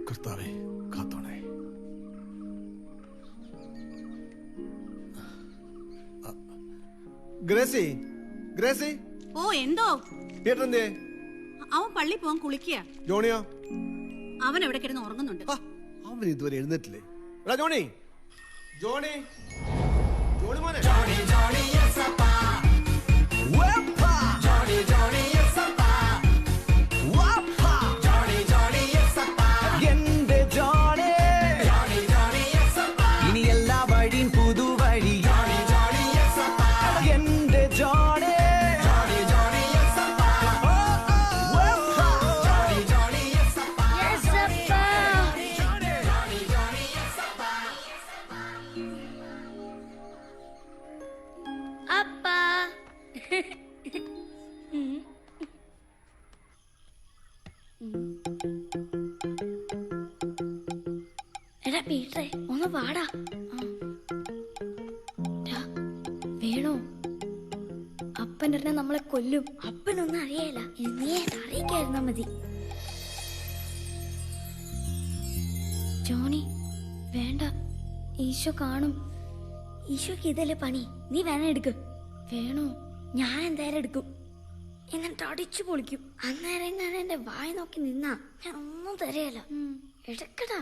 കർത്താവേ കാത്തോണേ. Gracy, Gracy. ഓ എന്തോ? Peter എന്തേ? അവൻ പള്ളി പോവാൻ കുളിക്കുക. ജോണിയോ? അവൻ എവിടെ കിടന്ന് ഉറങ്ങുന്നുണ്ട്. അവൻ ഇതുവരെ എഴുന്നേറ്റില്ലേ? എടാ ജോണി, ജോണി, ജോണി മോനെ. എടാ പീറ്ററെ ഒന്ന് വാടാ. വേണോ? അപ്പനെ നമ്മളെ കൊല്ലും. അപ്പനൊന്നും അറിയില്ല. നീ അറിയിക്കായിരുന്നാ മതി. ജോണി വേണ്ട, ഈശോ കാണും. ഈശോക്ക് ഇതല്ലേ പണി. നീ വേണം എടുക്ക്. വേണോ? ഞാൻ എന്തായാലും എടുക്കും. എന്നിട്ട് അടിച്ചു പൊളിക്കും. അന്നേരം ഞാൻ എന്റെ വായ നോക്കി നിന്നാ ഞാൻ ഒന്നും തരയല്ല. എടുക്കടാ.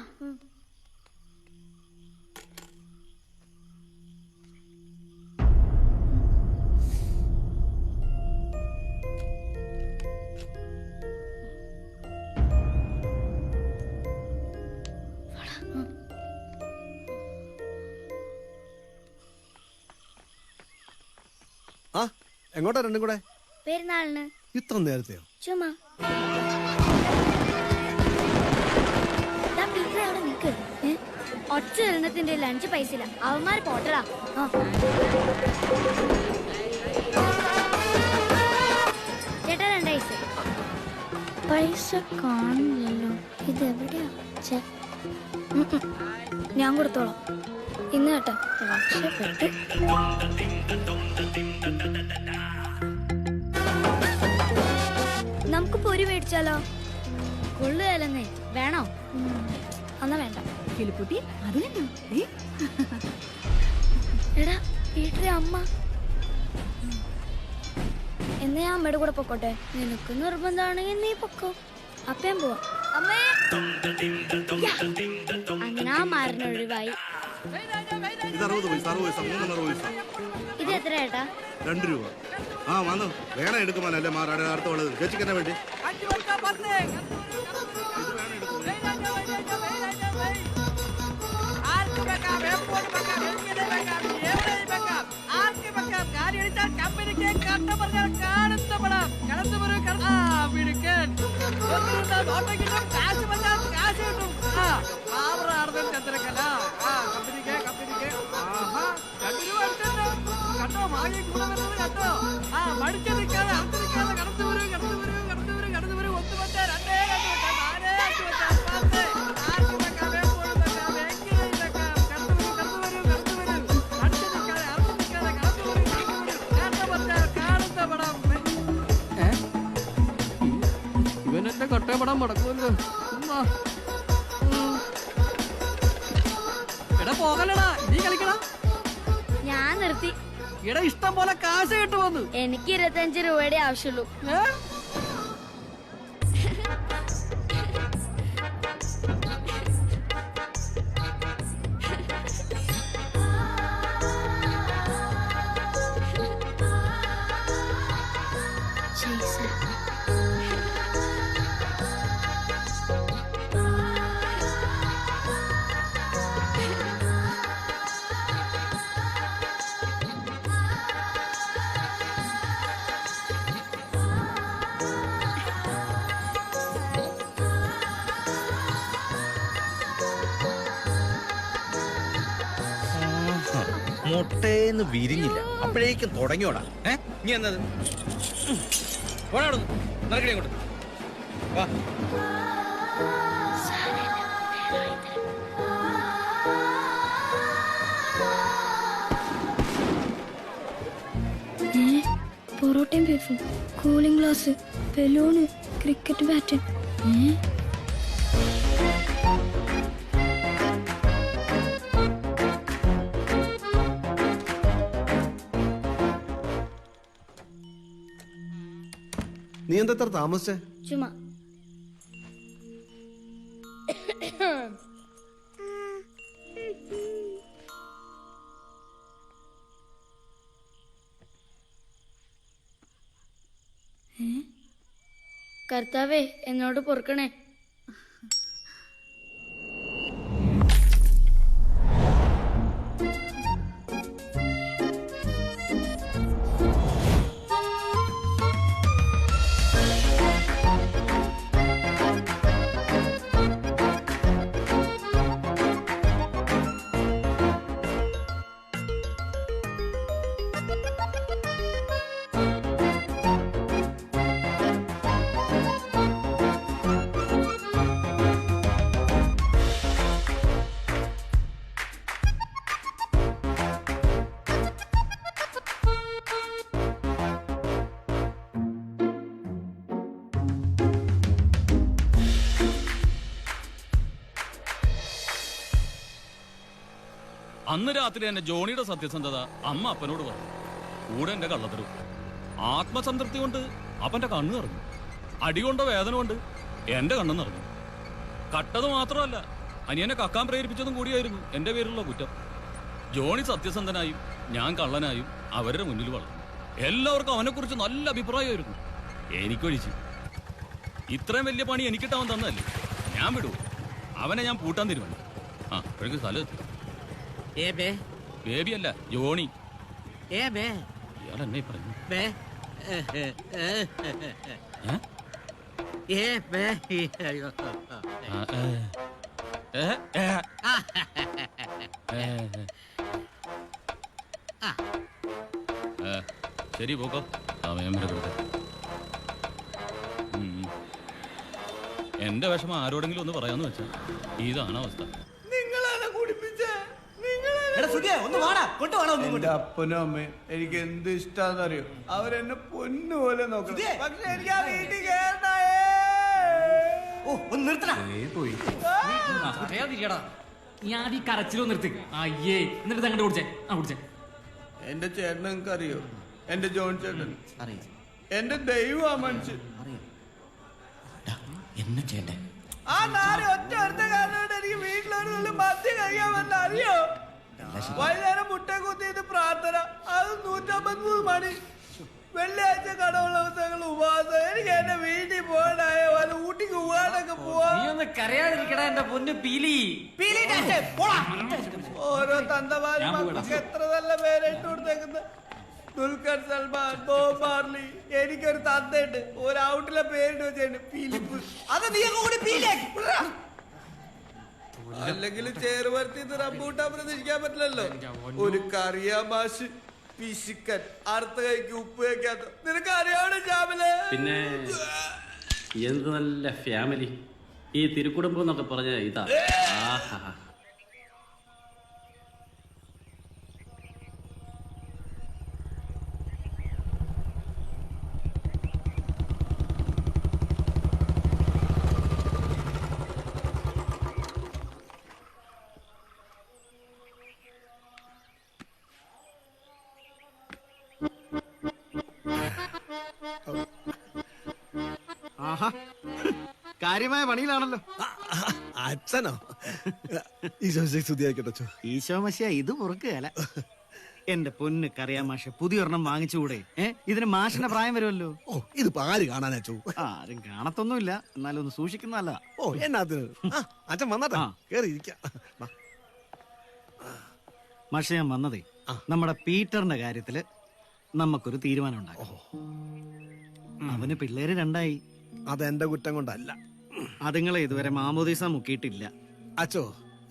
ആ എങ്ങോട്ടാ രണ്ടും കൂടെ? പെരുന്നാളിന്. ഇത്ര നേരത്തെയോ? ചുമ്മാ. അവിടെ നിക്ക്. ഒറ്റ എണ്ണത്തിന്റെ ലഞ്ച് പൈസ ഇല്ല. അവന്മാര് പോട്ടറാ. ചേട്ടാ 2 പൈസ. പൈസ കാണില്ലല്ലോ. ഇതെവിടെയാ? ഞാൻ കൊടുത്തോളാം. ഇന്ന് കേട്ടോ രക്ഷപ്പെട്ട്. നമുക്ക് പൊരി മേടിച്ചാലോ? കൊള്ളുകയല്ലെന്നേ. വേണോ? എന്നാ വേണ്ട. കിളിക്കുട്ടി അത് വേണ്ട. എടാ വീട്ടിലെ അമ്മ. എന്നാ ഞാൻ അമ്മയുടെ കൂടെ പൊക്കോട്ടെ. നിനക്ക് നിർബന്ധമാണെങ്കിൽ നീ പൊക്കോ. അപ്പൻ പോവാ. അമ്മേ. അങ്ങനെ ആ മാറിനൊഴിവായി. ഇത് എത്ര ഏട്ടാ? 2 രൂപ. ആ വന്നു വേണം എടുക്കുവാനല്ലേ മാറാടെ അടുത്തുള്ളത്. ചേച്ചിക്കെന്നെ വേണ്ടി ഇവനെന്റെ കട്ടയപ്പെടാൻ മടക്കുമല്ലോ. എടാ പോകലടാ, നീ കളിക്കടാ. ഞാൻ നിർത്തി. എടാ ഇഷ്ടം പോലെ കാശ് കിട്ടുമെന്ന്. എനിക്ക് 25 രൂപയുടെ ആവശ്യമുള്ളൂ. മുട്ടേന്ന് വിരിഞ്ഞില്ല, അപ്പോഴേക്കും തുടങ്ങിയോടാ. നീ എന്നത് ഓടാടുന്നു നടക്കണേ അങ്ങോട്ട് വാ. പൊറോട്ടയും ബീഫും cooling glass balloon cricket bat. നീ എന്താ ഇത്ര താമസിച്ചേ? ചുമ്മാ. കർത്താവേ എന്നോട് പൊറുക്കണേ. അന്ന് രാത്രി എന്നെ ജോണിയുടെ സത്യസന്ധത അമ്മ അപ്പനോട് പറഞ്ഞു. കൂടെ എന്റെ കള്ളത്തരും. ആത്മസംതൃപ്തി കൊണ്ട് അപ്പന്റെ കണ്ണ് നിറഞ്ഞു. അടികൊണ്ട വേദന കൊണ്ട് എന്റെ കണ്ണ് നിറഞ്ഞു. കട്ടത് മാത്രമല്ല, അനിയനെ കക്കാൻ പ്രേരിപ്പിച്ചതും കൂടിയായിരുന്നു എന്റെ പേരിലുള്ള കുറ്റം. ജോണി സത്യസന്ധനായും ഞാൻ കള്ളനായും അവരുടെ മുന്നിൽ വളർന്നു. എല്ലാവർക്കും അവനെക്കുറിച്ച് നല്ല അഭിപ്രായമായിരുന്നു. എനിക്കൊഴിച്ച് ഇത്രയും വലിയ പണി എനിക്കിട്ടവൻ തന്നതല്ലേ, ഞാൻ വിടൂ. അവനെ ഞാൻ പൂട്ടാൻ തീരുമാനിച്ചു. ആ ഇപ്പോഴേക്ക് സ്ഥലം എത്തി. ബേബി അല്ല, ജോണി. ഇയാൾ എന്നെ പറഞ്ഞു. ശരി പോക്കോ, സമയം വരെ കൊടുത്ത. എന്റെ വിഷമം ആരോടെങ്കിലും ഒന്ന് പറയാന്ന് വെച്ചാ ഇതാണ് അവസ്ഥ. എന്റെ അപ്പനും അമ്മയും എനിക്ക് എന്ത് ഇഷ്ടാന്നറിയോ, അവരെന്നെ പൊന്നുപോലെ നോക്കണം. പക്ഷെ എനിക്ക് ആ വീട്ടിൽ പോയി. ഞാൻ ഈ കരച്ചിലോ നിർത്തി. അയ്യേ, എന്നിട്ട് അങ്ങോട്ട് കുടിച്ചേ. ആ കുടിച്ചേ. എന്റെ ചേട്ടൻ നിങ്ങൾക്ക് അറിയോ? എന്റെ ജോൺ ചേട്ടൻ എന്റെ ദൈവം. ആ മനുഷ്യൻ എന്നെ ചേട്ടൻ ആ നാല് ഒറ്റ അടുത്ത കാരണമായിട്ട് എനിക്ക് വീട്ടിലൊരു നല്ല മദ്യം കഴിക്കാൻ പറ്റില്ല, അറിയോ? വൈകുന്നേരം മുട്ട കുത്തിയത് പ്രാർത്ഥന, അത് 153 മണി. വെള്ളിയാഴ്ച കടവുള്ള ദിവസങ്ങൾ ഉപവാസം. എനിക്ക് എന്റെ വീട്ടിൽ പോകാനായ പോലെ ഊട്ടിക്ക് പോകാനൊക്കെ പോവാ. ഓരോ തന്തമാരും എത്ര നല്ല പേരിട്ട് കൊടുത്തേക്കുന്നത്. Dulquer Salman, Bob Marley. എനിക്കൊരു തന്തയുണ്ട്, ഒരു ഔട്ടിലെ പേരിട്ട് വെച്ചിട്ടുണ്ട്, ഫിലിപ്പ്. അത് നീ കൂടി അല്ലെങ്കിൽ ചേർവർത്തി റംബൂട്ടാൻ പ്രതീക്ഷിക്കാൻ പറ്റില്ലല്ലോ. ഒരു കറിയാമാശ് പിശുക്കൻ, അറുത്ത കൈക്ക് ഉപ്പ് വയ്ക്കാത്ത. നിനക്ക് അറിയാവണ ജാമിലെ? പിന്നെ എന്ത് നല്ല ഫാമിലി. ഈ തിരുക്കുടുംബം എന്നൊക്കെ പറഞ്ഞ ഇതാ. ആഹാ. കാര്യമായ പണിയിലാണല്ലോ. അച്ഛനോ? ഈശോ ഈശോ മശിയ ഇത് പൊറുക്കുകയല്ല. എന്റെ പൊന്ന് കറിയാ മാഷ, പുതിയൊരെണ്ണം വാങ്ങിച്ചുകൂടെ? ഇതിന് മാഷിന്റെ പ്രായം വരുമല്ലോ. ഓ, ഇതിപ്പോ ആര് കാണാനോ? ആരും കാണത്തൊന്നുമില്ല, എന്നാലും ഒന്ന് സൂക്ഷിക്കുന്നതല്ല. ഓ, എന്നാത്തിന് അച്ഛൻ വന്നാട്ടാ കേറിയിരിക്കാം. മാഷ, ഞാൻ വന്നതേ നമ്മുടെ പീറ്ററിന്റെ കാര്യത്തില് നമുക്കൊരു തീരുമാനം ഉണ്ടാകും. അവന് പിള്ളേര് 2 അതെന്റെ കുറ്റം കൊണ്ടല്ല. അതുങ്ങളെ ഇതുവരെ മാമോദീസ മുക്കിയിട്ടില്ല. അച്ചോ,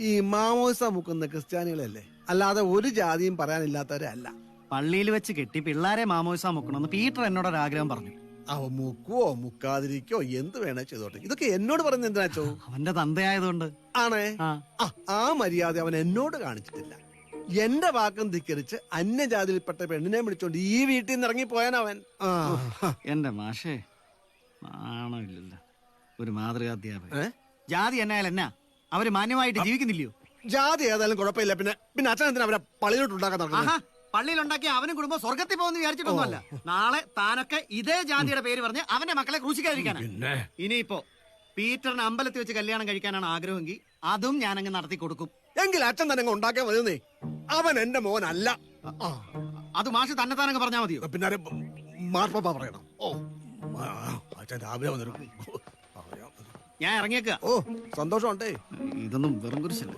ഈ മാമോദിസ മുക്കുന്ന ക്രിസ്ത്യാനികളല്ലേ, അല്ലാതെ ഒരു ജാതിയും പറയാനില്ലാത്തവരെ അല്ല. പള്ളിയിൽ വെച്ച് കെട്ടി പിള്ളേരെ മാമോദിസ മുക്കണമെന്ന് പീറ്റർ എന്നോടൊരാഗ്രഹം പറഞ്ഞു. അവ മുക്കുവോ മുക്കാതിരിക്കോ എന്ത് വേണേ ചെയ്തോട്ടെ. ഇതൊക്കെ എന്നോട് പറഞ്ഞ എന്തിനാച്ചോ? അവന്റെ തന്തയായതുകൊണ്ട്. ആണേ? ആ മര്യാദ അവൻ എന്നോട് കാണിച്ചിട്ടില്ല. എന്റെ വാക്കും ധിക്കരിച്ച് അന്യജാതിയിൽപ്പെട്ട പെണ്ണിനെ വിളിച്ചോണ്ട് ഈ വീട്ടിൽ നിന്ന് ഇറങ്ങി പോയാനവൻ. എന്റെ മാഷേ നാണമില്ലല്ലോ. ഒരു മാതൃകാധ്യാപകൻ. ജാതി എന്നായാലും എന്നാ അവര് മാന്യമായിട്ട് ജീവിക്കുന്നില്ലയോ? ജാതി ഏതായാലും കുഴപ്പമില്ല. പിന്നെ അച്ഛൻ എന്തിനാ അവരെ പള്ളിയിലോട്ട് ഉണ്ടാക്കാൻ നടക്കുന്നത്? പള്ളിയിലുണ്ടാക്കിയ അവനും കുടുംബം സ്വർഗത്തിൽ പോകുന്ന വിചാരിച്ചിട്ടൊന്നുമല്ല. നാളെ താനൊക്കെ ഇതേ ജാതിയുടെ പേര് പറഞ്ഞ് അവന്റെ മക്കളെ ക്രൂശിക്കാതിരിക്കാനാ. ഇനിയിപ്പോ പീറ്ററിന് അമ്പലത്തിൽ വെച്ച് കല്യാണം കഴിക്കാനാണ് ആഗ്രഹമെങ്കിൽ അതും ഞാനങ്ങ് നടത്തി കൊടുക്കും. എങ്കിൽ അച്ഛൻ തന്നെ ഉണ്ടാക്കാൻ മതിയെന്നേ. അവൻ എന്റെ മോനല്ല. അത് മാഷ് തന്നെ താനങ്ങ് പറഞ്ഞാൽ മതിയോ? പിന്നെ മാർപ്പാപ്പ പറയണം. അച്ഛൻ രാവിലെ വന്നിരും. ഞാൻ ഇറങ്ങിയേക്ക. സന്തോഷമുണ്ടേ. ഇതൊന്നും വെറും കുരിശല്ല,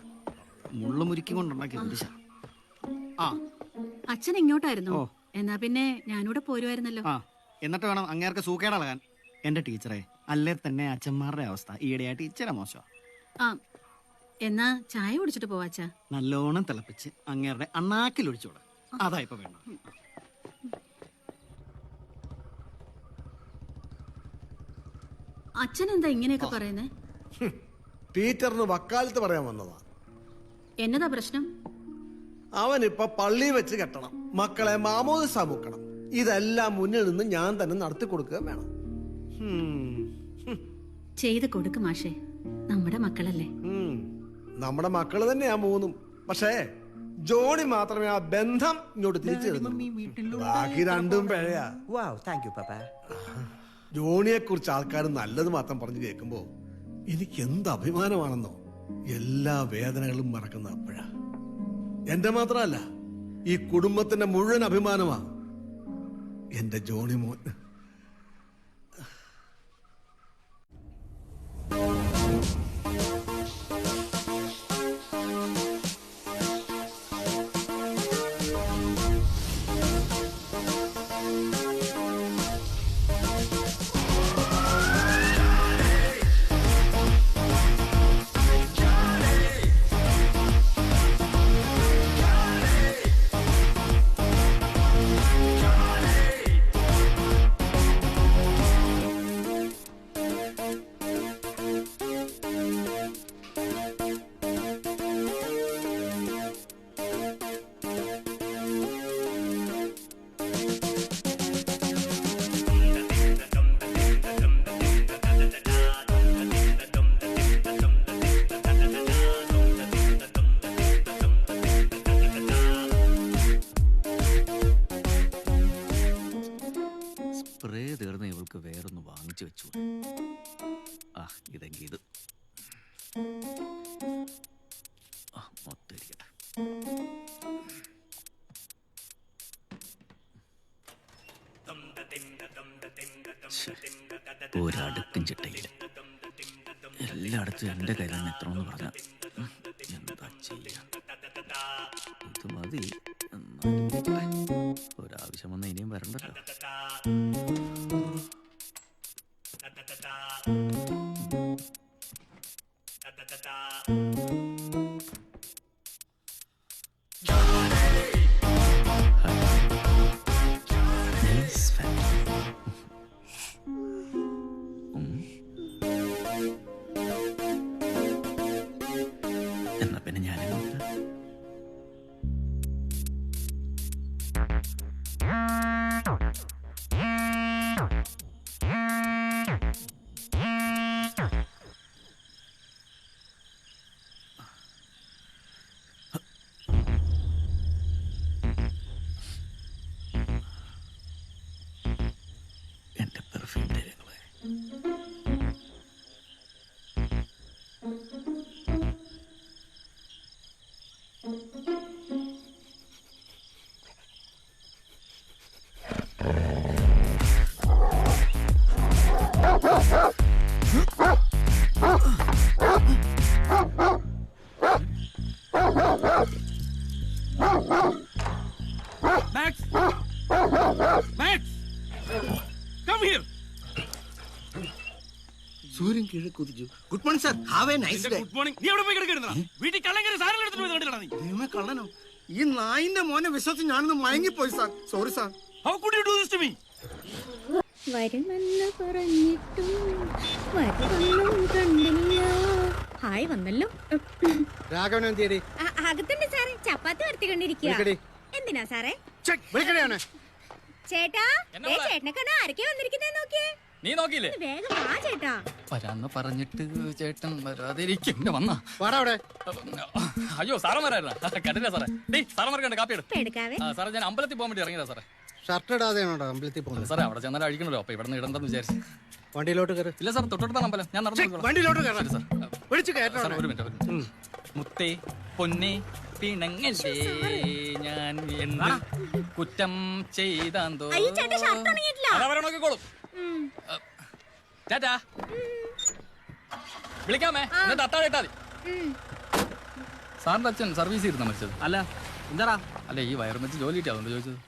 മുള്ളുമുരുക്കി കൊണ്ടുണ്ടാക്കിയ കുരിശ. അച്ഛൻ ഇങ്ങോട്ടായിരുന്നു. എന്നാ പിന്നെ ഞാനിവിടെ പോരുമായിരുന്നല്ലോ. എന്നിട്ട് വേണം അങ്ങേർക്ക് സൂക്കേടളകാൻ. എന്റെ ടീച്ചറെ, അല്ലേ തന്നെ അച്ഛന്മാരുടെ അവസ്ഥ ഈയിടെയായിട്ട് ഇച്ചിരി മോശം. എന്നാ ചായ കുടിച്ചിട്ട് പോവാച്ചാ. നല്ലോണം തിളപ്പിച്ച് അങ്ങേരുടെ അണ്ണാക്കിൽ ഒഴിച്ചോളെ. അതാ ഇപ്പൊ വേണം. അച്ഛൻ എന്താ ഇങ്ങനെയൊക്കെ പറയുന്നേ? പീറ്ററിന് വക്കാലത്ത് പറയാൻ വന്നതാ. എന്നതാ പ്രശ്നം? അവനിപ്പൊ പള്ളി വെച്ച് കെട്ടണം, മക്കളെ മാമോദിസ മുക്കണം. ഇതെല്ലാം മുന്നിൽ നിന്ന് ഞാൻ തന്നെ നടത്തി കൊടുക്കുക വേണം. ചെയ്ത് കൊടുക്ക് മാഷേ, നമ്മുടെ മക്കളല്ലേ. നമ്മുടെ മക്കള് തന്നെയാ മൂന്നും. പക്ഷേ ജോണി മാത്രമേ ആ ബന്ധം ഇങ്ങോട്ട് തിരിച്ചു തരുന്നു. ബാക്കി രണ്ടും പിഴയാ. ജോണിയെ കുറിച്ച് ആൾക്കാർ നല്ലത് മാത്രം പറഞ്ഞു കേൾക്കുമ്പോ എനിക്ക് എന്ത് അഭിമാനമാണെന്നോ. എല്ലാ വേദനകളും മറക്കുന്ന അപ്പോഴാ. എന്റെ മാത്രമല്ല, ഈ കുടുംബത്തിന്റെ മുഴുവൻ അഭിമാനമാ എന്റെ ജോണി മോൻ. സ്പ്രേ തീർന്ന് ഇവൾക്ക് വേറൊന്ന് വാങ്ങിച്ചു വെച്ചു. ഇതെങ്കിൽ ഇത് മൊത്തം ഇരിക്കട്ടെ. ഒരടുക്കും ചിട്ടയില്ല. എല്ലായിടത്തും എന്റെ കയ്യിൽ നിന്ന് എത്രയെന്ന് പറഞ്ഞ എന്താ ചെയ്യാ? ഇത് മതി. ഒരാവശ്യം വന്ന ഇനിയും വരണ്ടല്ലോ. എന്നാ പിന്നെ ഞാനും എന്റെ പെർഫ്യൂം തരങ്ങളെ. Max! Max! Come here! സൂര്യൻ കിഴക്ക് കുതിച്ചു. Good morning sir. Have a nice day. Good morning. നീ എവിടെ പോയി കിടക്കുന്ന? വീട്ടിൽ കള്ളങ്കര സാധനം എടുത്തിട്ട് പോയി കണ്ടിട്ടാ നീ? ദൈവമേ, കള്ളനോ? ഈ നായിന്റെ മോനെ വിശ്വസിച്ച് ഞാനൊന്ന് മയങ്ങിപ്പോയി sir. Sorry sir. How could you do this to me? വരുമെന്ന് പറഞ്ഞിട്ടും വരുമെന്നും കണ്ടില്ല. ഹായ് വന്നല്ലോ. രാഘവൻ എന്തിയടി? അകത്തുണ്ട് സാറേ, ചപ്പാത്തി വരത്തിക്കൊണ്ടിരിക്കുക. എന്തിനാ സാറേ? ചേട്ടാ, ചേട്ടനെ കാണാൻ ആരൊക്കെ വന്നിരിക്കുന്നേ നോക്കിയേ. നീ നോക്കിയില്ലേ? വേഗം വാ ചേട്ടാ. വരാന്ന് പറഞ്ഞിട്ട് ചേട്ടൻ വരാതിരിക്കും. വന്നാ അവിടെ. അയ്യോ സാറന്മാരായിരുന്ന കണ്ടില്ല സാറേ. സാറന്മാർക്ക് കണ്ട് കാപ്പി എടുക്കാവേ. സാറേ ഞാൻ അമ്പലത്തിൽ പോകാൻ വേണ്ടി ഇറങ്ങിയതാ സാറേ. ഷർട്ട് ഇടാതെയാണോ അമ്പലത്തിൽ പോകുന്നത്? സാറേ അവിടെ ചെന്നാൽ അഴിക്കണല്ലോ, അപ്പൊ ഇവിടെ നിന്ന് ഇടണ്ടെന്ന് വിചാരിച്ചു. വണ്ടിയിലോട്ട് കയറി. ഇല്ല സാർ, തൊട്ടടുത്താണ് അമ്പലം. ഞാൻ വണ്ടിയിലോട്ട് സാർ ഒരു മിനിറ്റ്. മുത്തേ പൊന്നെ പിണങ്ങല്ലേ, ഞാൻ എന്ത് കുറ്റം ചെയ്താന്തോ. നോക്കിക്കോളും. ടാറ്റാ, വിളിക്കാമേ. എന്നിട്ട് അത്താഴം ഇട്ടാ മതി. സാറിന്റെ അച്ഛൻ സർവീസ് ചെയ്തിരുന്ന മരിച്ചത്. അല്ല എന്താടാ? അല്ല ഈ വയറും വെച്ച് ജോലി കിട്ടിയാ അതുകൊണ്ട് ചോദിച്ചത്.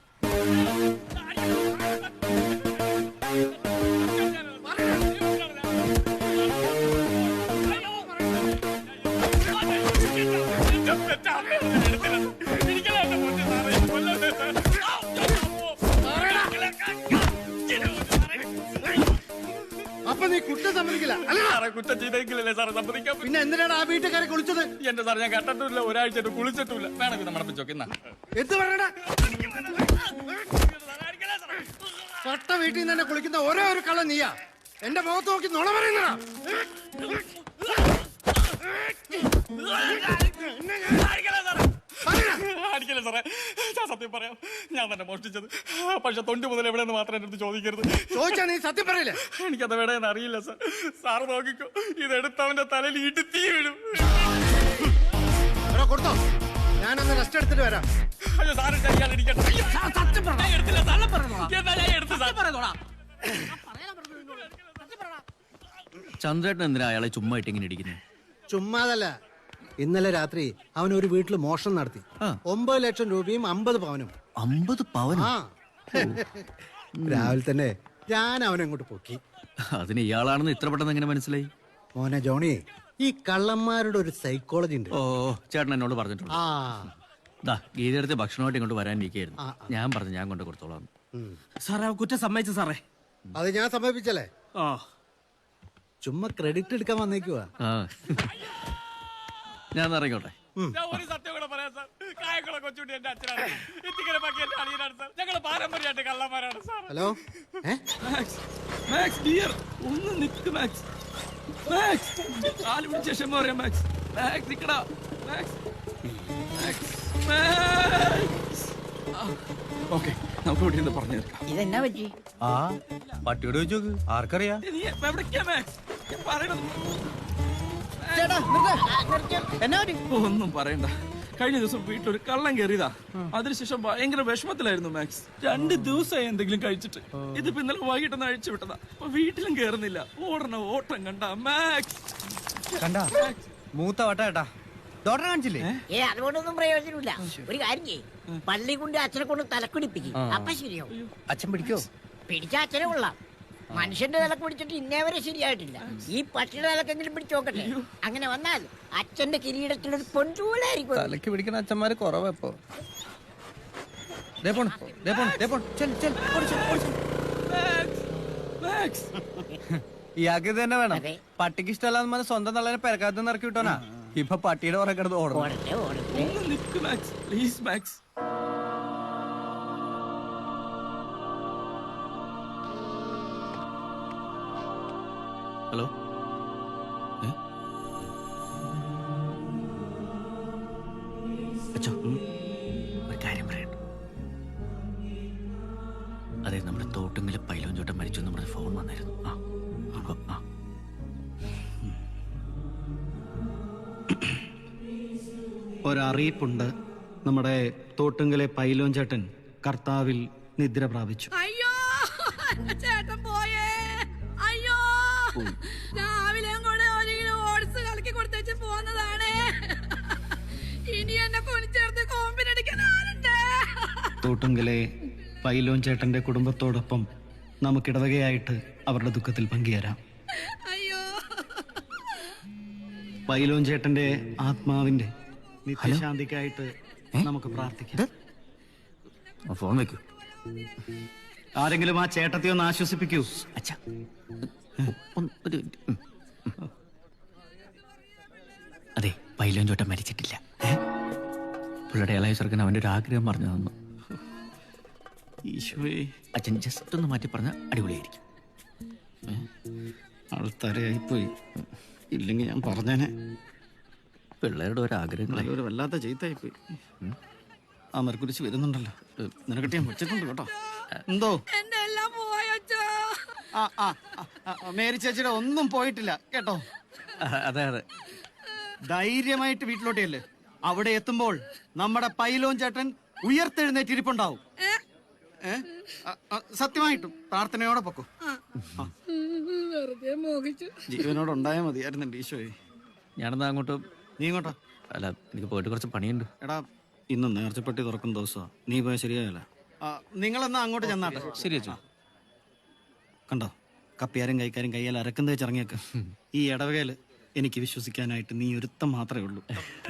അപ്പൊ നീ കുറ്റം സമ്മതിക്കില്ല? കുറ്റം ചെയ്തെങ്കിലല്ലേ സാറ് സമ്മതിക്കാൻ. പിന്നെ എന്തിനാണ് ആ വീട്ടുകാരെ കുളിച്ചത്? എന്റെ സാർ ഞാൻ കണ്ടിട്ടില്ല, ഒരാഴ്ചയായിട്ട് കുളിച്ചിട്ടില്ല. വേണമെങ്കിൽ നമ്മളെ ചോദിക്കുന്ന എന്ത് പറയണ? പട്ട വീട്ടിൽ നിന്ന് തന്നെ കുളിക്കുന്ന ഓരോ ഒരു കള്ള നീയാ. എന്റെ മുഖത്ത് നോക്കി നുണ പറയുന്നതാ. അടിക്കല്ലേ സാറേ, ഞാൻ സത്യം പറയാം. ഞാൻ തന്നെ മോഷ്ടിച്ചത്. പക്ഷെ തൊണ്ടി മുതൽ എവിടെയെന്ന് മാത്രം എന്റെ അടുത്ത് ചോദിക്കരുത്. ചോദിച്ചാ നീ സത്യം പറയില്ലേ? എനിക്കത് എവിടെയെന്ന് അറിയില്ല സാർ. സാറ് നോക്കിക്കോ, ഇതെടുത്തവന്റെ തലയിൽ ഇടുത്തി വീഴും. കൊടുത്തോ, ഞാനൊന്ന് റെസ്റ്റ് എടുത്തിട്ട് വരാം. അയ്യോ സാറ് ചെയ്യാൻ ഇരിക്കട്ടെ. ചന്ദ്രേട്ടൻ എന്തിനാ അയാളെ ചുമ്മാ ഇട്ട് ഇങ്ങനെ ഇടിക്കുന്നത്? ചുമ്മാതല്ല, ഇന്നലെ രാത്രി അവൻ ഒരു വീട്ടിൽ മോഷണം നടത്തി. 9 ലക്ഷം രൂപയും 50 പവനും. 50 പവൻ? ആ രാവിലെ തന്നെ ഞാൻ അവനെങ്ങോട്ട് പൊക്കി. അതിന് ഇയാളാണെന്ന് ഇത്ര പെട്ടെന്ന് എങ്ങനെ മനസ്സിലായി? മോനെ ജോണി, ഈ കള്ളന്മാരുടെ ഒരു സൈക്കോളജി ഉണ്ട്. ഓ, ചേട്ടൻ എന്നോട് പറഞ്ഞിട്ടുണ്ട്. ഗീതടുത്ത് ഭക്ഷണമായിട്ട് ഇങ്ങോട്ട് വരാനിരിക്കായിരുന്നു. ഞാൻ പറഞ്ഞു ഞാൻ കൊണ്ട് കൊടുത്തോളാം. സാറേ കുറ്റം സമ്മതിച്ചു സാറേ. അത് ഞാൻ സമ്മതിപ്പിച്ചല്ലേ. ചുമ്മാ ക്രെഡിറ്റ് എടുക്കാൻ വന്നേക്കുവാ. ഞാൻ ഇറങ്ങിക്കോട്ടെ. ഒരു സത്യം കൂടെ പറയാം സാർ. കായക്കുളം കൊച്ചുണ്ടി എന്റെ അച്ഛനാണ്. ഇത്തിക്കര ബാക്കി എന്റെ അളിയനാണ് സാർ. ഞങ്ങള് പാരമ്പര്യമായിട്ട് കള്ളന്മാരാണ് സാർ. ഹലോ, മാക്സ് ഡിയർ, ഒന്ന് നിക്ക് മാക്സ്. മാക്സ് കാല് പിടിച്ച ശേഷം പറയാം. മാക്സ് മാക്സ് നിക്കടാ. മാക്സ് ഓക്കെ, നമുക്ക് ഇവിടെ നിന്ന് പറഞ്ഞു തീർക്കാം. ഇതെന്നാ പറ്റി? ആ പട്ടിയോട് ചോദിച്ചു, ആർക്കറിയാ? നീ എവിടേക്കാ മാക്സ് പറയണത്? ഒന്നും പറയണ്ട. കഴിഞ്ഞ ദിവസം വീട്ടിലൊരു കള്ളം കയറിയതാ. അതിനുശേഷം ഭയങ്കര വിഷമത്തിലായിരുന്നു മാക്സ്. 2 ദിവസമായി എന്തെങ്കിലും കഴിച്ചിട്ട്. ഇതിപ്പോ ഇന്നലെ വൈകിട്ടൊന്ന് അഴിച്ചു വിട്ടതാ. അപ്പൊ വീട്ടിലും കയറുന്നില്ല. ഓടണ ഓട്ടം കണ്ട മാക്സ്. കണ്ടാ മൂത്ത വട്ടാ ഡോക്ടറെ കാണിച്ചില്ലേ? അതുകൊണ്ടൊന്നും പ്രയോജനമില്ല. ഒരു കാര്യം ചെയ്യ്, പള്ളി കൊണ്ട് അച്ഛനെ കൊണ്ട് തലക്കുടിപ്പിക്കും. അപ്പൊ ശരിയാവും. അച്ഛൻ പിടിക്കോ? പിടിച്ച അച്ഛനെ കൊള്ളാം. മനുഷ്യന്റെ തലക്ക് പിടിച്ചിട്ട് ഇന്നേവരെ ശരിയായിട്ടില്ല. ഈ പട്ടിയുടെ തലക്കെങ്കിലും പിടിച്ചു നോക്കട്ടെ. അങ്ങനെ വന്നാൽ അച്ഛന്റെ കിരീടത്തിലൊരു പൊൻചൂലായിരിക്കും. തലക്ക് പിടിക്കുന്ന അച്ഛന്മാര് കുറവാ ഇപ്പൊ. ഇയാൾക്ക് ഇത് തന്നെ വേണം. പട്ടിക്ക് ഇഷ്ടമല്ലാതെ സ്വന്തം തള്ളനെ പെരക്കാത്ത ഇറക്കി വിട്ടോനാ. ഇപ്പൊ പട്ടിയുടെ പുറകെ കിടന്ന് ഓടണം. ഹലോ, അച്ഛോ ഒരു കാര്യം പറയണ്ട. അതെ, നമ്മുടെ തോട്ടുങ്ങിലെ പൈലോഞ്ചോട്ടം മരിച്ചു നമ്മുടെ ഫോൺ വന്നായിരുന്നു. ഒരറിയിപ്പുണ്ട്. നമ്മുടെ തോട്ടുങ്കലെ പൈലോൻ ചേട്ടൻ കർത്താവിൽ നിദ്ര പ്രാപിച്ചു. അയ്യോ, ചേട്ടൻ പോയേ. അയ്യോ, രാവിലെ കൂടെ 1 കിലോ ഓട്സ് കലക്കി കൊടുത്തേച്ച് പോന്നതാണ്. ഇനി എന്നെ കുനിച്ചേർത്ത് കോമ്പിനടിക്കാൻ ആരുണ്ട്? തോട്ടുങ്കലെ പൈലോൻ ചേട്ടന്റെ കുടുംബത്തോടൊപ്പം നമുക്കിടവകയായിട്ട് അവരുടെ ദുഃഖത്തിൽ പങ്കുചേരാം. അയ്യോ, പൈലോൻ ചേട്ടന്റെ ആത്മാവിന്റെ നിത്യശാന്തിക്കായിട്ട് നമുക്ക് പ്രാർത്ഥിക്കാം. ഫോൺ വെക്കൂ. ആരെങ്കിലും ആ ചേട്ടത്തെ ഒന്ന് ആശ്വസിപ്പിക്കൂ. അച്ഛാ അതെ, പൈലോൻ ചോട്ടൻ മരിച്ചിട്ടില്ല. പുള്ളിയുടെ ഇളയ ചെറുക്കൻ അവൻ്റെ ഒരു ആഗ്രഹം പറഞ്ഞു തന്നു. ഈശോയെ, അച്ഛൻ ജസ്റ്റ് ഒന്ന് മാറ്റി പറഞ്ഞാൽ അടിപൊളിയായിരിക്കും. ആൾത്തരയായിപ്പോയി. ഇല്ലെങ്കിൽ ഞാൻ പറഞ്ഞേനെ. പിള്ളേരുടെ ഒരു ആഗ്രഹങ്ങളെ ഒരു വല്ലാത്ത ചെയ്ത്തായിപ്പോയി. ആ മരക്കുരിശ് വരുന്നുണ്ടല്ലോ, നിനക്കിട്ട് ഞാൻ വെച്ചിട്ടുണ്ട് കേട്ടോ. എന്തോ മേരി ചേച്ചിയുടെ ഒന്നും പോയിട്ടില്ല കേട്ടോ. അതെ അതെ, ധൈര്യമായിട്ട് വീട്ടിലോട്ടല്ലേ. അവിടെ എത്തുമ്പോൾ നമ്മുടെ പൈലോൻ ചേട്ടൻ ഉയർത്തെഴുന്നേറ്റിരിപ്പുണ്ടാവും. സത്യമായിട്ടും പ്രാർത്ഥനയോടെ പൊക്കോ. ജീവനോട് ഉണ്ടായാൽ മതിയായിരുന്നു എൻ്റെ ഈശോയെ. ഞാനെന്നാ അങ്ങോട്ട്. നീ ഇങ്ങോട്ടോ? അല്ല, എനിക്ക് പോയിട്ട് കുറച്ച് പണിയുണ്ട്. എടാ, ഇന്ന് നേർച്ചപ്പെട്ടി തുറക്കുന്ന ദിവസമാണ്. നീ പോയാൽ ശരിയായല്ല. നിങ്ങളെന്നാ അങ്ങോട്ട് ചെന്നാട്ടെ. ശരി അച്ഛൻ. കണ്ടോ, കപ്പിയാരും കൈക്കാരും കയ്യാൽ അരക്കുന്ന വെച്ചിറങ്ങിയേക്ക്. ഈ ഇടവകയില് എനിക്ക് വിശ്വസിക്കാനായിട്ട് നീ ഒരുത്തം മാത്രമേ ഉള്ളൂ.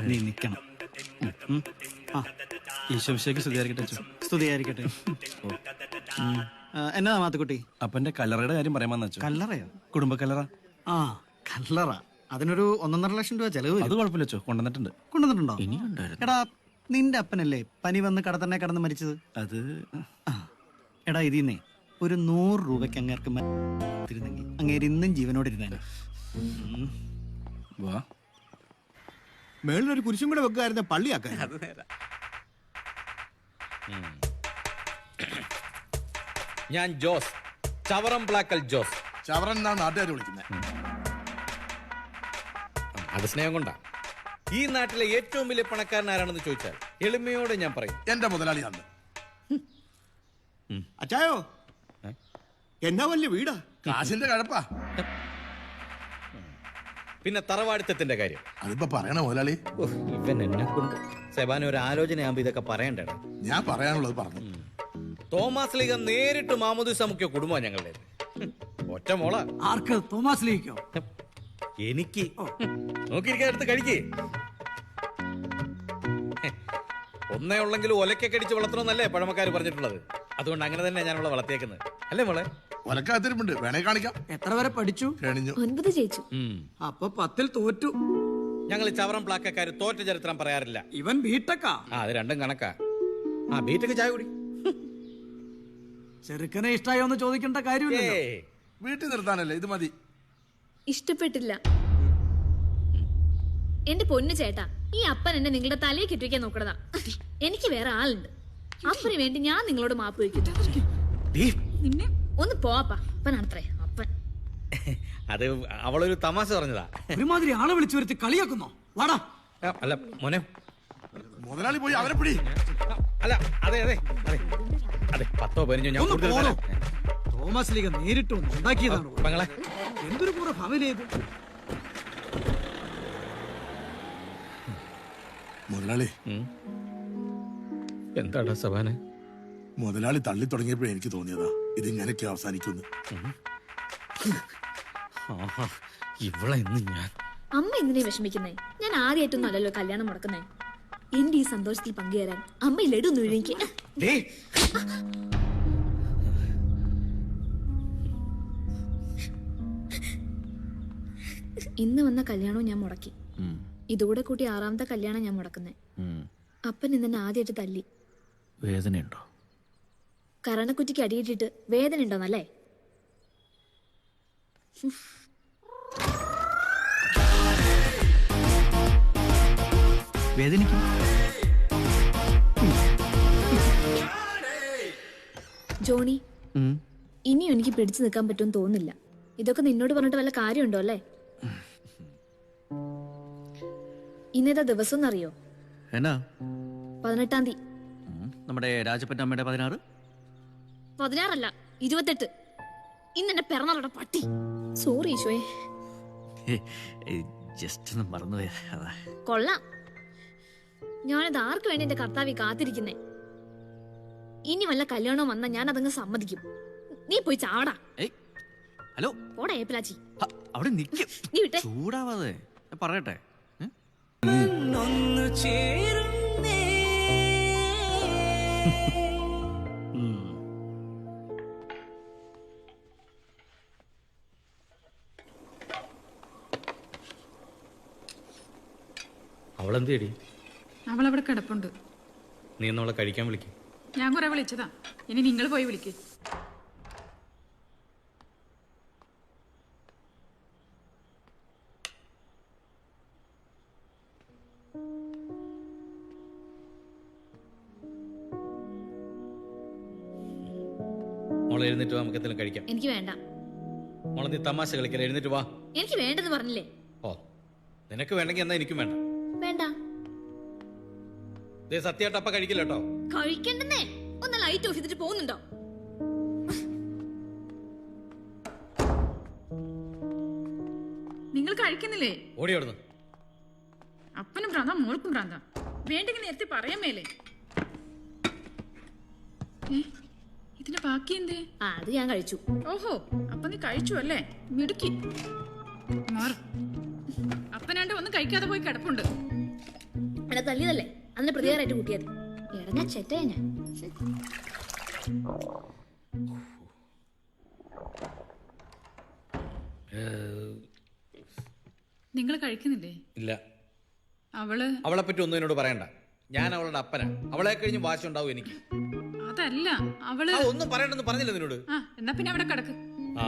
നീ നിൽക്കണം. ഈശോമിശിഹായ്ക്ക് സ്തുതിയായിരിക്കട്ടെ. സ്തുതിയായിരിക്കട്ടെ. എന്നതാ മാത്തുക്കുട്ടി? അപ്പന്റെ കല്ലറയുടെ കാര്യം പറയാമെന്ന് വെച്ചു. കല്ലറയോ? കുടുംബ കല്ലറ. ആ, കല്ലറ. അതിനൊരു 1.5 ലക്ഷം രൂപ ചെലവ് വരും. അത് കുഴപ്പമില്ല വെച്ചോ, കൊണ്ടുവന്നിട്ടുണ്ട്. കൊണ്ടുവന്നിട്ടുണ്ടോ? ഇനിയുണ്ടായിരുന്നു. എടാ, നിന്റെ അപ്പനല്ലേ പനി വന്ന് കടത്തന്നെ കടന്ന് മരിച്ചത്? അത് എടാ, ഇതിന്നേ ഒരു 100 രൂപയ്ക്ക് അങ്ങേർക്ക് മരിച്ചിരുന്നെങ്കിൽ അങ്ങേര് ഇന്നും ജീവനോടിരുന്നേ. വാ, മേളിലൊരു കുരിശും കൂടെ വെക്കായിരുന്ന പള്ളിയാക്കാൻ. ഞാൻ ജോസ്, ചവറം പ്ലാക്കൽ ജോസ്. ചവറൻ എന്നാ നാട്ടുകാർ വിളിക്കുന്നത്. അത് സ്നേഹം കൊണ്ടാ. ഈ നാട്ടിലെ ഏറ്റവും വലിയ പണക്കാരൻ ആരാണെന്ന് ചോദിച്ചാൽ എളിമയോടെ ഞാൻ പറയും എന്റെ മുതലാളിയാണ്. അച്ചായോ, എന്നാ വലിയ വീടാ. കാശിന്റെ കഴപ്പാ. പിന്നെ തറവാടിത്തത്തിന്റെ കാര്യം അതിപ്പോ പറയണ മുതലാളി. ഇവൻ എന്നെ കൊണ്ട് സെബാന ഒരു ആലോചനയാകുമ്പോ ഇതൊക്കെ പറയണ്ടേ? ഞാൻ പറയാനുള്ളത് പറഞ്ഞു. തോമസ് ലീഗ നേരിട്ട് മാമോദിസ മുഖ്യ കുടുംബം ഞങ്ങളുടെ. ഒറ്റ മോള. ആർക്ക്? തോമസ് ലീഗോ? എനിക്ക്. നോക്കിയിരിക്കാൻ എടുത്ത് കഴിക്കേ. ഒന്നേ ഉള്ളെങ്കിലും ഒലക്കൊക്കെ അടിച്ച് വളർത്തണമെന്നല്ലേ പഴമക്കാർ പറഞ്ഞിട്ടുള്ളത്. അതുകൊണ്ട് അങ്ങനെ തന്നെ ഞാനുള്ള വളർത്തിയേക്കുന്നത് അല്ലേ മോളെ? ഒലക്കാത്തിരിപ്പുണ്ട്, വേണേ കാണിക്കാം. എത്ര വരെ പഠിച്ചു? കഴിഞ്ഞു. 9 ജയിച്ചു. അപ്പൊ 10ൽ തോറ്റു. ഞങ്ങൾ ചവറം പ്ലാക്കക്കാര് തോറ്റ ചരിത്രം പറയാറില്ല. ഇവൻ ബിടെക്കാ. അത് രണ്ടും കണക്കാ. ബീറ്റൊക്കെ ചായ കുടി. ചെറുക്കനെ ഇഷ്ടായോന്ന് ചോദിക്കേണ്ട കാര്യമില്ല. വീട്ടിൽ നിർത്താനല്ലേ ഇത് മതി. ഇഷ്ടപ്പെട്ടില്ല. എന്റെ പൊന്നു ചേട്ടാ, ഈ അപ്പൻ എന്നെ നിങ്ങളുടെ തലയിൽ കെട്ടിവെക്കാൻ നോക്കണതാ. എനിക്ക് വേറെ ആളുണ്ട്. അപ്പന് വേണ്ടി ഞാൻ നിങ്ങളോട് മാപ്പ് വയ്ക്കുന്നു. നിന്നെ ഒന്ന് പോവാപ്പാ. അപ്പനാണത്രേ അപ്പൻ. അത് അവളൊരു തമാശ പറഞ്ഞതാ. ഒരുമാതിരി ആളെ വിളിച്ചു വരുത്തി കളിയാക്കുന്നോ? വാടാ. അല്ല മോനെ, മുതലാളി പോയി അവരെ പിടി. അല്ല അതെ അതെ അതെ അതെ 10 15 ഞാൻ കൂടുതൽ തരാം. തോമസ് ലീഗ നേരിട്ട് ഉണ്ടാക്കിയതാണോ? പെങ്ങളെ, എന്തൊരു പൂർണ്ണ ഫാമിലി ഇത്. മുതലാളി, എന്താടാ സബാന? മുതലാളി തള്ളി തുടങ്ങിയപ്പോഴേ എനിക്ക് തോന്നിയതാ ഇതിങ്ങനെയൊക്കെ അവസാനിക്കുന്നു. ഇവളെ ഇന്ന് ഞാൻ. അമ്മ എന്തിനാ വിഷമിക്കുന്നേ? ഞാൻ ആദ്യമായിട്ടൊന്നും അല്ലല്ലോ കല്യാണം മുടക്കുന്നേ. എന്റെ ഈ സന്തോഷത്തിൽ പങ്കുചേരാൻ അമ്മ ലഡു ഒന്ന് ഒഴിക്ക്. ഇന്ന് വന്ന കല്യാണവും ഞാൻ മുടക്കി. ഇതുകൂടെ കൂട്ടി 6ാമത്തെ കല്യാണം ഞാൻ മുടക്കുന്നേ. അപ്പൻ ഇന്നെ ആദ്യമായിട്ട് തല്ലി. വേദനയുണ്ടോ? കരണക്കുറ്റിക്ക് അടിയിട്ടിട്ട് വേദന ഉണ്ടോന്നല്ലേ? വേദനിക്കും. ജോണി, ഇനിയും എനിക്ക് പിടിച്ചു നിൽക്കാൻ പറ്റുമെന്ന് തോന്നുന്നില്ല. ഇതൊക്കെ നിന്നോട് പറഞ്ഞിട്ട് വല്ല കാര്യമുണ്ടോ അല്ലേ? ഇന്നേതാ ദിവസം എന്നറിയോ? എന്നാ? 18-ാം തീയതി. നമ്മുടെ രാജപ്പറ്റ അമ്മയുടെ 16. 16 അല്ല, 28. ഇന്നെന്റെ പിറന്നാളുടെ പട്ടി. സോറി ഈശോയെ. ജസ്റ്റ് ഒന്ന് മറന്നുപോയ. കൊള്ളാം. ഞാനത് ആർക്ക് വേണ്ടി എന്റെ കർത്താവി കാത്തിരിക്കുന്നേ. ഇനി വല്ല കല്യാണവും വന്നാ ഞാൻ അതങ്ങ് സമ്മതിക്കും. നീ പോയി ചാടാ. ഹലോ, പോടാ ഏപ്പിലാച്ചി. അവിടെ നിൽക്കും. നീ വിട്ടെ. ചൂടാവാതെ പറയട്ടെ. അവളെന്തേടി? അവളവിടെ കിടപ്പുണ്ട്. നീ എന്നവളെ കഴിക്കാൻ വിളിക്കും. ഞാൻ കുറെ വിളിച്ചതാ, ഇനി നിങ്ങൾ പോയി വിളിക്ക്. മോളെ എഴുന്നേറ്റ് വാ, നമുക്ക് എന്തെങ്കിലും കഴിക്കാം. എനിക്ക് വേണ്ട. മോളെ നീ തമാശ കളിക്കല, എഴുന്നേറ്റ് വാ. എനിക്ക് വേണ്ടെന്ന് പറഞ്ഞില്ലേ? ഓ, നിനക്ക് വേണ്ടെങ്കിൽ എന്നാ എനിക്കും വേണ്ട. വേണ്ട. സത്യമായിട്ട് അപ്പ കഴിക്കില്ല കേട്ടോ. കഴിക്കണ്ടെന്നേ. ഒന്ന് ലൈറ്റ് ഓഫ് ചെയ്തിട്ട് പോകുന്നുണ്ടോ? നിങ്ങൾ കഴിക്കുന്നില്ലേ? ഓടി ഓടുന്നു. അപ്പനും ഭ്രാന്താ, മോൾക്കും ഭ്രാന്താ. വേണ്ടെങ്കിൽ നേരത്തെ പറയാൻ മേലേ. ഇതിന്റെ ബാക്കി എന്തേ? അത് ഞാൻ കഴിച്ചു. ഓഹോ, അപ്പൊ നീ കഴിച്ചു അല്ലേ? മിടുക്കി. മാറും. അപ്പനാണ്ട് ഒന്നും കഴിക്കാതെ പോയി കിടപ്പുണ്ട്. എന്നെ തല്ലിയതല്ലേ, അതിന് പ്രതികാരമായിട്ട് കൂട്ടിയത്. എടഞ്ഞ ചെറ്റയാ ഞാൻ. നിങ്ങൾ കഴിക്കുന്നില്ലേ? ഇല്ല. അവളെ പറ്റി ഒന്നും എന്നോട് പറയണ്ട. ഞാൻ അവളുടെ അപ്പനാ. അവളെ കഴിഞ്ഞ് വാശി ഉണ്ടാവും എനിക്ക്. അതല്ല, അവള് ഒന്നും പറയണ്ടെന്ന് പറഞ്ഞില്ല നിന്നോട്. എന്നാ പിന്നെ അവിടെ കിടക്ക്. ആ,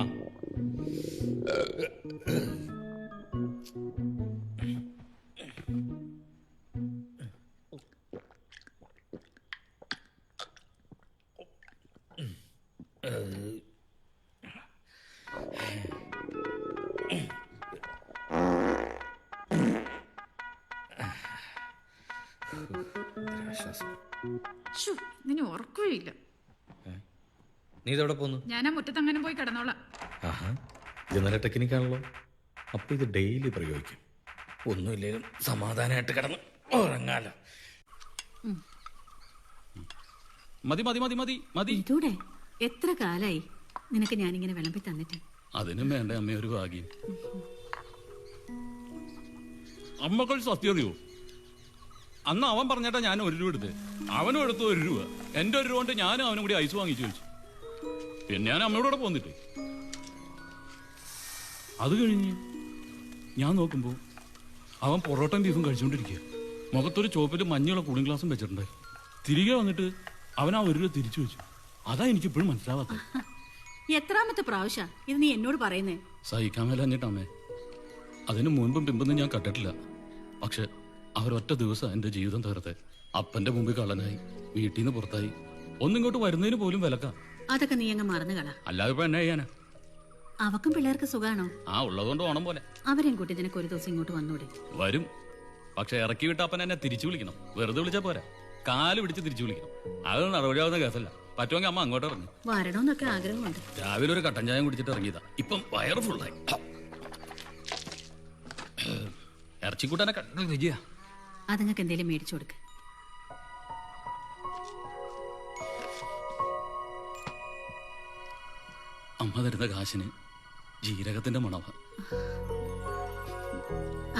നിന്നെ ഉറക്കുകയില്ല. നീ ഇതെവിടെ പോന്നു? ഞാൻ ആ മുറ്റത്തങ്ങനെ പോയി കിടന്നോളാം. ഇത് നല്ല ടെക്നിക്കാണല്ലോ. അപ്പൊ ഇത് ഡെയിലി പ്രയോഗിക്കും. ഒന്നുമില്ലേലും സമാധാനമായിട്ട് കിടന്ന് ഉറങ്ങാലോ. മതി മതി മതി മതി മതി. ഇതൂടെ എത്ര കാലായി നിനക്ക് ഞാനിങ്ങനെ വിളമ്പി തന്നിട്ട്? അതിനും വേണ്ട അമ്മ ഒരു ഭാഗ്യം. അമ്മക്കൾ സത്യം അറിയോ? അന്ന് അവൻ പറഞ്ഞിട്ടാ ഞാൻ 1 രൂപ എടുത്ത്. അവനും എടുത്തു 1 രൂപ. എന്റെ 1 രൂപ കൊണ്ട് ഞാനും അവനും കൂടി ഐസ് വാങ്ങിച്ചു വെച്ചു. പിന്നെ ഞാൻ അമ്മയോടെ പോന്നിട്ട് അത് കഴിഞ്ഞ് ഞാൻ നോക്കുമ്പോ അവൻ പൊറോട്ടയും ബീഫും കഴിച്ചുകൊണ്ടിരിക്കുക. മുഖത്തൊരു ചോപ്പിൽ മഞ്ഞുള്ള കൂളിംഗ് ഗ്ലാസും വെച്ചിട്ടുണ്ടായി. തിരികെ വന്നിട്ട് അവൻ ആ 1 രൂപ തിരിച്ചു വെച്ചു. അതാ എനിക്കിപ്പോഴും മനസ്സിലാവാത്ത. എത്രാമത്തെ പ്രാവശ്യ ഇത് നീ എന്നോട് പറയുന്നേ? സഹിക്കാൻ മേലഞ്ഞിട്ട് അമ്മേ. അതിന് മുൻപും പിമ്പൊന്നും ഞാൻ കണ്ടിട്ടില്ല. പക്ഷെ അവരൊറ്റ ദിവസം എന്റെ ജീവിതം തീർത്തെ. അപ്പന്റെ മുമ്പിൽ കള്ളനായി, വീട്ടിൽ നിന്ന് പുറത്തായി, ഒന്നിങ്ങോട്ട് വരുന്നതിന് പോലും വിലക്കാം. അതൊക്കെ നീ അങ്ങ് മറന്നു കള. അല്ലാതെ ഇപ്പൊ എന്നെ ചെയ്യാനാ? അവക്കും പിള്ളേർക്ക് സുഖാണോ? ആ, ഉള്ളതുകൊണ്ട് ഓണം പോലെ. അവരെയും കൂട്ടി നിനക്ക് ഒരു ദിവസം ഇങ്ങോട്ട് വന്നൂടെ? വരും. പക്ഷെ ഇറക്കി വിട്ട അപ്പൻ എന്നെ തിരിച്ചു വിളിക്കണം. വെറുതെ വിളിച്ചാ പോരാ, കാല് പിടിച്ച് തിരിച്ചു വിളിക്കണം. അത് നടപടിയാവുന്ന കേസല്ല. പറ്റുമെങ്കിൽ അമ്മ അങ്ങോട്ട് ഇറങ്ങി വരണോന്നൊക്കെ ആഗ്രഹമുണ്ട്. രാവിലെ ഒരു കട്ടൻ ചായം കുടിച്ചിട്ട് ഇറങ്ങിയതാ. ഇപ്പം വയറ് ഫുള്ളായി. ഇറച്ചിക്കൂട്ടാനെ രുചിയാ. അതുങ്ങൾക്ക് എന്തേലും മേടിച്ചു കൊടുക്ക. അമ്മ തരുന്ന കാശിന് ജീരകത്തിന്റെ മണവ.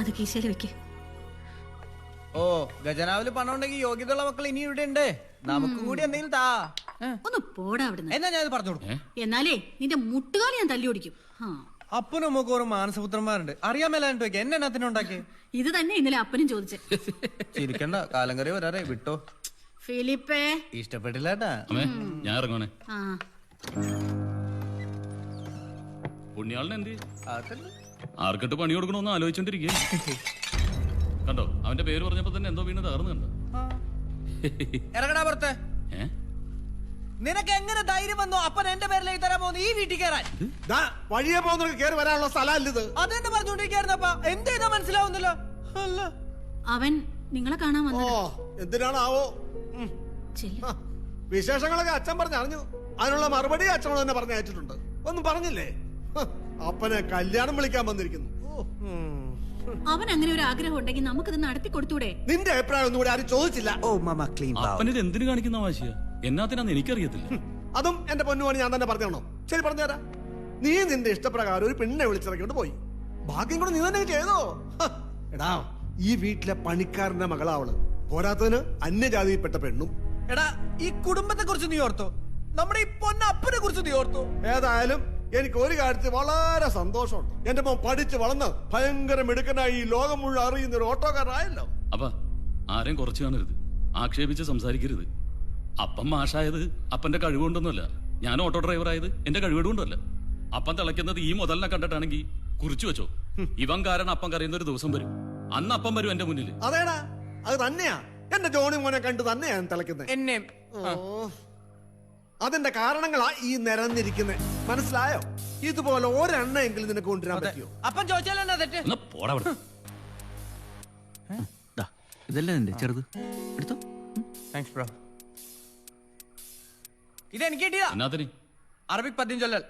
അത് കീശയിൽ വെക്ക്. ഓ, ഖജനാവില് പണം ഉണ്ടെങ്കിൽ യോഗ്യതയുള്ള മക്കൾ ഇനി ഇവിടെ ഉണ്ട്. നമുക്കും കൂടി എന്തെങ്കിലും താ. ഒന്ന് പോടാ അവിടുന്ന്. എന്നാ ഞാൻ പറഞ്ഞു കൊടുക്കും. എന്നാലേ നിന്റെ മുട്ടുകാലി ഞാൻ തല്ലി ഓടിക്കും. അപ്പനും അമ്മക്കും ഓരോ മാനസപുത്രന്മാരുണ്ട്. അറിയാൻ മേലാണ്ട് വെക്കാം. എന്നെണ്ണത്തിനുണ്ടാക്കി ഇത് തന്നെ ഇന്നലെ അപ്പനും ചോദിച്ചേ. ചിരിക്കണ്ട, കാലം കറി വരാറേ. വിട്ടോ ഫിലിപ്പേ. ഇഷ്ടപ്പെട്ടില്ലേട്ടാ. ഞാൻ ഇറങ്ങണേ. ആ, പുണ്യാളിന് എന്ത് ആർക്കിട്ട് പണി കൊടുക്കണമെന്ന് ആലോചിച്ചോണ്ടിരിക്കുക. കണ്ടോ, അവന്റെ പേര് പറഞ്ഞപ്പോ തന്നെ എന്തോ വീണ് തകർന്നു. കണ്ടോ? ഇറങ്ങടാ പുറത്ത്. നിനക്ക് എങ്ങനെ ധൈര്യം വന്നോ അപ്പൻ എന്റെ പേരിലേക്ക് തരാൻ പോകുന്നു ഈ വീട്ടിൽ കയറാൻ? വഴിയെ പോകുന്നവർക്ക് കയറി വരാനുള്ള സ്ഥലമല്ല ഇത്. അതെന്നെ പറഞ്ഞോണ്ടിരിക്കായിരുന്നപ്പാ. എന്ത് ചെയ്താ മനസ്സിലാവുന്നില്ല. അല്ല, അവൻ നിങ്ങളെ കാണാൻ വന്നു. എന്തിനാണാവോ? വിശേഷങ്ങളൊക്കെ അച്ഛൻ പറഞ്ഞറിഞ്ഞു. അതിനുള്ള മറുപടി അച്ഛനോട് തന്നെ പറഞ്ഞയച്ചിട്ടുണ്ട്. ഒന്നും പറഞ്ഞില്ലേ? അപ്പനെ കല്യാണം വിളിക്കാൻ വന്നിരിക്കുന്നു. അവൻ അങ്ങനെ ഒരു ആഗ്രഹം ഉണ്ടെങ്കിൽ നമുക്കിത് നടത്തി കൊടുത്തൂടെ? നിന്റെ അഭിപ്രായം ഒന്നും കൂടെ ആരും ചോദിച്ചില്ല. അപ്പനിത് എന്തിനു കാണിക്കുന്ന വാശിയ? എന്നാത്തിനാന്ന് എനിക്കറിയത്തില്ല. അതും എന്റെ പൊന്നുമണി ഞാൻ തന്നെ പറഞ്ഞോ. ശരി, പറഞ്ഞുതരാ. നീ നിന്റെ ഇഷ്ടപ്രകാരം ഒരു പെണ്ണെ വിളിച്ചിറക്കിട്ട് പോയി. ബാക്കിയും കൂടെ നീ തന്നെ ചെയ്തോ. എടാ, ഈ വീട്ടിലെ പണിക്കാരന്റെ മകളാവള്. പോരാത്തതിന് അന്യജാതിയിൽപ്പെട്ട പെണ്ണും. എടാ, ഈ കുടുംബത്തെ കുറിച്ച് നീ ഓർത്തോ? നമ്മുടെ ഈ പൊന്ന അപ്പനെ കുറിച്ച് നീ ഓർത്തോ? ഏതായാലും എനിക്ക് ഒരു കാര്യത്തിൽ വളരെ സന്തോഷമുണ്ട്. എന്റെ മോൻ പഠിച്ച് വളർന്ന് ഭയങ്കര മിടുക്കനായി ഈ ലോകം മുഴുവൻ അറിയുന്ന ഒരു ഓട്ടോക്കാരനായല്ലോ. അപ്പ ആരെയും കുറച്ച് കാണരുത്, ആക്ഷേപിച്ച് സംസാരിക്കരുത്. അപ്പം മാഷായത് അപ്പന്റെ കഴിവുകൊണ്ടൊന്നുമല്ല, ഞാൻ ഓട്ടോ ഡ്രൈവർ ആയത് എന്റെ കഴിവുകൊണ്ടല്ല. അപ്പം തിളയ്ക്കുന്നത് ഈ മുതലിനെ കണ്ടിട്ടാണെങ്കിൽ കുറിച്ചു വെച്ചോ, ഇവൻ കാരണം അപ്പം കരയുന്ന ഒരു ദിവസം വരും. അന്ന് അപ്പം വരും എന്റെ മുന്നിൽ. അതേടാ, അത് തന്നെയാ എന്റെ ജോണി മോനെ കണ്ട് തന്നെയാ ഞാൻ തിളയ്ക്കുന്നത്. എന്നെ അതിന്റെ കാരണങ്ങളാ ഈ നിരന്നിരിക്കുന്നത്. മനസ്സിലായോ? ഇതുപോലെ ഒരെണ്ണമെങ്കിലും നിനക്ക് കൊണ്ടുവരാൻ പറ്റിയോ? അപ്പം ചോദിച്ചാലെന്നാ തെറ്റ്? എന്നാ പോടാ അവിടെ. ഇതല്ലേ നിന്റെ ചെറുത്, എടുത്തോ. Thanks bro. ഇത് എനിക്ക് കിട്ടിയതാ. എന്നാത്തിന്? അറബിക് പദ്യം ചൊല്ലൽ.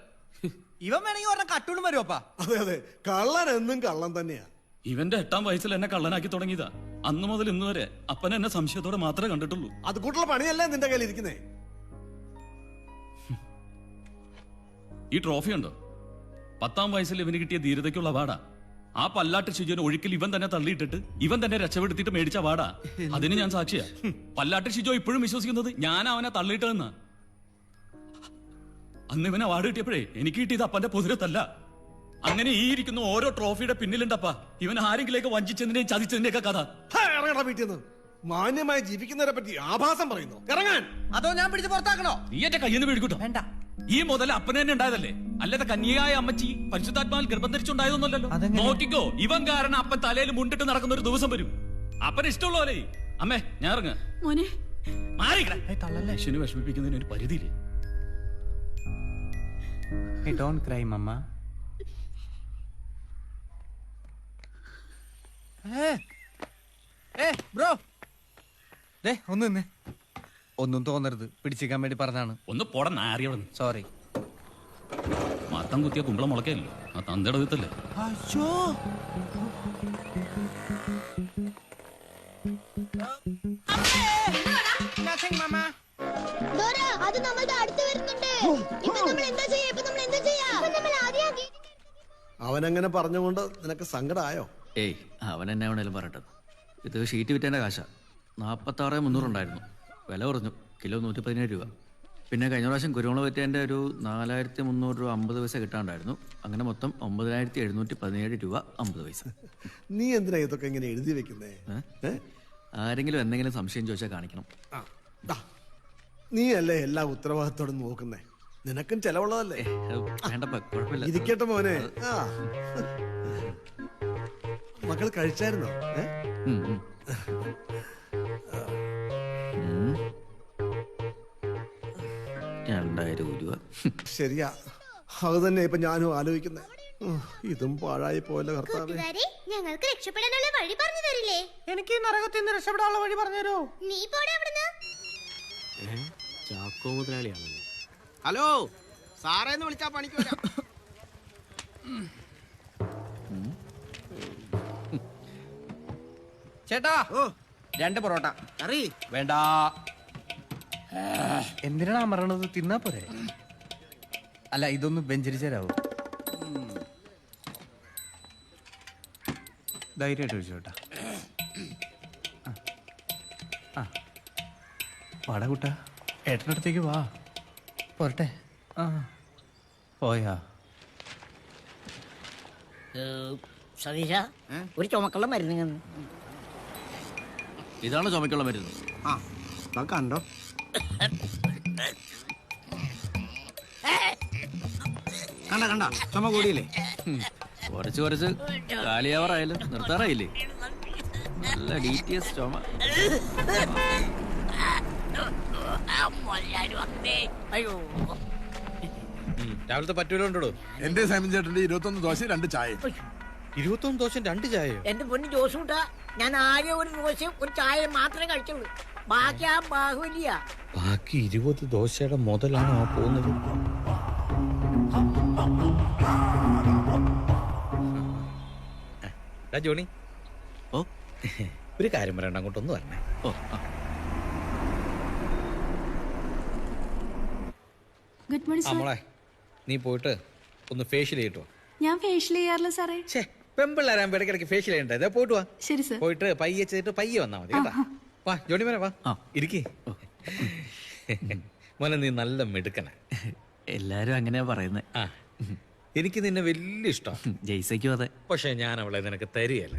ഇവൻ വേണമെങ്കിൽ പറഞ്ഞ കട്ടൂണും വരുവപ്പാ. അതെ അതെ, കള്ളൻ എന്നും കള്ളൻ തന്നെയാ. ഇവന്റെ 8-ാം വയസ്സിൽ എന്നെ കള്ളനാക്കി തുടങ്ങിയതാ. അന്ന് മുതൽ ഇന്ന് വരെ അപ്പൻ എന്നെ സംശയത്തോടെ മാത്രമേ കണ്ടിട്ടുള്ളൂ. അത് കൂട്ടുള്ള പണിയല്ലേ നിന്റെ കയ്യിൽ ഇരിക്കുന്നേ? ഈ ട്രോഫി ഉണ്ടോ? 10-ാം വയസ്സിൽ ഇവന് കിട്ടിയ ധീരതയ്ക്കുള്ള വാടാ. ആ പല്ലാട്ട് ഷിജുവിനെ ഒഴുക്കിൽ ഇവൻ തന്നെ തള്ളിയിട്ടിട്ട് ഇവൻ തന്നെ രക്ഷപ്പെടുത്തിയിട്ട് മേടിച്ച വാടാ. അതിന് ഞാൻ സാക്ഷിയാ. പല്ലാട്ട് ഷിജു ഇപ്പോഴും വിശ്വസിക്കുന്നത് ഞാൻ അവനെ തള്ളിയിട്ടെന്നാ. അന്ന് ഇവനെ വാട് കിട്ടിയപ്പോഴേ എനിക്ക് കിട്ടിയത് അപ്പന്റെ പൊതുരത്തല്ല. അങ്ങനെ ഈ ഇരിക്കുന്ന ഓരോ ട്രോഫിയുടെ പിന്നിലുണ്ടപ്പാ ഇവൻ ആരെങ്കിലേക്ക് വഞ്ചിച്ചതിന്റെയും ചതിച്ചതിന്റെയൊക്കെ കഥ. ഇറങ്ങടാ വീട്ടിൽ നിന്ന്. മാന്യമായി ജീവിക്കുന്നവരെ പറ്റി ആഭാസം പറയുന്നു. ഇറങ്ങാൻ. അതോ ഞാൻ പിടിച്ച് പുറത്താക്കണോ? നീ എന്റെ കയ്യിൽ നിന്ന് പിടിക്കൂട്ടോ. വേണ്ട. ഈ മുതൽ അപ്പനെ തന്നെ ഉണ്ടായതല്ലേ, അല്ലാതെ കന്യയായ അമ്മച്ചി പരിശുദ്ധാത്മാവിൽ ഗർഭം ധരിച്ചുണ്ടായതൊന്നുമല്ലോ. നോക്കിക്കോ, ഇവൻ കാരണം അപ്പൻ തലയിൽ മുണ്ടിട്ട് നടക്കുന്ന ഒരു ദിവസം വരും. അപ്പന് ഇഷ്ടമുള്ള പോലെ. അമ്മേ ഞാൻ ഇറങ്ങ. മോനെ യേശുവിനെ വിഷമിപ്പിക്കുന്നതിന് ഒരു പരിധിയില്ലേ? Don't cry, mama. ബ്രോ, ഒന്ന് നിന്നേ. ഒന്നും തോന്നരുത്, പിടിച്ചിരിക്കാൻ വേണ്ടി പറഞ്ഞാണ്. ഒന്ന് പോടാ നാറിയവിടെ. സോറി. മത്തം കുത്തിയ കുമ്പളം മുളക്കല്ലോ, ആ തന്തയുടെ വിത്തല്ലേ. അത് നമ്മളുടെ അടുത്ത് വരുന്നുണ്ട്. ഇപ്പൊ നമ്മൾ എന്താ ചെയ്യാ? അവനങ്ങനെ പറഞ്ഞുകൊണ്ട് നിനക്ക് സങ്കടമായോ? ഏയ്, അവൻ എന്നെ വേണേലും പറയട്ടെ. ഇത് ഷീറ്റ് വിറ്റേൻ്റെ കാശാ. 46,300 ഉണ്ടായിരുന്നു. വില കുറഞ്ഞു, കിലോ 117 രൂപ. പിന്നെ കഴിഞ്ഞ പ്രാവശ്യം കുരുമുളക് വിറ്റേൻ്റെ ഒരു 4,300 രൂപ 50 പൈസ കിട്ടാണ്ടായിരുന്നു. അങ്ങനെ മൊത്തം 9,717 രൂപ 50 പൈസ. നീ എന്തിനാ ഇതൊക്കെ ഇങ്ങനെ എഴുതി വെക്കുന്നേ? ആരെങ്കിലും എന്തെങ്കിലും സംശയം ചോദിച്ചാൽ കാണിക്കണം. നീ അല്ലേ എല്ലാ ഉത്തരവാദിത്തോടും നോക്കുന്നേ? നിനക്കും ചെലവുള്ളതല്ലേ? വേണ്ടപ്പ, കുഴപ്പമില്ല. ഇരിക്കട്ടെ മോനെ. മക്കൾ കഴിച്ചായിരുന്നോ? 2,000 രൂപ. ശരിയാ, അത് തന്നെ ഇപ്പൊ ഞാനും ആലോചിക്കുന്നേ. ഇതും പാഴായി പോയല്ലോ കർത്താവേ. ഞങ്ങൾക്ക് രക്ഷപ്പെടാനുള്ള വഴി പറഞ്ഞു തരില്ലേ? എനിക്ക് ഈ നരകത്തിൽ നിന്ന് രക്ഷപ്പെടാനുള്ള വഴി പറഞ്ഞു തരോ? നീ പോടെ അവിടുന്ന്. ചാക്കോ മുതലാളിയാണ്. ഹലോ, സാറേന്ന് വിളിച്ചാ പണിക്ക് വരാം. ചേട്ടാ, 2 പൊറോട്ട. കറി വേണ്ട. എന്തിനാണ് അമറണത്? തിന്നാ പോരെ? അല്ല, ഇതൊന്ന് വെഞ്ചരിച്ചേരാവോ? ധൈര്യമായിട്ട് ചോദിച്ചു ചേട്ടാ. വാടാ കൂട്ടാ, ഏട്ടനടുത്തേക്ക് വാ. പോരട്ടെ? പോയാ? സതീശ, ഒരു ചുമക്കുള്ള മരുന്ന്. ഇതാണ് ചുമക്കുള്ള മരുന്ന്. കണ്ടോ? കണ്ട ചുമ കൂടിയില്ലേ? കുറച്ച് കാലിയാവറായാലും നിർത്താറായില്ലേ? നല്ല DTS ചുമ. രാവിലത്തെ പറ്റൂലുണ്ടോ? എന്റെ സൈമൻ ചേട്ടന്റെ 21 ദോശ 2 ചായ. 21 ദോശ 2 ചായ. എന്റെ പൊന്ന് ജോസ് കൂട്ടാ, ഞാൻ ആകെ ഒരു ദോശയും ഒരു ചായ മാത്രമേ കഴിച്ചുള്ളൂ. ബാക്കി ആ ബാഹുലിയ. ബാക്കി 20 ദോശയുടെ മുതലാണോ ആ പോകുന്നത്? ജോണി, ഓ, ഒരു കാര്യം പറയണ്ട, അങ്ങോട്ടൊന്ന് വരണേ. ഓ, ഗുഡ് മോർണിംഗ് സാർ. മോളെ, നീ പോയിട്ട് ഒന്ന് ഫേഷ്യൽ ചെയ്തിട്ടോ. ഞാൻ ഫേഷ്യൽ ചെയ്യാറില്ല സാറേ. പെമ്പിള്ളേരാകുമ്പോ ഇടയ്ക്കിടയ്ക്ക് ഫേഷ്യൽ ചെയ്യണ്ടേ? പോയിട്ട് വാ. ശരി സാർ. പോയിട്ട് പയ്യെ ചെയ്തിട്ട് പയ്യെ വന്നാ മതി കേട്ടാ. വാ ജോണി, വരെ വാ, ഇരിക്കേ. മോനെ, നീ നല്ല മിടുക്കന. എല്ലാരും അങ്ങനെയാ പറയുന്നത്. എനിക്ക് നിന്നെ വലിയ ഇഷ്ടം. ജയ്സയ്ക്കും അതെ. പക്ഷെ ഞാൻ അവളെ നിനക്ക് തരികയല്ല.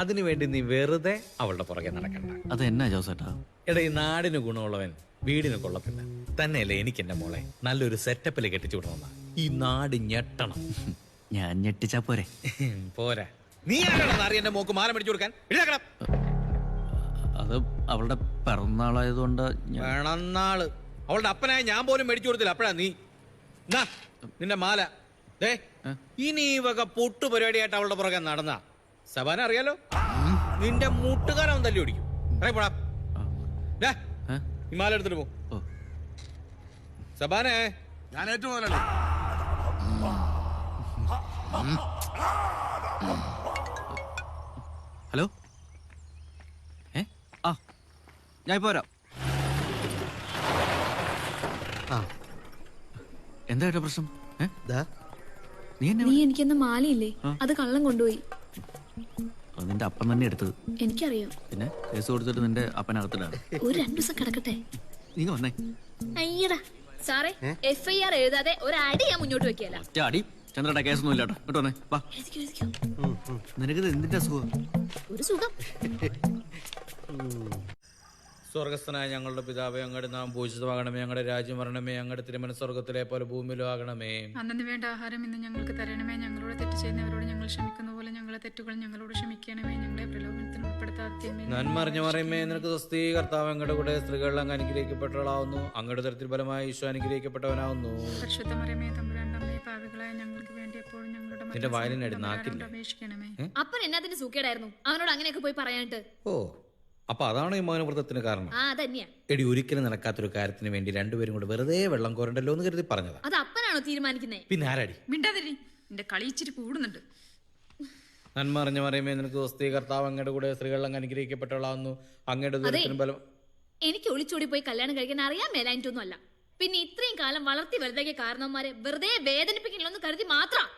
അതിനുവേണ്ടി നീ വെറുതെ അവളുടെ പുറകെ നടക്കണ്ട. അത് എന്നാ ജോസേട്ടാ? എടാ, ഈ നാടിന് ഗുണമുള്ളവൻ വീടിന് കൊള്ളത്തില്ല. തന്നെയല്ലേ എനിക്ക് എന്റെ മോളെ നല്ലൊരു സെറ്റപ്പിൽ കെട്ടിച്ചു വിടണമെന്ന. ഈ നാട് ഞെട്ടണം. ഞാൻ ഞെട്ടിച്ചാ പോരെ? പോരാ. നീ ആരാണെന്ന് അറിയ എന്റെ മോക്ക് മാല മേടിച്ചു കൊടുക്കാൻ? എഴുതാക്കണം. അത് അവളുടെ പിറന്നാളായതുകൊണ്ട് പിറന്നാള് അവളുടെ അപ്പനായ ഞാൻ പോലും മേടിച്ചു കൊടുത്തില്ല. അപ്പഴാ നീ നിന്റെ മാല. ദേ, ഇനി ഈ വക പൊട്ടു പരിപാടിയായിട്ട് അവളുടെ പുറകെ നടന്ന സബാന അറിയാലോ, നിന്റെ മുട്ടുകാരൻ തല്ലി ഓടിക്കും. പോടാ, ഈ മാല എടുത്തിട്ട് പോ. സബാനെ, ഞാൻ ഏറ്റവും മുതലല്ലേ. ഹലോ, ഞാൻ ഇപ്പൊ വരാം. എന്താ ഏട്ടാ പ്രശ്നം? നീ എനിക്കെന്ന മാലയില്ലേ, അത് കള്ളം കൊണ്ടുപോയി. അത് നിന്റെ അപ്പൻ തന്നെ എടുത്തത്. എനിക്കറിയാം. പിന്നെ കേസ് കൊടുത്തിട്ട് നിന്റെ അപ്പനകത്തിലാണ്. ഒരു 2 ദിവസം കിടക്കട്ടെ. നീ വന്നേ. അയ്യടാ സാറേ, FIR എഴുതാതെ ഒരടി ഞാൻ മുന്നോട്ട് വെക്കല. അടി ചന്ദ്രയുടെ കേസൊന്നും ഇല്ലാട്ടോ. ഇങ്ങോട്ട് വന്നേ, വാ. നിനക്കിത് എന്തിന്റെ അസുഖം? ഒരു സുഖം. സ്വർഗസ്ഥനായ ഞങ്ങളുടെ പിതാവേ, അങ്ങയുടെ നാം പൂജിതമാകണമേ. ഞങ്ങളുടെ രാജ്യം വരണമേ. ഞങ്ങളുടെ തിരുമന സ്വർഗത്തിലെ പോലെ ഭൂമിയിലും ആകണമേ. അന്നു വേണ്ട ആഹാരം ഇന്ന് ഞങ്ങൾക്ക് തരണമേ. ഞങ്ങളോട് തെറ്റ് ചെയ്യുന്നവരോട് ഞങ്ങൾ ക്ഷമിക്കുന്ന പോലെ ഞങ്ങളെ തെറ്റുകൾ ഞങ്ങളോട് ക്ഷമിക്കണമേ. ഞങ്ങളെ പ്രലോഭനത്തിൽ ഉൾപ്പെടുത്താതെ നന്മറിഞ്ഞു പറയുമേ. നിനക്ക് സ്വസ്തി, കർത്താവ് അങ്ങയുടെ കൂടെ സ്ത്രീകളിൽ അങ്ങ് അനുഗ്രഹിക്കപ്പെട്ടവളാവുന്നു. അങ്ങയുടെ തരത്തിൽ ഫലമായി ഈശോ അനുഗ്രഹിക്കപ്പെട്ടവനാവുന്നു. പരിശുദ്ധമറിയമേ, തമ്പുരാന്റെ അമ്മേ, പാപികളായ ഞങ്ങൾക്ക് വേണ്ടി എപ്പോഴും ഞങ്ങളുടെ നിന്റെ വയലിനടി നാക്കില്ല. അപേക്ഷിക്കണമേ. അപ്പൻ എന്നാത്തിന് സൂക്കേടായിരുന്നു അവനോട് അങ്ങനെയൊക്കെ പോയി പറയാനിട്ട്? ഓ, അപ്പൊ അതാണ് ഈ മൗനവ്രതത്തിന് കാരണം. അതന്നെയാ. എടി, ഒരിക്കലും നടക്കാത്തൊരു കാര്യത്തിന് വേണ്ടി രണ്ടുപേരും കൂടെ വെറുതെ വെള്ളം കോരണ്ടല്ലോ എന്ന് കരുതി പറഞ്ഞതാ. അത് അപ്പനാണോ തീരുമാനിക്കുന്നേ? പിന്നെ ആരാടി? മിണ്ടാതിരി, എന്റെ കളി ഇച്ചിരി കൂടുന്നുണ്ട്. നന്മ അറിഞ്ഞു പറയുമേ. നിനക്ക് സ്വസ്തി, കർത്താവ് അങ്ങയുടെ കൂടെ സ്ത്രീകളിൽ അങ്ങ് അനുഗ്രഹിക്കപ്പെട്ടവളാവുന്നു. അങ്ങയുടെ ദൂരത്തിന് ബലം. എനിക്ക് ഒളിച്ചോടി പോയി കല്യാണം കഴിക്കാൻ അറിയാൻ മേലായിട്ടൊന്നും അല്ല. പിന്നെ ഇത്രയും കാലം വളർത്തി വലുതാക്കിയ കാരണവന്മാരെ വെറുതെ വേദനിപ്പിക്കണമെന്ന് കരുതി മാത്രം.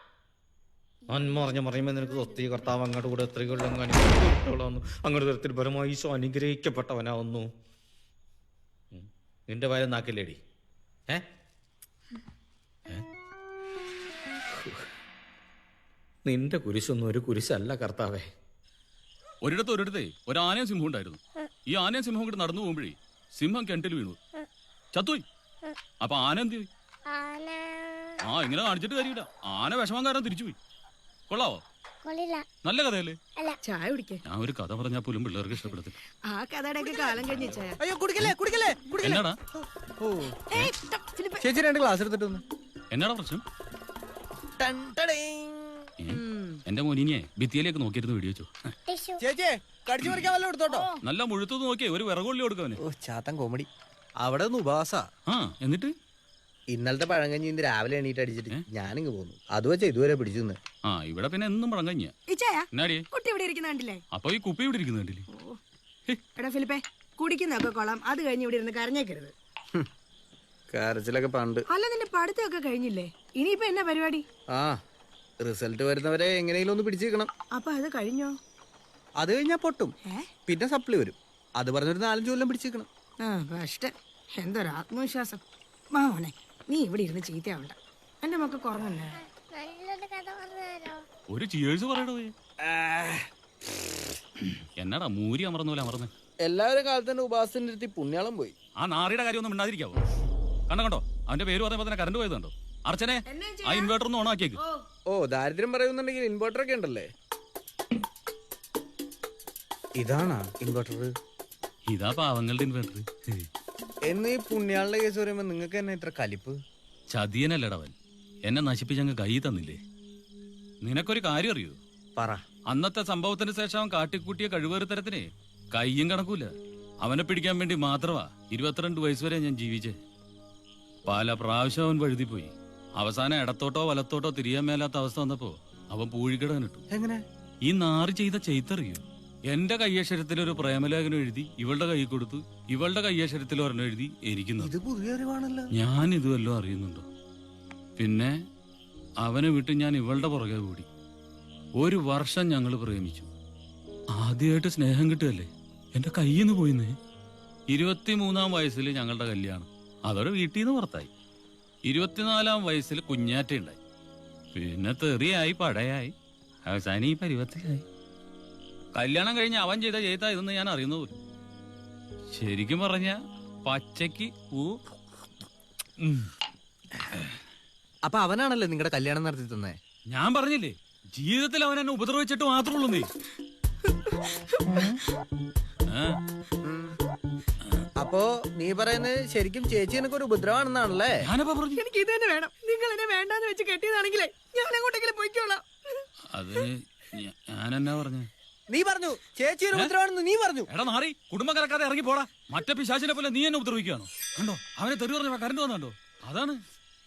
നന്മ അറിഞ്ഞു പറയുമേ. നിനക്ക് സ്വസ്തി, കർത്താവ് അങ്ങയുടെ കൂടെ സ്ത്രീകളിൽ അങ്ങ് അനുഗ്രഹിക്കപ്പെട്ടവളാവുന്നു. അങ്ങയുടെ ദൂരത്തിൽ ഫലമായി ഈശോ അനുഗ്രഹിക്കപ്പെട്ടവനാവുന്നു. നിന്റെ വയലും നാക്കില്ലേടി? നിന്റെ കുരിശൊന്നും ഒരു കുരിശല്ല കർത്താവേ. ഒരിടത്തെ ഒരു ആനയും സിംഹം ഉണ്ടായിരുന്നു. ഈ ആനയും സിംഹവും കൂടി നടന്നു പോകുമ്പോഴേ സിംഹം കിണറ്റിൽ വീണു ചത്തുപോയി. അപ്പൊ ആന എന്ത് ചെയ്യും? ഇങ്ങനെ കാണിച്ചിട്ട് കാര്യമില്ല. ആന വിഷമം കാരണം തിരിച്ചുപോയി. കൊള്ളാവോ? നല്ല കഥയല്ലേ? ചായ കുടിക്കേ. ഞാൻ ഒരു കഥ പറഞ്ഞാൽ പോലും പിള്ളേർക്ക് ഇഷ്ടപ്പെടത്തില്ല. ആ കഥയുടെ കാലം കഴിഞ്ഞ ചായ. അയ്യോ, കുടിക്കല്ലേ കുടിക്കല്ലേ. എന്നാടാ? ചേച്ചി 2 ഗ്ലാസ് എടുത്തിട്ട് വന്നു. എന്നാടാ പ്രശ്നം? എന്റെ മോനിനെ ഭിത്തിയിലേക്ക് നോക്കിയിരുന്നു വീഡിയോ വെച്ചു. ചേച്ചി കടിച്ചു പറിക്കാൻ വല്ല എടുത്തോട്ടോ. നല്ല മുഴുത്തത് നോക്കിയേ, ഒരു വിറകൊള്ളി കൊടുക്കവന്. ചാത്തൻ കോമഡി. അവിടെ ഒന്ന് ഉപവാസ. എന്നിട്ട് ഇന്നലത്തെ പഴങ്കഞ്ഞി ഇന്ന് രാവിലെ എണീറ്റ് അടിച്ചിട്ട് ഞാനിങ്ങ് പോന്നു. അത് വെച്ചാ ഇതുവരെ പിടിച്ചു. ഇവിടെ പിന്നെ എന്നും പഴങ്കഞ്ഞിയാ. കുട്ടി ഇവിടെ ഇരിക്കുന്ന കണ്ടില്ലേ? അപ്പൊ ഈ കുപ്പി ഇവിടെ ഇരിക്കുന്ന കണ്ടില്ലേ? എടാ ഫിലിപ്പേ, കുടിക്കുന്നൊക്കെ കൊള്ളാം. അത് കഴിഞ്ഞ് ഇവിടെ ഇരുന്ന് കരഞ്ഞേക്കരുത്. കരച്ചിലൊക്കെ പണ്ട്. അല്ല, നിന്റെ പഠിത്തമൊക്കെ കഴിഞ്ഞില്ലേ? ഇനിയിപ്പോ എന്നാ പരിപാടി? റിസൾട്ട് വരുന്നവരെ എങ്ങനെയെങ്കിലും ഒന്ന് പിടിച്ചേക്കണം. അപ്പൊ അത് കഴിഞ്ഞോ? അത് കഴിഞ്ഞാ പൊട്ടും. പിന്നെ സപ്ലി വരും. അത് പറഞ്ഞൊരു 4-5 കൊല്ലം പിടിച്ചേക്കണം. കഷ്ടം. എന്തൊരു ആത്മവിശ്വാസം. മോനെ, നീ ഇവിടെ ഇരുന്ന് ചീത്തയാവണ്ട. എന്റെ മക്കൾക്ക് ഉറങ്ങണ്ടേ? ഒരു ചിയേഴ്സ് പറയണോ? എന്നാടാ മൂരി അമർന്ന പോലെ അമർന്ന്? എല്ലാവരും കാലത്തിന്റെ ഉപാസത്തിന്റെ അടുത്ത് പുണ്യാളം പോയി. ആ നാറിയുടെ കാര്യം ഒന്നും മിണ്ടാതിരിക്കാവോ? കണ്ടോ അവന്റെ പേര് പറഞ്ഞപ്പോ തന്നെ കറണ്ട് പോയത് കണ്ടോ? അർച്ചനെ, ആ ഇൻവേർട്ടർ ഒന്ന് ഓണാക്കിയേക്ക്. ദാരിദ്ര്യം പറയുന്നുണ്ടെങ്കിൽ ഇൻവെർട്ടർ ഒക്കെ ഉണ്ടല്ലേ. ഇതാണാ ഇൻവെർട്ടർ? ഇതാ പാവങ്ങളുടെ ഇൻവേർട്ടർ. എന്നീ പുണ്യാളുടെ കേസ് പറയുമ്പോ നിങ്ങൾക്ക് തന്നെ ഇത്ര കലിപ്പ്? ചതിയനല്ലടവൻ, എന്നെ നശിപ്പിച്ചങ്ങ് കൈ തന്നില്ലേ. നിനക്കൊരു കാര്യം അറിയൂ? പറ. അന്നത്തെ സംഭവത്തിന് ശേഷം അവൻ കാട്ടിക്കൂട്ടിയ കഴിവേറുത്തരത്തിന് കയ്യും കണക്കൂല. അവനെ പിടിക്കാൻ വേണ്ടി മാത്രമാ 22 വയസ്സ് വരെ ഞാൻ ജീവിച്ചേ. പല പ്രാവശ്യം അവൻ വഴുതിപ്പോയി. അവസാനം ഇടത്തോട്ടോ വലത്തോട്ടോ തിരിയാൻ മേലാത്ത അവസ്ഥ വന്നപ്പോ അവൻ പൂഴിക്കിടാനിട്ടു. എങ്ങനെ? ഈ നാറി ചെയ്ത ചെയ്തറിയൂ? എന്റെ കയ്യക്ഷരത്തിൽ ഒരു പ്രേമലേഖനം എഴുതി ഇവളുടെ കൈ കൊടുത്തു. ഇവളുടെ കയ്യക്ഷരത്തിൽ ഒരെണ്ണം എഴുതി എനിക്കുന്നത്. ഞാൻ ഇതുവല്ലോ അറിയുന്നുണ്ടോ? പിന്നെ അവനെ വിട്ട് ഞാൻ ഇവളുടെ പുറകെ കൂടി. 1 വർഷം ഞങ്ങൾ പ്രേമിച്ചു. ആദ്യമായിട്ട് സ്നേഹം കിട്ടുകയല്ലേ. എന്റെ കയ്യിൽ നിന്ന് പോയിന്നേ. 23-ാം വയസ്സിൽ ഞങ്ങളുടെ കല്യാണം. അതോടെ വീട്ടിൽ നിന്ന് പുറത്തായി. 24-ാം വയസ്സിൽ കുഞ്ഞാറ്റയുണ്ടായി. പിന്നെ തെറിയായി പടയായി അവസാനം ഈ പരുവത്തിലായി. കല്യാണം കഴിഞ്ഞ് അവൻ ചെയ്ത ഇതെന്ന് ഞാൻ അറിയുന്ന പോലും. ശരിക്കും പറഞ്ഞ പച്ചക്ക് അപ്പൊ അവനാണല്ലോ നിങ്ങളുടെ കല്യാണം നടത്തി തന്നേ. ഞാൻ പറഞ്ഞില്ലേ, ജീവിതത്തിൽ അവൻ എന്നെ ഉപദ്രവിച്ചിട്ട് മാത്രമേ ഉള്ളൂ. നീ അപ്പോ നീ പറയുന്നത് ശരിക്കും ചേച്ചി എനിക്ക് ഒരു ഉപദ്രവമാണെന്നാണല്ലേ? എനിക്ക് ഇത് തന്നെ വേണം. നിങ്ങൾ എന്നെ വേണ്ടാന്ന് വെച്ച് കെട്ടിയതാണെങ്കിലേ ഞാൻ അങ്ങോട്ടെങ്കിലും പോയിക്കോളാം. അത് ഞാൻ എന്നാ പറഞ്ഞു? നീ പറഞ്ഞു ചേച്ചി ഒരു ഉപദ്രവമാണെന്ന് നീ പറഞ്ഞു. എടാ നാറി, കുടുംബം കലക്കാതെ ഇറങ്ങി പോടാ. മറ്റേ പിശാചിനെ പോലെ നീ എന്നെ ഉപദ്രവിക്കുകയാണോ? കണ്ടോ അവനെ തെറി പറഞ്ഞ കരണ്ട് വന്നുണ്ടോ? അതാണ്.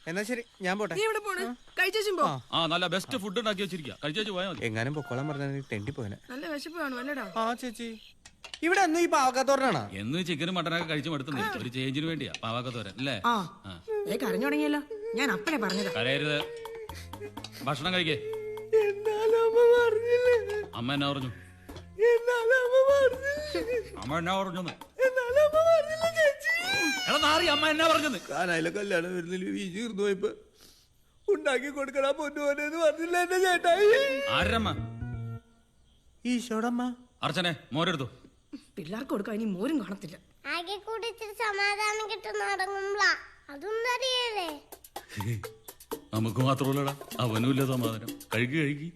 എന്നാ ശരി, ഞാൻ പോട്ടെ. നീ എവിടെ പോണ്? കഴിച്ചേച്ചും പോ. ആ നല്ല ബെസ്റ്റ് ഫുഡ് ഉണ്ടാക്കി വെച്ചിരിക്കുക, കഴിച്ചു പോയാൽ മതി. എങ്ങാനും പൊക്കോളം പറഞ്ഞ തെണ്ടി പോനെ. നല്ല വിശപ്പ് കാണും അല്ലടാ? ആ ചേച്ചി, ഇവിടെ എന്നും ഈ പാവക്കാത്തോരനാണോ? എന്ന് ചിക്കനും മട്ടനൊക്കെ കഴിച്ചു മടുത്തുന്നേ, ഒരു ചേഞ്ചിന് വേണ്ടിയാ പാവാക്കത്തോരൻ അല്ലേ? കരഞ്ഞു തുടങ്ങിയല്ലോ. ഞാൻ അപ്പഴേ പറഞ്ഞതാ കരയരുത്, ഭക്ഷണം കഴിക്കേ. അമ്മ എന്നാ പറഞ്ഞു? അമ്മ എന്നാ പറഞ്ഞു? എടാ നാറി, അമ്മ എന്നാ പറഞ്ഞത്? കാനായിലെ കല്യാണം വരുന്നില്ല, വീശി തീർന്നു പോയപ്പോ ഉണ്ടാക്കി കൊടുക്കണ പൊന്നുപോലെന്ന് പറഞ്ഞില്ല എന്റെ ചേട്ടായി. ആരമ്മ? ഈശോടമ്മ. അർച്ചനെ മോരെടുത്തു. പിള്ളേർക്ക് കൊടുക്കാൻ ഇനി മോരും കാണത്തില്ല. ആകെ കൂടി ഇച്ചിരി സമാധാനം കിട്ടുന്ന അടങ്ങുമ്പളാ. അതൊന്നും അറിയല്ലേ? നമുക്ക് മാത്രമല്ലടാ, അവനുമില്ല സമാധാനം. കഴുകി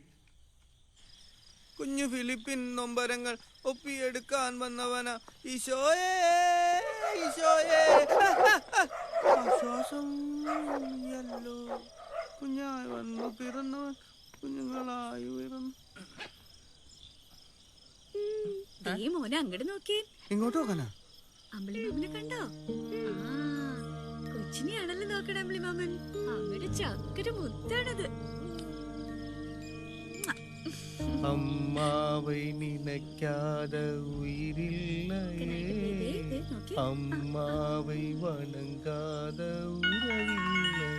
കുഞ്ഞു ഫിലിപ്പിൻ നൊമ്പരങ്ങൾ ഒപ്പിയെടുക്കാൻ വന്നവന ഈശോയേ ഈശോയേ. ആശ്വാസം യല്ലോ കുഞ്ഞായി വന്നു പിറന്നവൻ കുഞ്ഞുങ്ങളായി ഉയർന്നു. മോനെ അങ്ങോട്ട് നോക്കിയേ. ഇങ്ങോട്ട് നോക്കാനാ? അമ്പിളി മാമനെ കണ്ടോ? കൊച്ചിനെയാണല്ലോ നോക്കണേ അമ്പിളി മാമൻ. അങ്ങോട്ട് ചക്കര മുത്താണത്. അമ്മാവൈ നിനക്കാതെ ഉയിരില്ലയേ, അമ്മാവൈ വണങ്കാതെ ഉറവില്ലയേ.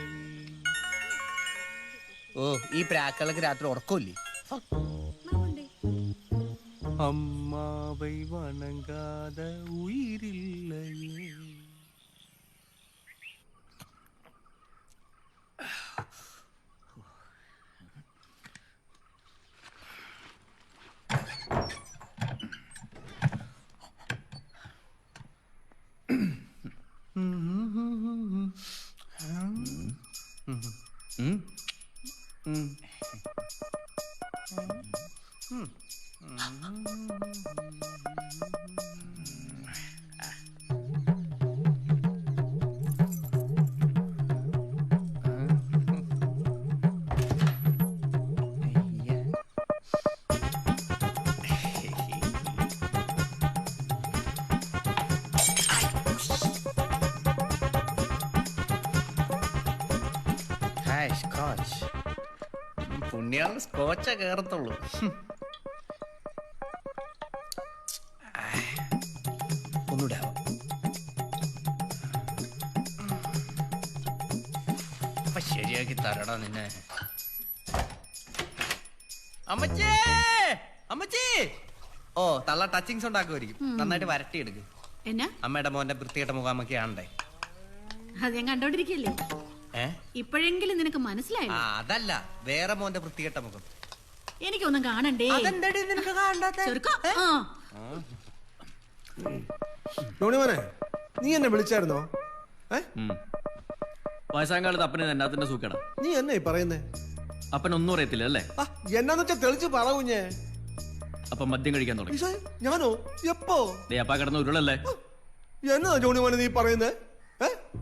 ഓ, ഈ പ്രാക്കളൊക്കെ രാത്രി ഉറക്കമില്ലേ? അമ്മാവൈ വണങ്കാതെ ഉയിരില്ലയേ. പുണ്യാള് സ്കോച്ച കേറത്തുള്ളൂ. ഒന്നുകൂടെ ആവാം. അപ്പൊ ശരിയാക്കി തരടാ നിന്നെ. അമ്മച്ചേ, അമ്മച്ചേ. ഓ, തള്ള ടച്ചിങ്സ് ഉണ്ടാക്കുമായിരിക്കും. നന്നായിട്ട് വരട്ടിയെടുക്ക്. എന്നാ അമ്മയുടെ മോന്റെ വൃത്തികെട്ട മുഖാമൊക്കെ ആണ്ടേ. അത് ഞാൻ കണ്ടോണ്ടിരിക്കല്ലേ. ഇപ്പോഴെങ്കിലും നിനക്ക് മനസ്സിലായോ? അതല്ല, വേറെ മോന്റെ വൃത്തികെട്ട മുഖം. എനിക്കൊന്നും കാണണ്ടേ? അതെന്താടി നിനക്ക് കാണാത്തെ? മോനെ, നീ എന്നെ വിളിച്ചായിരുന്നോ? വയസ്സാങ്കാലത്ത് അപ്പനെ എന്നാത്തിന്റെ സൂക്കേടാ. നീ എന്നെ പറയുന്നേ? അപ്പൻ ഒന്നും അറിയത്തില്ല അല്ലേ? എന്നാന്ന് വെച്ചാ തെളിച്ച് പറ കുഞ്ഞേ. അപ്പൊ മദ്യം കഴിക്കാൻ തുടങ്ങി. ഞാനോ? എപ്പോ? അപ്പ കിടന്ന ഉരുളല്ലേ? എന്നാ ജോണി മോനെ നീ പറയുന്നേ?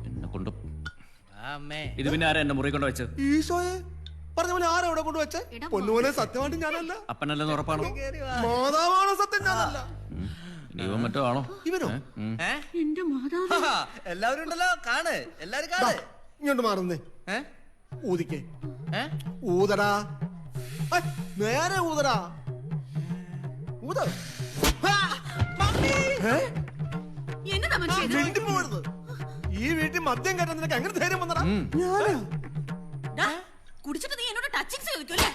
എന്നെ കൊണ്ട് ഇത് പിന്നെ ആരാ എന്റെ മുറി കൊണ്ട് വെച്ചത്? ഈശോയെ പറഞ്ഞ പോലെ ആരാ ഇവിടെ കൊണ്ടുവച്ചേ? പൊന്നുപോലെ സത്യമായിട്ട് ഞാനല്ല. അപ്പനല്ലെന്ന് ഉറപ്പാണോ? മാതാവാണോ സത്യം? ഞാനല്ല. ഇവൻ മറ്റോ ആണോ? ഇവനോ? എന്റെ മാതാവ്. എല്ലാവരും ഉണ്ടല്ലോ, കാണ്. എല്ലാരും കാണ്. ഇങ്ങോട്ട് മാറുന്നേ. ഊതിക്കേ. ഊതടാ, നേരെ ഊതടാ. ഊത. ഈ വീട്ടിൽ മദ്യം കയറ്റാൻ നിനക്ക് എങ്ങനെ ധൈര്യം വന്നടാ? കുടിച്ചിട്ട് നീ എന്നോട് ടച്ചിങ്സ് ചോദിക്കൂല്ലേ?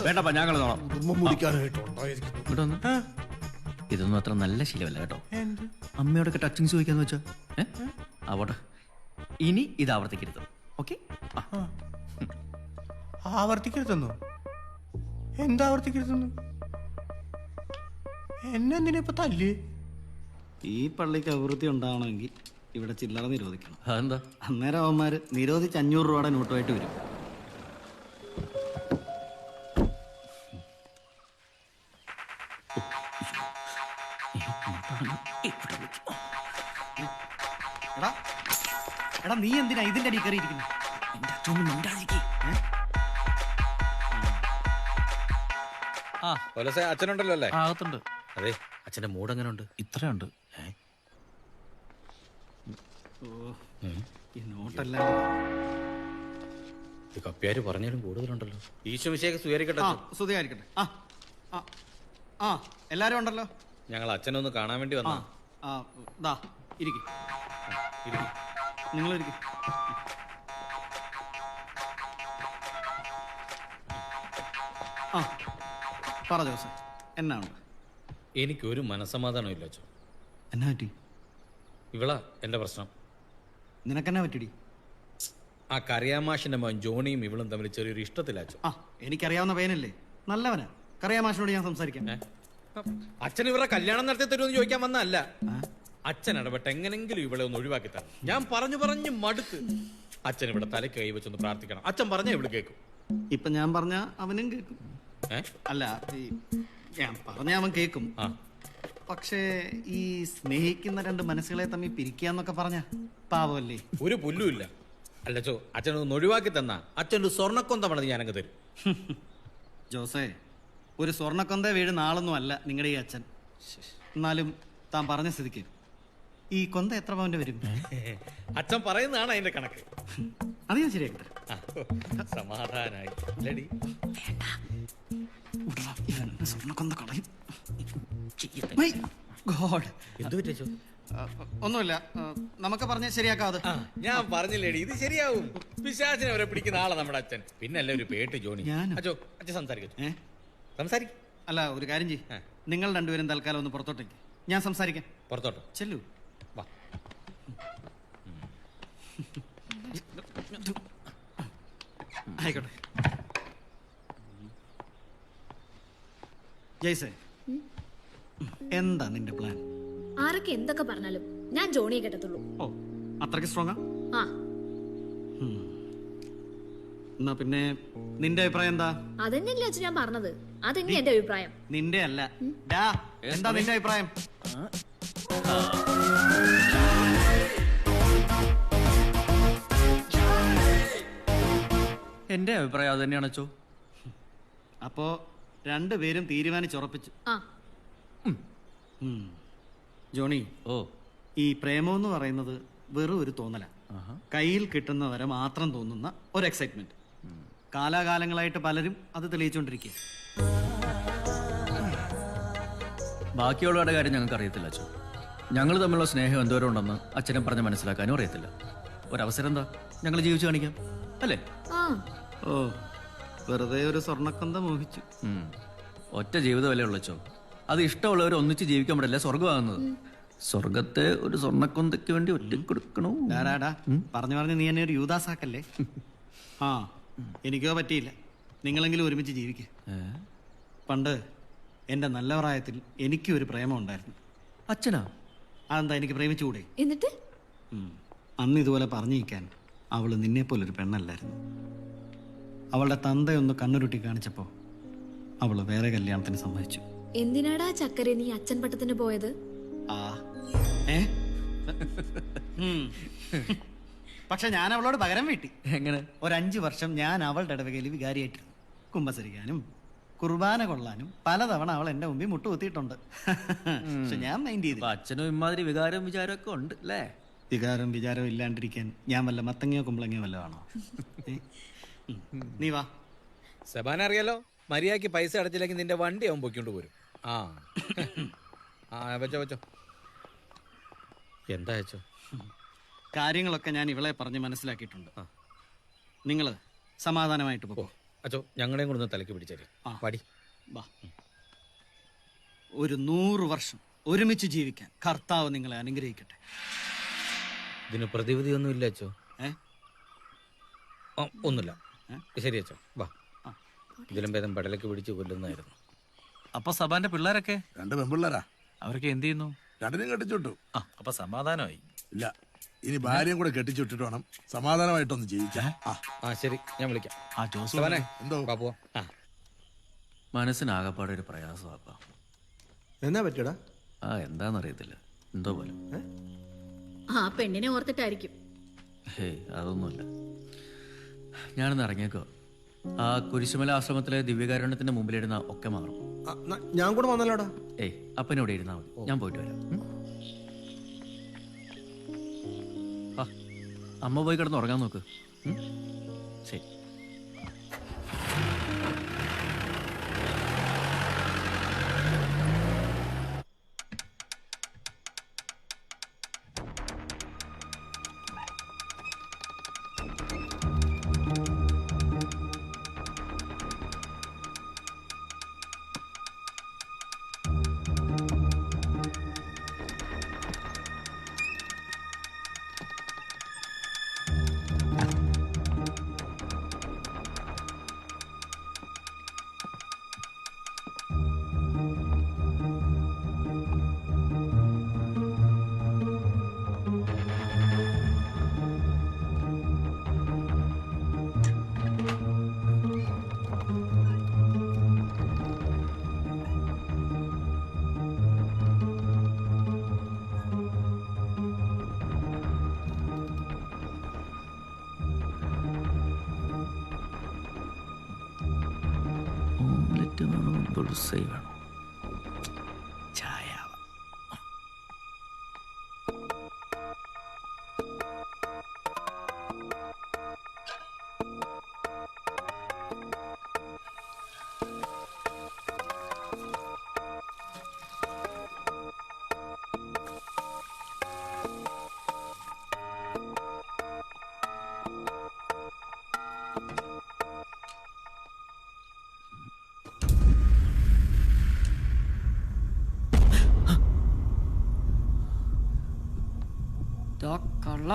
വേണ്ടപ്പാ, ഞങ്ങൾ ഇതൊന്നും അത്ര നല്ല ശീലമല്ല കേട്ടോ. അമ്മയോടൊക്കെ ടച്ചിങ്സ് ചോദിക്കാന്ന് വെച്ചാ ആവട്ടെ, ഇനി ഇത് ആവർത്തിക്കരുത്. ആവർത്തിക്കരുതെന്നോ? എന്താ ആവർത്തിക്കരുതെന്നു? എന്നെന്തിനാ ഇപ്പൊ തല്ല്? ഈ പള്ളിക്ക് അഭിവൃദ്ധി ഉണ്ടാവണമെങ്കിൽ ഇവിടെ ചില്ലറ നിരോധിക്കണം. അതെന്താ? അന്നേരം അവന്മാര് നിരോധിച്ച് 500 രൂപയുടെ നോട്ടുമായിട്ട് വരും. എടാ എടാ നീ എന്തിനാ ഇതിന്റെ അടി കയറിയിരിക്കുന്നു? എന്റെ അച്ഛനും മിണ്ടാതിരിക്കേ. ആ പോലീസേ, അച്ഛനുണ്ടല്ലോ അല്ലേ? അകത്തുണ്ട്. അതെ, അച്ഛന്റെ മൂഡ് എങ്ങനെ ഉണ്ട്? ഇത്രയുണ്ട്. ഈ നോട്ടെല്ലാം ഈ കപ്പ്യാര് പറഞ്ഞാലും കൂടുതലുണ്ടല്ലോ. ഈശോ മിശിഹായ്ക്ക് സ്വീകരിക്കട്ടെ. സ്തുതിയായിരിക്കട്ടെ. ആ ആ ആ എല്ലാരും ഉണ്ടല്ലോ. ഞങ്ങൾ അച്ഛനൊന്ന് കാണാൻ വേണ്ടി വന്നാ. ദാ ഇരിക്കും. നിങ്ങൾ ഇരിക്കും. ആ പറ ജോസേ, എന്നാ ഉണ്ട്? എനിക്കൊരു മനസ്സമാധാനം ഇല്ല അച്ഛൻ. എന്നാ പറ്റി? ഇവളാ എന്റെ പ്രശ്നം. നിനക്കെന്നാ പറ്റിടി? ആ കറിയാമാഷിന്റെ മകൻ ജോണിയും ഇവളും തമ്മിൽ ചെറിയൊരു ഇഷ്ടത്തില്ല അച്ഛൻ. ആ എനിക്കറിയാവുന്ന പയ്യനല്ലേ, നല്ലവനാ. കറിയാമാഷിനോട് ഞാൻ സംസാരിക്കാം. അച്ഛൻ ഇവരുടെ കല്യാണം നടത്തി തരുമെന്ന് ചോദിക്കാൻ വന്നല്ല. അച്ഛൻ ഇടപെട്ട് എങ്ങനെങ്കിലും ഇവളെ ഒന്ന് ഒഴിവാക്കി തരണം. ഞാൻ പറഞ്ഞു മടുത്ത്. അച്ഛൻ ഇവിടെ തലയ്ക്ക് കൈവച്ചൊന്ന് പ്രാർത്ഥിക്കണം. അച്ഛൻ പറഞ്ഞാൽ ഇവിടെ കേൾക്കും. ഇപ്പൊ ഞാൻ പറഞ്ഞ അവനും കേൾക്കും. അല്ല, ഞാൻ പറഞ്ഞ അവൻ കേൾക്കും. പക്ഷേ ഈ സ്നേഹിക്കുന്ന രണ്ട് മനസ്സുകളെ തമ്മിൽ പിരിക്കാന്നൊക്കെ പറഞ്ഞ പാവമല്ലേ? ഒരു പുല്ലുമില്ല. അല്ലച്ചോ, അച്ഛനൊന്ന് ഒഴിവാക്കി തന്നാ അച്ഛനൊരു സ്വർണ്ണക്കൊന്ത പണിത് ഞാനങ്ങ് തരും. ജോസേ, ഒരു സ്വർണ്ണക്കൊന്ത വീട് നാളൊന്നും അല്ല നിങ്ങളുടെ ഈ അച്ഛൻ. എന്നാലും താൻ പറഞ്ഞ സ്ഥിതിക്ക് ഈ കൊന്ത എത്ര പവന്റെ വരും? അച്ഛൻ പറയുന്നതാണ് അതിന്റെ കണക്ക്. അത് ഞാൻ ശരിയാക്കി. സമാധാനായി. സ്വർണ്ണക്കൊന്ത കളയും. എന്തു പറ്റോ? ഒന്നുമില്ല, നമുക്ക് പറഞ്ഞ ശരിയാക്കാതെ. ഞാൻ പറഞ്ഞില്ലേടി, ഇത് ശരിയാവും. പിശാചിനെ അവരെ പിടിക്കുന്ന ആളാ നമ്മുടെ അച്ഛൻ. പിന്നല്ല ഒരു പേട്ട് ജോണി. അച്ഛോ, അച്ഛൻ സംസാരിക്കും. സംസാരിക്കും. അല്ല, ഒരു കാര്യം ചെയ്യ്, നിങ്ങൾ രണ്ടുപേരും തൽക്കാലം ഒന്ന് പുറത്തോട്ടേക്ക്, ഞാൻ സംസാരിക്കാം. പുറത്തോട്ടോ? ചെല്ലു. വാ. ആയിക്കോട്ടെ. ജയ്സേ, എന്താ നിന്റെ പ്ലാൻ? ആരൊക്കെ എന്തൊക്കെ പറഞ്ഞാലും ഞാൻ ജോണിയെ കേട്ടത്തുള്ളൂ. ഓ, അത്രയ്ക്ക് സ്ട്രോങ്ങാ? ആ, എന്നാ പിന്നെ നിന്റെ അഭിപ്രായം എന്താ? അതന്നെയല്ലേ അച്ഛൻ ഞാൻ പറഞ്ഞത്. അതന്നെ എന്റെ അഭിപ്രായം. നിന്റെ അല്ല. ഡാ, എന്താ നിന്റെ അഭിപ്രായം? എന്റെ അഭിപ്രായം അത് തന്നെയാണ് അച്ചോ. അപ്പോ രണ്ടുപേരും തീരുമാനിച്ചുറപ്പിച്ചു. ജോണി, ഈ പ്രേമം എന്ന് പറയുന്നത് വെറും ഒരു തോന്നല. കയ്യിൽ കിട്ടുന്നവരെ മാത്രം തോന്നുന്ന ഒരു എക്സൈറ്റ്മെന്റ്. കാലാകാലങ്ങളായിട്ട് പലരും അത് തെളിയിച്ചുകൊണ്ടിരിക്കുക. ബാക്കിയുള്ളവരുടെ കാര്യം ഞങ്ങൾക്ക് അറിയത്തില്ല അച്ഛൻ. ഞങ്ങൾ തമ്മിലുള്ള സ്നേഹം എന്തോരം ഉണ്ടെന്ന് അച്ഛനെ പറഞ്ഞ് മനസ്സിലാക്കാനും അറിയത്തില്ല. ഒരവസരം എന്താ, ഞങ്ങൾ ജീവിച്ചു കാണിക്കാം, അല്ലേ? ഓ, വെറുതെ ഒരു സ്വർണ്ണക്കൊന്ത മോഹിച്ചു. ഒറ്റ ജീവിതമല്ലേ ഉള്ളച്ചോ. അത് ഇഷ്ടമുള്ളവർ ഒന്നിച്ച് ജീവിക്കാൻ പറ്റില്ല സ്വർഗമാകുന്നത്. സ്വർഗത്തെ ഒരു സ്വർണ്ണക്കൊന്തയ്ക്ക് വേണ്ടി ഒറ്റ കൊടുക്കണോ? പറഞ്ഞു പറഞ്ഞ് നീ എന്നെ ഒരു യൂദാസാക്കല്ലേ. ആ, എനിക്കോ പറ്റിയില്ല. നിങ്ങളെങ്കിലും ഒരുമിച്ച് ജീവിക്കുക. പണ്ട് എന്റെ നല്ല പ്രായത്തിൽ എനിക്കും ഒരു പ്രേമം ഉണ്ടായിരുന്നു. അച്ഛനാ? അതെന്താ, എനിക്ക് പ്രേമിച്ചുകൂടെ? എന്നിട്ട് അന്ന് ഇതുപോലെ പറഞ്ഞിരിക്കാൻ അവള് നിന്നെ പോലൊരു പെണ്ണല്ലായിരുന്നു. അവളുടെ തന്തയൊന്ന് കണ്ണുരുട്ടി കാണിച്ചപ്പോ അവള് വേറെ കല്യാണത്തിന് സമ്മതിച്ചു. എന്തിനാടാ ചക്കരെ നീ അച്ഛൻ പട്ടത്തിന് പോയത്? പക്ഷെ ഞാൻ അവളോട് പകരം വീട്ടി. എങ്ങനെ? ഒരു 5 വർഷം ഞാൻ അവളുടെ ഇടവകയിൽ വികാരിയായിട്ടിരുന്നു. കുമ്പസരിക്കാനും കുർബാന കൊള്ളാനും പലതവണ അവൾ എന്റെ മുമ്പിൽ മുട്ടുകുത്തിയിട്ടുണ്ട്. പക്ഷെ ഞാൻ മൈൻഡ് ചെയ്തു. അച്ഛനും ഇമാതിരി വികാരം വിചാരമൊക്കെ ഉണ്ട് അല്ലേ? വികാരം വിചാരം ഇല്ലാണ്ടിരിക്കാൻ ഞാൻ വല്ല മത്തങ്ങയോ കുമ്പളങ്ങയോ വല്ല ആണോ? നീ വാ. സെബാന അറിയാലോ, മര്യാദക്ക് പൈസ അടച്ചില്ലെങ്കിൽ നിന്റെ വണ്ടി അവൻ പൊക്കിക്കൊണ്ട് പോരും. വെച്ചോ. എന്താ വെച്ചോ? കാര്യങ്ങളൊക്കെ ഞാൻ ഇവളെ പറഞ്ഞ് മനസ്സിലാക്കിയിട്ടുണ്ട്. നിങ്ങള് സമാധാനമായിട്ട് പോ. അച്ചോ, ഞങ്ങളെയും കൂടെ ഒന്ന് തലക്ക് പിടിച്ചേരെ. വാടി. വാ. ഒരു 100 വർഷം ഒരുമിച്ച് ജീവിക്കാൻ കർത്താവ് നിങ്ങളെ അനുഗ്രഹിക്കട്ടെ. ഇതിന് പ്രതിവിധി ഒന്നും ഇല്ല അച്ചോ. ഒന്നുമില്ല ശരി അച്ഛാ വാ. ഇതിലും ഭേദം പെടലേക്ക് പിടിച്ച് കൊല്ലുന്നതായിരുന്നു. അപ്പൊ സബാന്റെ പിള്ളേരൊക്കെ 2 പെൺപിള്ളേരാ. അവരൊക്കെ എന്ത് ചെയ്യുന്നു? 2 കെട്ടിച്ചുവിട്ടു. അപ്പൊ സമാധാനമായി. ഇല്ല, ഇനി ഭാര്യയും കൂടെ കെട്ടിച്ചുവിട്ടിട്ട് വേണം സമാധാനമായിട്ടൊന്ന് ജീവിക്കാൻ. ശരി, ഞാൻ വിളിക്കാം. എന്തോ ബാബുവാ. മനസ്സിനാകപ്പാടെ ഒരു പ്രയാസമാപ്പാ. എന്നാ പറ്റൂടാ? എന്താന്നറിയത്തില്ല, എന്തോ പോലെ. ആ പെണ്ണിനെ ഓർത്തിട്ടായിരിക്കും. ഹേയ്, അതൊന്നുമില്ല. ഞാനൊന്ന് ഇറങ്ങിയേക്കോ. ആ കുരിശുമല ആശ്രമത്തിലെ ദിവ്യകാരുണ്യത്തിന്റെ മുമ്പിലിരുന്ന ഒക്കെ മാറും. ഞാൻ കൂടെ വന്നല്ലോടാ. ഏയ്, അപ്പനോടെ ഇരുന്നാ മതി, ഞാൻ പോയിട്ട് വരാം. അമ്മ പോയി കിടന്ന് ഉറങ്ങാൻ നോക്ക്. ശരി. ഓംലെറ്റ് വേണോ, ബുൾസൈ വേണോ? ചായ. കള്ള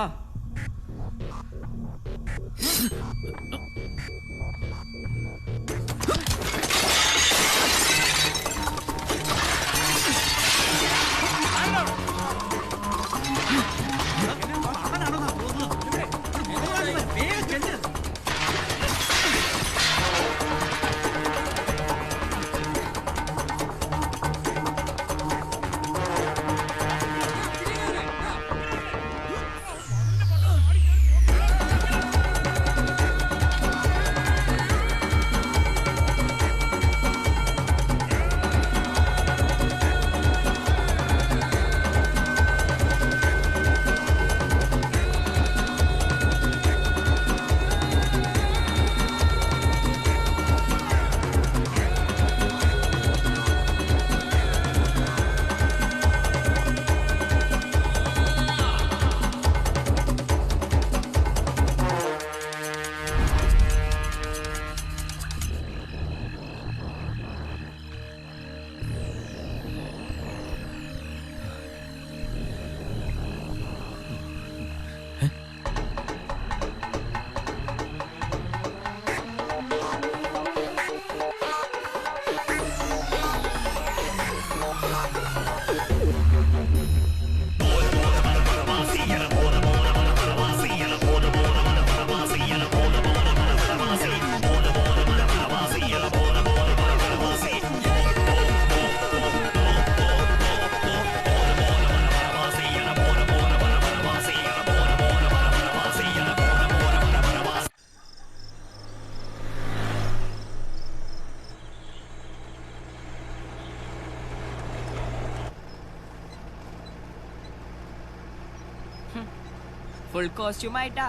ഫുൾ കോസ്റ്റ്യൂമായിട്ടാ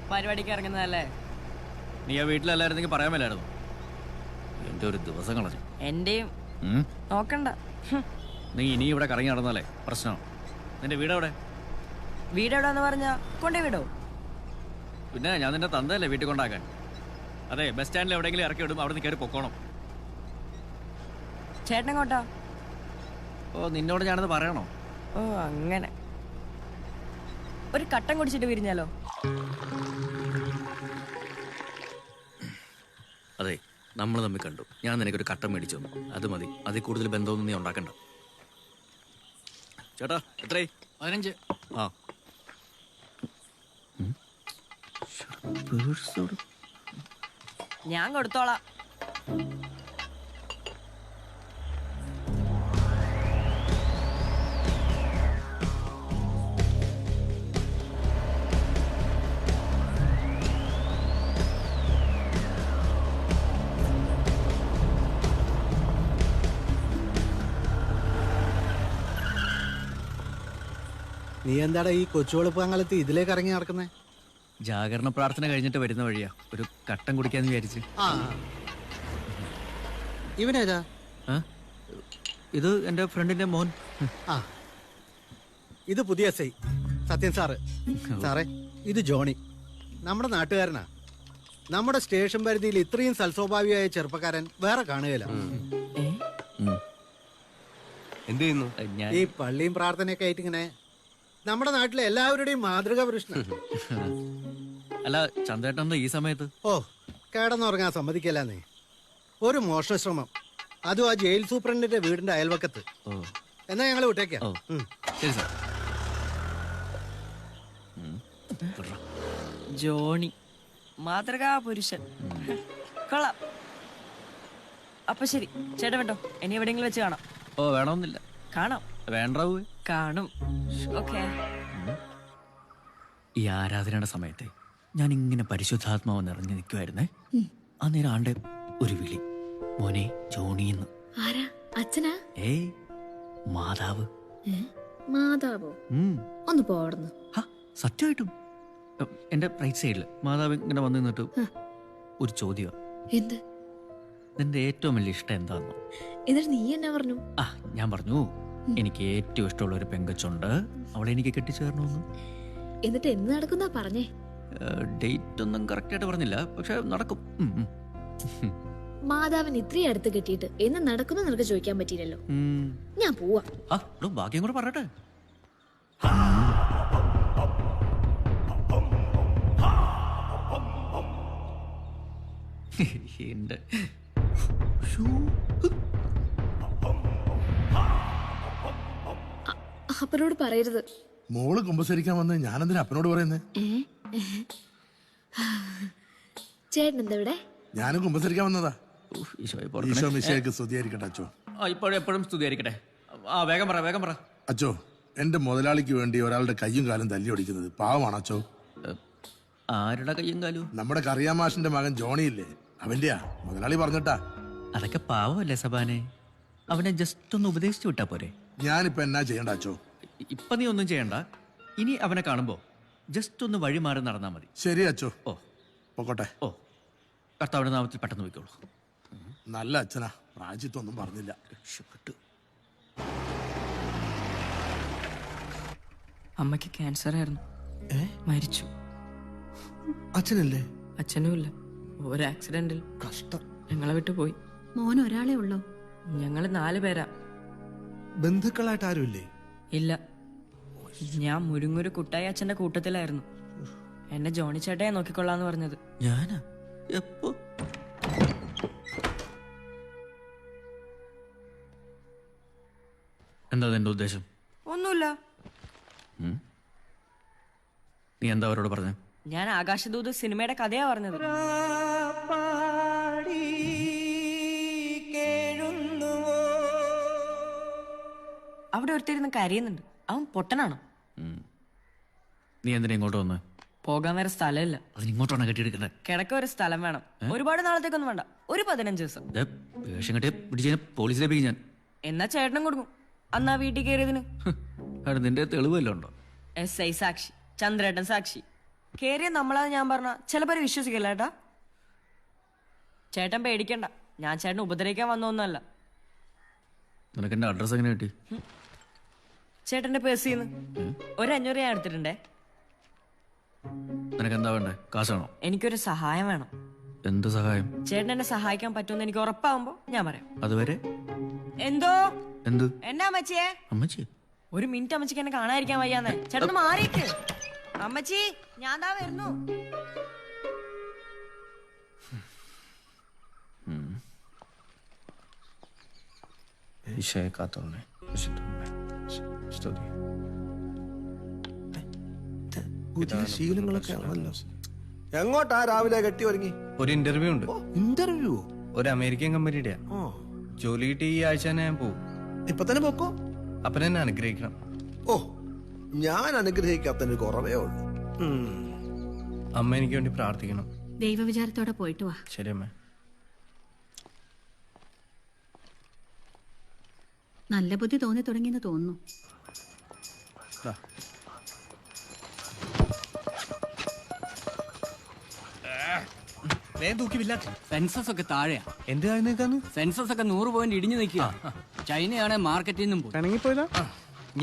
പരിപാടിക്ക് ഇറങ്ങുന്നതല്ലേ? നീ ആ വീട്ടിലല്ലായിരുന്നെങ്കിൽ പറയാൻ മേലായിരുന്നു. എന്റെ ഒരു ദിവസം കളഞ്ഞു. എന്റെയും നോക്കണ്ട. നീ ഇനി ഇവിടെ കറങ്ങി നടന്നാലേ പ്രശ്നമാണ്. നിന്റെ വീടെവിടെ? വീടെവിടെന്ന് പറഞ്ഞാ കൊണ്ടേ വിടോ? പിന്നെ ഞാൻ നിന്റെ തന്തല്ലേ വീട്ടിൽ കൊണ്ടാക്കാൻ. അതെ, ബസ് സ്റ്റാൻഡിൽ എവിടെയെങ്കിലും ഇറക്കി വിടും, അവിടെ നിന്ന് കയറി പൊക്കോണം. ചേട്ടനെങ്ങോട്ടാ? ഓ, നിന്നോട് ഞാനത് പറയണോ? ഓ അങ്ങനെ. ഒരു കട്ടൻ കുടിച്ചിട്ട് പിരിഞ്ഞാലോ? നമ്മൾ തമ്മിൽ കണ്ടു. ഞാൻ നിനക്കൊരു കട്ടൻ മേടിച്ചു തന്നു. അത് മതി. അതിൽ കൂടുതൽ ബന്ധമൊന്നും നീ ഉണ്ടാക്കണ്ട. ചേട്ടാ എത്രയായി? 15. ആ ഞാൻ കൊടുത്തോളാം. നീ എന്താടാ ഈ കൊച്ചുവെളുപ്പാങ്കാലത്ത് ഇതിലേക്ക് ഇറങ്ങി നടക്കുന്നേ? ജാഗരണ പ്രാർത്ഥന കഴിഞ്ഞിട്ട് വരുന്ന വഴിയാ. ഒരു കട്ടൻ കുടിക്കാന്ന് വിചാരിച്ച്. ഇവനേതാ? ഇത് എന്റെ ഫ്രണ്ടിന്റെ മോൻ. ഇത് പുതിയ SI സത്യൻ സാറ്. സാറേ, ഇത് ജോണി, നമ്മുടെ നാട്ടുകാരനാ. നമ്മുടെ സ്റ്റേഷൻ പരിധിയിൽ ഇത്രയും സൽസ്വഭാവിയായ ചെറുപ്പക്കാരൻ വേറെ കാണുകയില്ല. എന്ത് ചെയ്യുന്നു? ഈ പള്ളിയും പ്രാർത്ഥനയൊക്കെ ആയിട്ട് ഇങ്ങനെ നമ്മുടെ നാട്ടിലെ എല്ലാവരുടെയും മാതൃകാ പ്രശ്നം. അല്ല ചന്ദ്രേട്ടൻ ഈ സമയത്ത്? ഓ, കിടന്നുറങ്ങാൻ സമ്മതിക്കല്ലാന്നേ. ഒരു മോഷണശ്രമം, അതും ആ ജയിൽ സൂപ്രണ്ടിന്റെ വീടിന്റെ അയൽവക്കത്ത്. എന്നാ ഞങ്ങൾ വിട്ടേക്കാം. ശരി സാർ. ജോണി മാതൃകാ പുരുഷൻ. കൊള്ളാം. അപ്പൊ ശരി ചേട്ടാ, വേണ്ടോ ഇനി എവിടെയെങ്കിലും വെച്ച് കാണാം. ഓ വേണമെന്നില്ല. കാണാം. വേണ്ടാവൂ. കാണും. ഓക്കെ. ഈ ആരാധനയുടെ സമയത്തെ ഞാൻ ഇങ്ങനെ പരിശുദ്ധാത്മാവ് നിറഞ്ഞു നിൽക്കുമായിരുന്നേ. അന്നേരം ആണ്ടെ ഒരു വിളി, മോനെ ജോണിന്ന്. ആരാ? അച്ഛനാ? ഏയ് മാതാവ്. മാതാവോ? ഒന്ന് പോടുന്നു. സത്യമായിട്ടും എന്റെ റൈറ്റ് സൈഡില് മാതാവ് ഇങ്ങനെ വന്നു നിന്നിട്ട് ഒരു ചോദ്യം. എന്ത്? നിന്റെ ഏറ്റവും വലിയ ഇഷ്ടം എന്താണെന്നോ? എന്നിട്ട് നീ എന്നാ പറഞ്ഞു? ഞാൻ പറഞ്ഞു എനിക്ക് ഏറ്റവും ഇഷ്ടമുള്ള ഒരു പെങ്കച്ചുണ്ട്, അവളെ എനിക്ക് കെട്ടിച്ചു തരണമെന്ന്. എന്നിട്ട് എന്ന് നടക്കുന്ന പറഞ്ഞേ? ഡേറ്റ് ഒന്നും കറക്റ്റ് ആയിട്ട് പറഞ്ഞില്ല, പക്ഷെ നടക്കും. മാതാവിന് ഇത്രയും അടുത്ത് കെട്ടിയിട്ട് എന്ന് നടക്കുന്ന നിനക്ക് ചോദിക്കാൻ പറ്റിയില്ലല്ലോ. ഞാൻ പോവാ. ഭാഗ്യം കൂടെ പറയട്ടെ. എന്റെ അപ്പനോട് പറയരുത്. മോള് കുമ്പസരിക്കാൻ വന്ന് ഞാനെന്തിനാ അപ്പനോട് പറയുന്നേ? ചേട്ടൻ എന്താ ഇവിടെ? ഞാനും കുമ്പസരിക്കാൻ വന്നതാ. ഈശോ മിശിഹായ്ക്ക് സ്തുതിയായിരിക്കട്ടെ അച്ചോ. എപ്പോഴും സ്തുതിയായിരിക്കട്ടെ. വേഗം പറ വേഗം പറ. അച്ചോ, എന്റെ മുതലാളിക്ക് വേണ്ടി ഒരാളുടെ കയ്യും കാലും തല്ലി ഒടിക്കുന്നത് പാവമാണ് അച്ചോ. ആരുടെ കയ്യും കാലും? നമ്മുടെ കറിയാമാഷിന്റെ മകൻ ജോണിയില്ലേ, അവന്റെയാ. മുതലാളി പറഞ്ഞിട്ടാ. അതൊക്കെ പാവമല്ലേ സബാനെ? അവനെ ജസ്റ്റ് ഒന്ന് ഉപദേശിച്ചു വിട്ടാ പോരെ? ഞാനിപ്പോ എന്നാ ചെയ്യണ്ട അച്ചോ? ഇപ്പൊ നീ ഒന്നും ചെയ്യണ്ട. ഇനി അവനെ കാണുമ്പോ ജസ്റ്റ് ഒന്ന് വഴി മാറി നടന്നാ മതി. ശരി അച്ചോ. പൊക്കോട്ടെ. കർത്താവിന്റെ നാമത്തിൽ പെട്ടെന്ന് പോയിക്കോളൂ. നല്ല അച്ഛനാ, പ്രായച്ചിത്തൊന്നും പറഞ്ഞില്ല. അമ്മയ്ക്ക് ക്യാൻസർ ആയിരുന്നു, മരിച്ചു. അച്ഛനല്ലേ? അച്ഛനും ഇല്ല, ഒരു ആക്സിഡന്റിൽ കഷ്ടം. ഞങ്ങളെ വിട്ടു പോയി. മോൻ ഒരാളെ ഉള്ളോ? ഞങ്ങള് 4 പേരാ. ബന്ധുക്കളായിട്ട് ആരുമില്ലേ? ഇല്ല. ഞാൻ മുരുങ്ങൊരു കുട്ടായി അച്ഛന്റെ കൂട്ടത്തിലായിരുന്നു. എന്നെ ജോണി ചേട്ടയെ നോക്കിക്കൊള്ളാന്ന് പറഞ്ഞത്. ഞാനാ? എപ്പോ? എന്താ നിന്റെ ഉദ്ദേശം? ഒന്നുമില്ല. നീ എന്താ അവരോട് പറഞ്ഞ? ഞാൻ ആകാശദൂത് സിനിമയുടെ കഥയാ പറഞ്ഞത്. അവിടെ ഒരുത്തിരുന്ന് കരയുന്നുണ്ട്. അവൻ പൊട്ടനാണോ? നീ എന്തിനാ ഇങ്ങോട്ട് വന്ന്? പോകാൻ വേറെ സ്ഥലമില്ല. അതിനിങ്ങോട്ടാണ് കെട്ടിയെടുക്കണ്ടേ? കിടക്ക ഒരു സ്ഥലം വേണം. ഒരുപാട് നാളത്തേക്കൊന്നും വേണ്ട, ഒരു 15 ദിവസം. വേഷം കെട്ടിയ പിടിച്ച പോലീസിലേപ്പിക്കും ഞാൻ. എന്നാ ചേട്ടനും കൊടുക്കും. അന്നാ വീട്ടിൽ കയറിയതിന് നിന്റെ തെളിവല്ലോ ഉണ്ടോ? SI സാക്ഷി, ചന്ദ്രേട്ടൻ സാക്ഷി. കേറിയ നമ്മളാന്ന് ഞാൻ പറഞ്ഞ ചിലപ്പോൾ വിശ്വസിക്കില്ല ഏട്ടാ. ചേട്ടൻ പേടിക്കണ്ട, ഞാൻ ചേട്ടൻ ഉപദ്രവിക്കാൻ വന്നൊന്നല്ല. നിനക്ക് എന്റെ അഡ്രസ് എങ്ങനെ കിട്ടി? ചേട്ടന്റെ പേഴ്സിന്ന് ഒരു 500 ഞാൻ എടുത്തിട്ടുണ്ടേ. നിനക്ക് എന്താ വേണ്ടേ? കാശാണോ? എനിക്കൊരു സഹായം വേണം. എന്ത് സഹായം? ചേട്ടൻ എന്നെ സഹായിക്കാൻ പറ്റുമെന്ന് എനിക്ക് ഉറപ്പാകുമ്പോ ഞാൻ പറയാം. അതുവരെ എന്തോ? എന്ത്? എന്നാ അമ്മച്ചിയെ? അമ്മച്ചി? ഒരു മിനിറ്റ് അമ്മച്ചിക്ക് എന്നെ കാണാതിരിക്കാൻ വയ്യാന്നേ. ചേട്ടൻ മാറിയിട്ട്. അമ്മച്ചി ഞാൻ ദാ വരുന്നു. ഈശോയെ കാത്തോളണേ. സ്തുതി. പുതിയ ശീലങ്ങളൊക്കെ ആണല്ലോ. എങ്ങോട്ടാ രാവിലെ കെട്ടി ഒരുങ്ങി? ഒരു ഇന്റർവ്യൂ ഉണ്ട്. ഇന്റർവ്യൂ? ഒരു അമേരിക്കൻ കമ്പനിയുടെ. ജോലി കിട്ടി ഈ ആഴ്ച തന്നെ ഞാൻ പോവും. ഇപ്പൊ തന്നെ പോക്കോ? അപ്പൻ എന്നെ അനുഗ്രഹിക്കണം. ഓ, ഞാൻ അനുഗ്രഹിക്കാത്തതിന് കുറവേ ഉള്ളൂ. അമ്മ എനിക്ക് വേണ്ടി പ്രാർത്ഥിക്കണം. ദൈവവിചാരത്തോടെ പോയിട്ട് വാ. ശരി അമ്മ. നല്ല ബുദ്ധി തോന്നി തുടങ്ങിയെന്ന് തോന്നുന്നു. സെൻസസ് ഒക്കെ താഴെയാ. എന്ത് നിൽക്കാന്ന്? സെൻസസ് ഒക്കെ 100 പോയിന്റ് ഇടിഞ്ഞു നിൽക്കുക. ചൈനയാണെ മാർക്കറ്റിൽ നിന്നും പോയി. പിണങ്ങിപ്പോയതാ.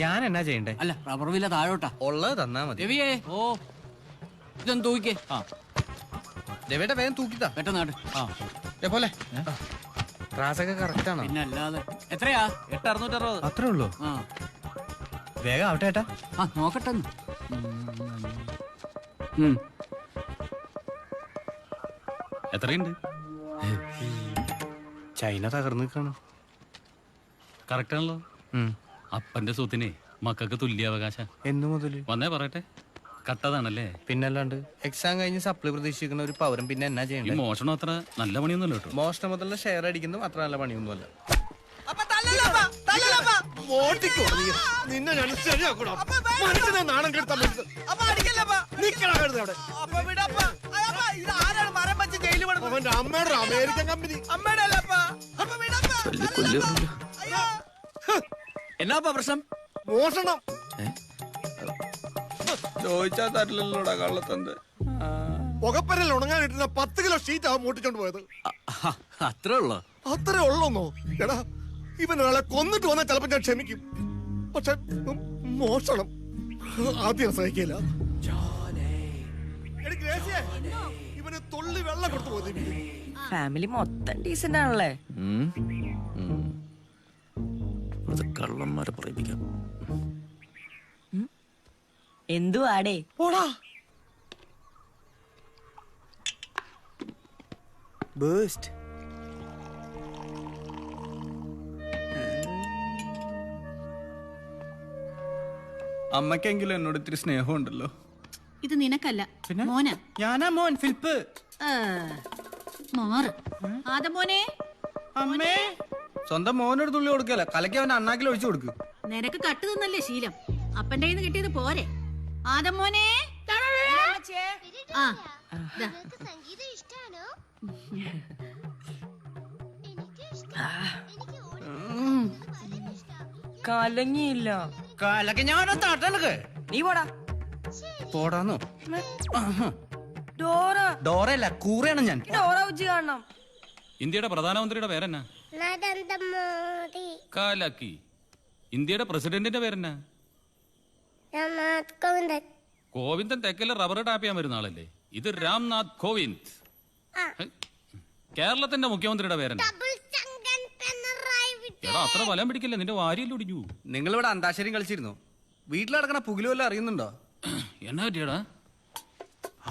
ഞാൻ എന്നാ ചെയ്യണ്ടേ? അല്ല, റബ്ബർ വില താഴോട്ടാ. ഉള്ളത് തന്നാ മതി. രവിയേ, ഓ ഇതൊന്ന് തൂക്കിക്കേ. രവിയുടെ വേഗം തൂക്കിത്താ. പെട്ടെന്നാട്. പോലെ ക്ലാസ്സൊക്കെ കറക്റ്റ് ആണോ? പിന്നെ അല്ലാതെ. എത്രയാ? 8,660. അത്രേ ഉള്ളൂ? ആ, വേഗം ആവട്ടെ ഏട്ടാ. നോക്കട്ടെ. എത്രയുണ്ട്? ചൈന തകർന്നു കാണും. കറക്റ്റ് ആണല്ലോ. അപ്പന്റെ സ്വത്തിനെ മക്കൾക്ക് തുല്യാവകാശ. എന്നു മുതല്? വന്നേ പറയട്ടെ. കട്ടതാണല്ലേ? പിന്നല്ലാണ്ട്. എക്സാം കഴിഞ്ഞ് സപ്ലൈ പ്രതീക്ഷിക്കുന്ന ഒരു പൗരൻ പിന്നെ എന്നാ ഈ ചെയ്യണ്ടേ? മോഷണം അത്ര നല്ല പണിയൊന്നുമല്ലോ കേട്ടോ. മോഷണം മുതലുള്ള ഷെയർ അടിക്കുന്നതും അത്ര നല്ല പണിയൊന്നുമല്ല. നിന്നെ ഞാൻ ശരിയാക്കണം. മനുഷ്യനെ നാണം കെടുത്താൻ അവന്റെ അമ്മയുടെ അമേരിക്കൻ കമ്പനി. എന്നാ പ്രശ്നം? മോഷണം. ചോദിച്ചാ തരില്ലല്ലോടാ കള്ളത്തന്ത്. പുകപ്പരൽ ഉണങ്ങാനിട്ടുന്ന 10 കിലോ ഷീറ്റ് ആവും മൂട്ടിച്ചോണ്ട് പോയത്. അത്രേ ഉള്ളോ? അത്രേ ഉള്ളൂന്നോ? എടാ, ഇവൻ ഒരാളെ കൊന്നിട്ട് വന്നാൽ ചിലപ്പോ ഞാൻ ക്ഷമിക്കും. പക്ഷെ മോഷണം ആദ്യം സഹിക്കില്ല. ഇവന് തുള്ളി വെള്ളം കൊടുത്തു പോയി. ഫാമിലി മൊത്തം ഡീസന്റ് ആണല്ലേ? കള്ളന്മാരെ പറയിപ്പിക്കാം. എന്തുവാടേ? പോടാ. ബൂസ്റ്റ്. അമ്മക്കെങ്കിലും എന്നോട് ഇത്തിരി സ്നേഹമുണ്ടല്ലോ. ഇത് നിനക്കല്ല, മോന. ഞാനാ മോൻ ഫിലിപ്പ്. മാറ്. ആദമോനെ. അമ്മേ. സ്വന്തം മോനൊരു തുള്ളി കൊടുക്കല, കലക്കി അവന്റെ അണ്ണാക്കിൽ ഒഴിച്ചു കൊടുക്ക്. നിനക്ക് കട്ട് തിന്നല്ലേ ശീലം. അപ്പന്റെ കയ്യിൽ നിന്ന് കിട്ടിയത് പോരെ. ആദമോനെ. കലങ്ങിയില്ല. നീ പോടാ. പോടാന്നോ? ഡോറ. ഡോറയല്ല, കൂറയാണ് ഞാൻ. ഡോറ ഉജ്ജി കാണണം. ഇന്ത്യയുടെ പ്രധാനമന്ത്രിയുടെ പേരെന്നാ? നരേന്ദ്രമോദി. കാലാക്കി. ഇന്ത്യയുടെ പ്രസിഡന്റിന്റെ പേരെന്നാ? രാംനാഥ് കോവിന്ദ്. കോവിന്ദൻ തെക്കല് റബ്ബർ ടാപ്പ് ചെയ്യാൻ വരുന്ന ആളല്ലേ? ഇത് രാംനാഥ് കോവിന്ദ്. കേരളത്തിന്റെ മുഖ്യമന്ത്രിയുടെ പേരെന്നാ? എടാ, അത്ര ബലം പിടിക്കില്ല, നിന്റെ വാരിയല്ലേ ഒടിഞ്ഞു. നിങ്ങൾ ഇവിടെ അന്താശ്ശേരി കളിച്ചിരുന്നോ? വീട്ടിലടക്കണ പുകില് വല്ല അറിയുന്നുണ്ടോ? എന്നാ പറ്റിയടാ?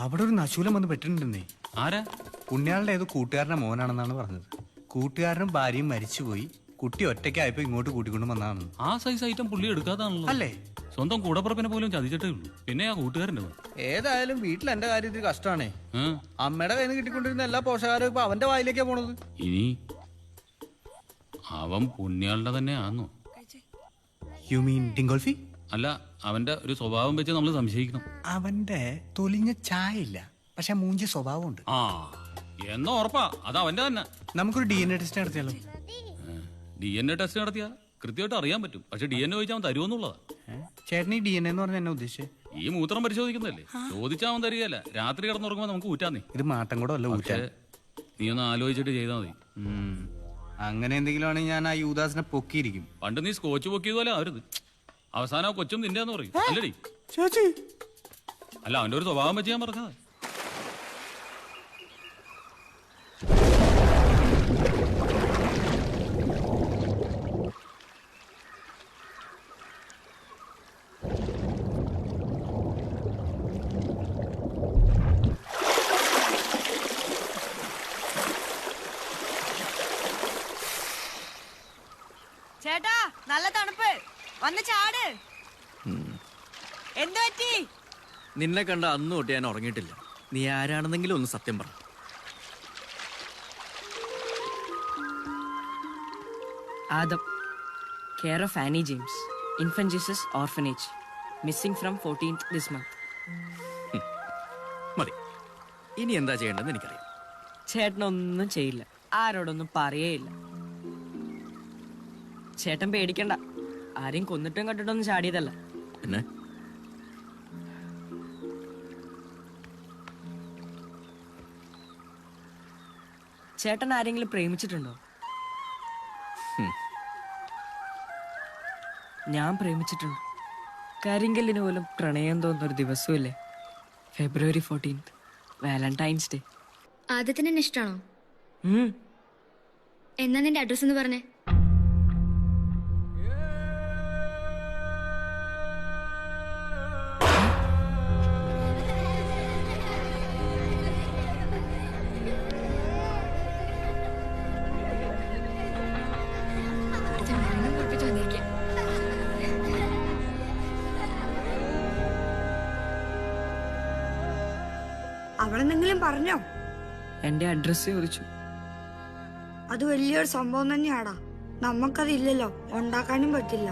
അവിടെ ഒരു നശൂലം വന്ന് പെട്ടിട്ടുണ്ടെന്നേ. ആരാ? പുണ്യാളുടെ ഏതോ കൂട്ടുകാരന്റെ മോനാണെന്നാണ് പറഞ്ഞത്. കൂട്ടുകാരനും ഭാര്യയും മരിച്ചുപോയി. കുട്ടി ഒറ്റയ്ക്കായപ്പോ ഇങ്ങോട്ട് കൂട്ടിക്കൊണ്ട് വന്നതാണ്. ആ സൈസ് ഐറ്റം പുള്ളി എടുക്കാതാണല്ലോ അല്ലേ? സ്വന്തം കൂടപ്പുറപ്പിനെ പോലും ചതിച്ചിട്ടേ ഉള്ളൂ. പിന്നെ ആ കൂട്ടുകാരൻ്റെ ഏതായാലും വീട്ടിൽ എന്റെ കാര്യത്തിൽ കഷ്ടമാണേ. അമ്മയുടെ കയ്യിൽ നിന്ന് കിട്ടിക്കൊണ്ടിരുന്ന എല്ലാ പോഷകാരും ഇപ്പൊ അവന്റെ വായിലേക്കാ പോണത്. ഇനി അവൻ പുണ്യാളുടെ തന്നെ ആന്നോ? യു മീൻ ഡിങ്കോൾഫി? അല്ല, അവന്റെ ഒരു സ്വഭാവം വെച്ച് നമ്മൾ സംശയിക്കണം. അവന്റെ തൊലിഞ്ഞ ചായ ഇല്ല, പക്ഷെ മൂഞ്ചി സ്വഭാവമുണ്ട്. ആ, എന്നാ ഉറപ്പാ അത് അവന്റെ തന്നെ. നമുക്കൊരു DNA ടെസ്റ്റ് നടത്തിയാലോ? DNA ടെസ്റ്റ് നടത്തിയാ കൃത്യമായിട്ട് അറിയാൻ പറ്റും. പക്ഷെ DNA ചോദിച്ചാൽ അവൻ തരുമെന്നുള്ളതാ. ചേട്ടൻ ഈ DNA എന്ന് പറഞ്ഞ എന്നെ ഉദ്ദേശിച്ചേ? ഈ മൂത്രം പരിശോധിക്കുന്നതല്ലേ? ചോദിച്ചാൽ അവൻ തരികയല്ല. രാത്രി കിടന്നുറങ്ങുമ്പോൾ നമുക്ക് ഊറ്റാന്നേ. ഇത് മാട്ടം കൂടെ അല്ല ഊറ്റാ. നീ ഒന്ന് ആലോചിച്ചിട്ട് ചെയ്താൽ മതി. അങ്ങനെ എന്തെങ്കിലും ആണെങ്കിൽ ഞാൻ ആ യൂദാസിനെ പൊക്കിയിരിക്കും. പണ്ട് നീ സ്കോച്ച് പൊക്കിയതുപോലെ അവരുത്. അവസാനം ആ കൊച്ചും നിന്റെ പറയും അല്ലടി? അല്ല, അവന്റെ ഒരു സ്വഭാവം വെച്ച് ഞാൻ പറഞ്ഞത്. ചേട്ടാ നല്ല തണുപ്പ് വന്ന് ചാട്. എന്ത് പറ്റി? നിന്നെ കണ്ട അന്ന് തൊട്ട് ഞാൻ ഉറങ്ങിയിട്ടില്ല. നീ ആരാണെന്നെങ്കിലും ഒന്ന് സത്യം പറ. Adam, care of Annie James, infant Jesus orphanage, missing from 14th this month. മതി. ഇനി എന്താ ചെയ്യേണ്ടതെന്ന് എനിക്കറിയാം. ചേട്ടനൊന്നും ചെയ്യില്ല, ആരോടൊന്നും പറയേയില്ല. ചേട്ടൻ പേടിക്കണ്ട, ആരെയും കൊന്നിട്ടും കണ്ടിട്ടൊന്നും ചാടിയതല്ല. പിന്നെ ചേട്ടൻ ആരെങ്കിലും പ്രേമിച്ചിട്ടുണ്ടോ? ഞാൻ പ്രേമിച്ചിട്ടുണ്ട്. കരിങ്കല്ലിന് പോലും പ്രണയം തോന്നുന്നൊരു ദിവസമില്ലേ February 14th, വാലന്റൈൻസ് ഡേ. ആദ്യത്തിന് എന്നെ ഇഷ്ടമാണോ? എന്നാ നിന്റെ അഡ്രസ് എന്ന് പറഞ്ഞേ. അവളെന്തെങ്കിലും പറഞ്ഞോ? എന്റെ അഡ്രസ് ചോദിച്ചു. അത് വലിയൊരു സംഭവം തന്നെയാടാ. നമുക്കതില്ലല്ലോ, ഉണ്ടാക്കാനും പറ്റില്ല.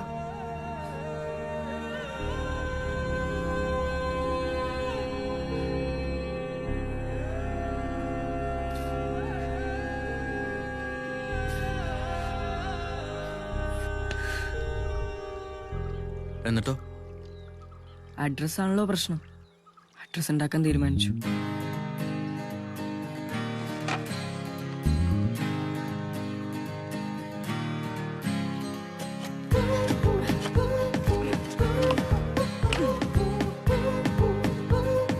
എന്നിട്ടോ? അഡ്രസ്സാണല്ലോ പ്രശ്നം. അഡ്രസ് ഉണ്ടാക്കാൻ തീരുമാനിച്ചു.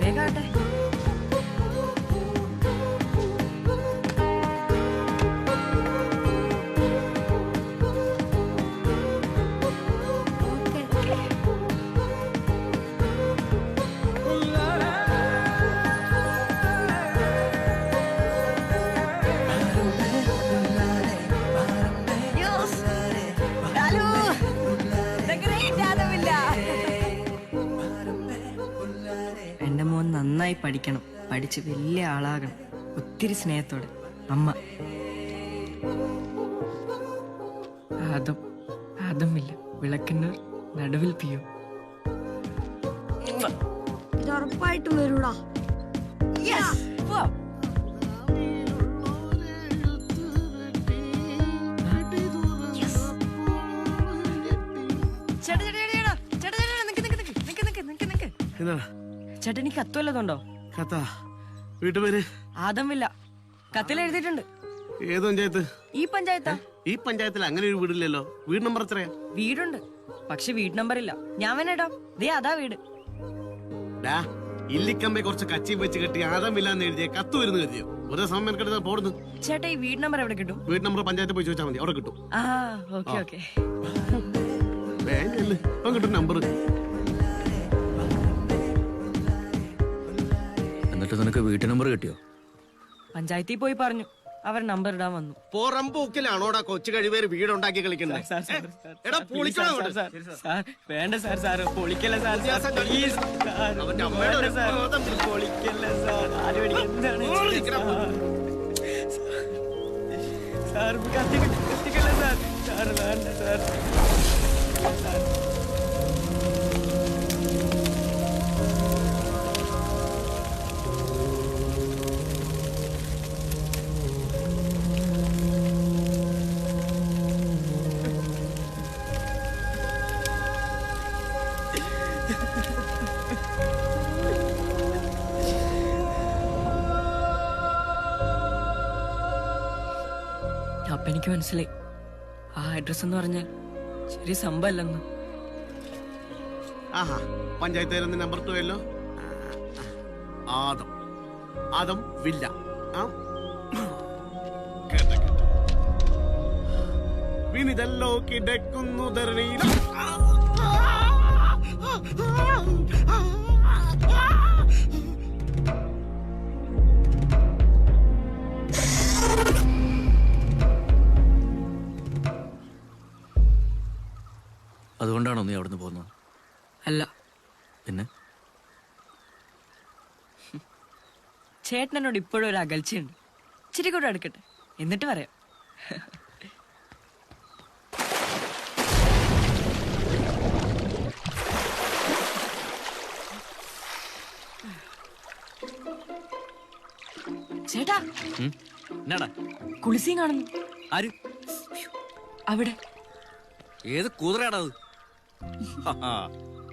വേഗാട്ടെ. എന്റെ മോൻ നന്നായി പഠിക്കണം, പഠിച്ച് വലിയ ആളാകണം. ഒത്തിരി സ്നേഹത്തോടെ അമ്മ. ആദം, ആദമില്ല വിളക്കിന്റെ നടുവിൽ പിയോ. ഇത് ഉറപ്പായിട്ടും വരൂടാ. ചേട്ടൻ എനിക്ക് കത്ത് വല്ലതുണ്ടോ? കത്താ? വീട്ടുപേര് ആദം വില്ല. കത്തിൽ എഴുതിയിട്ടുണ്ട്. ഏത് പഞ്ചായത്ത്? ഈ പഞ്ചായത്താ? ഈ പഞ്ചായത്തിൽ അങ്ങനെ ഒരു വീടില്ലല്ലോ. വീട് നമ്പർ എത്രയാ? വീടുണ്ട്, പക്ഷെ വീട് നമ്പർ ഇല്ല. ഞാൻ വേണേട്ടോ, ദേ അതാ വീട്. ഇല്ലിക്കമ്മെ കുറച്ച് കച്ചിയും വെച്ച് കെട്ടി ആദമില്ലാന്ന് എഴുതിയ കത്ത് വരുന്നു കരുതിയോ? ഒരേ സമയം മെനക്കെടുത്ത് പോടുന്നു. ചേട്ടാ ഈ വീട് നമ്പർ എവിടെ കിട്ടും? വീട് നമ്പർ പഞ്ചായത്ത് പോയി ചോദിച്ചാൽ മതി, അവിടെ കിട്ടും. ആ ഓക്കെ ഓക്കെ. ഇപ്പം കിട്ടും നമ്പർ. എന്നിട്ട് നിനക്ക് വീട്ടു നമ്പർ കിട്ടിയോ? പഞ്ചായത്തിൽ പോയി പറഞ്ഞു, അവർ നമ്പർ ഇടാൻ വന്നു. പോറമ്പൂക്കിലാണോടാ കൊച്ചു കഴിവേര് വീടുണ്ടാക്കി കളിക്കുന്നത്? വേണ്ട സാർ, സാർ പൊളിക്കല്ല സാർ, പ്ലീസ് പൊളിക്കല്ല സാർ. സാർ കത്തിക്കല്ല സാർ, സാർ വേണ്ട സാർ. അപ്പൊ എനിക്ക് മനസ്സിലായി ആ അഡ്രസ് എന്ന് പറഞ്ഞാൽ ശരി സംഭവല്ലെന്ന്. ആഹാ, panchayat number 2 Adam, Adam villa. വിനിതല്ലോ കിടക്കുന്നു ധരണിയിൽ. നീ അവിടുന്ന് പോന്നു? അല്ല. പിന്നെ ചേട്ടനോട് ഇപ്പോഴും ഒരു അകൽച്ചയുണ്ട്. ഇച്ചിരി കൂടെ അടുക്കട്ടെ, എന്നിട്ട് പറയാം. ചേട്ടാ, എന്നാടാ കുളിസിയും കാണുന്നു. ആര്? അവിടെ. ഏത് കുതിരയാടാ അത്?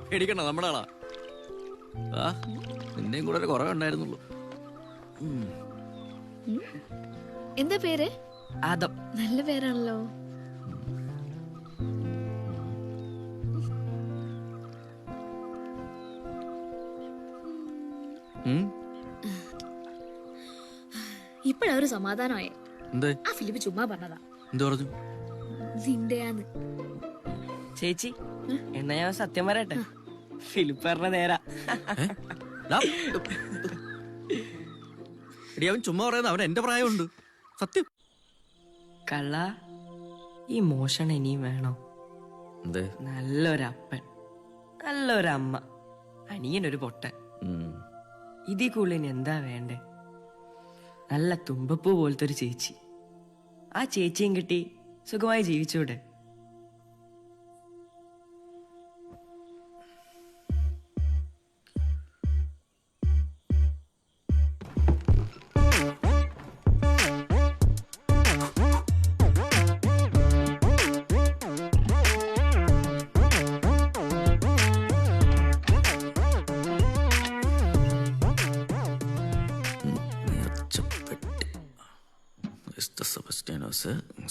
പേടിക്കണ്ട, നമ്മുടെ ആളാ. ആ, നിന്റെയും കൂടെ ഒരു കുറവുണ്ടായിരുന്നുള്ളൂ. എന്താ പേര്? ആദം. നല്ല പേരാണല്ലോ. ഇപ്പഴാ ഒരു സമാധാനമായേ. എന്തേ? ആ ഫിലിപ്പ് ചുമ്മാ പറഞ്ഞതാ. എന്ത് പറഞ്ഞു? നിന്റെയാന്ന്. ചേച്ചി, എന്നാ ഞാൻ സത്യം പറയട്ടെ, ഫിലിപ്പ് പറഞ്ഞ നേരാ. അവൻ ചുമ്മാ പറയുന്നത്, അവൻ എന്റെ പ്രായമുണ്ട്. സത്യം. കള്ള, ഈ മോഷണം ഇനിയും വേണോ? നല്ലൊരപ്പൻ, നല്ലൊരമ്മ, അനിയനൊരു പൊട്ടൻ. ഇതിൽ കൂടുതൽ എന്താ വേണ്ടേ? നല്ല തുമ്പപ്പൂ പോലത്തെ ഒരു ചേച്ചി. ആ ചേച്ചിയും കിട്ടി സുഖമായി ജീവിച്ചൂടെ?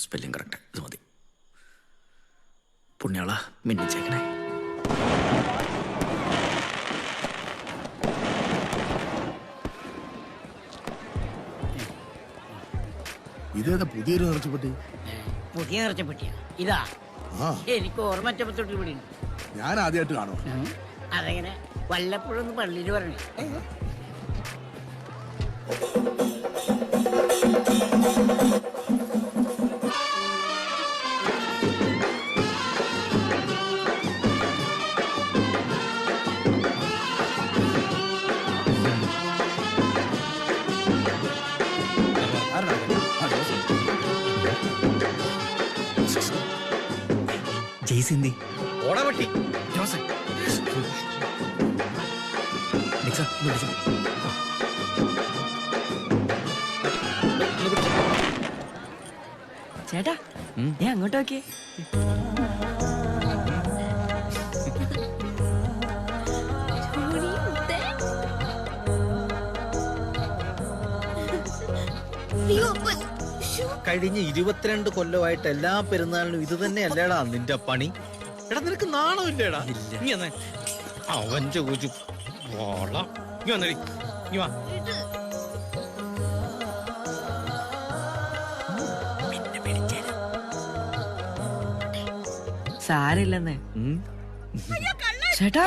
സ്പെല്ലിംഗ് കറക്റ്റ്, ഇത് മതി. പുണ്യാള മിന്നിച്ചേക്കണേ. ഇതേതാ പുതിയൊരു നിറച്ചുപെട്ടി? പുതിയ നിറച്ചപ്പെട്ടിയാ ഇതാ? എനിക്ക് ഓർമ്മ തൊട്ട് ഇവിടെ ഉണ്ട്. ഞാൻ ആദ്യമായിട്ട് കാണും. അതെങ്ങനെ? വല്ലപ്പോഴും ഒന്ന് പള്ളിയിൽ പറഞ്ഞേ. ജയ്സിന്തി ഓടപട്ടി ചേട്ടാ, ഞാൻ അങ്ങോട്ട് നോക്കിയേ. കഴിഞ്ഞ 22 കൊല്ലമായിട്ട് എല്ലാ പെരുന്നാളിനും ഇത് തന്നെ അല്ലേടാ നിന്റെ പണി? എടാ, നിനക്ക് നാണമില്ലേടാ? നീ എന്നാ അവൻ ചോദിച്ചു നീ വന്നടി, നീ വാ. സാരില്ലെന്നേ ചേട്ടാ.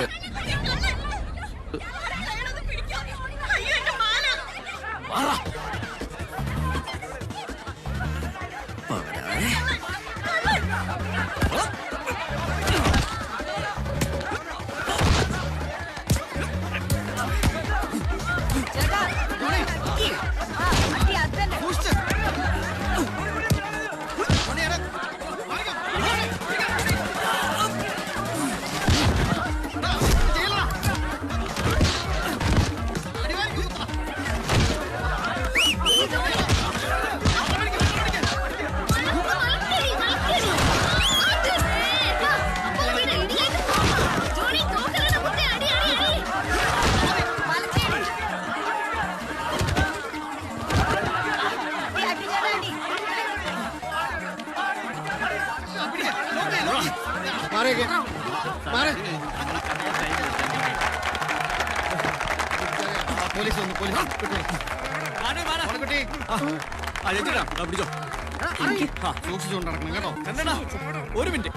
ഒരു മിനിറ്റ്,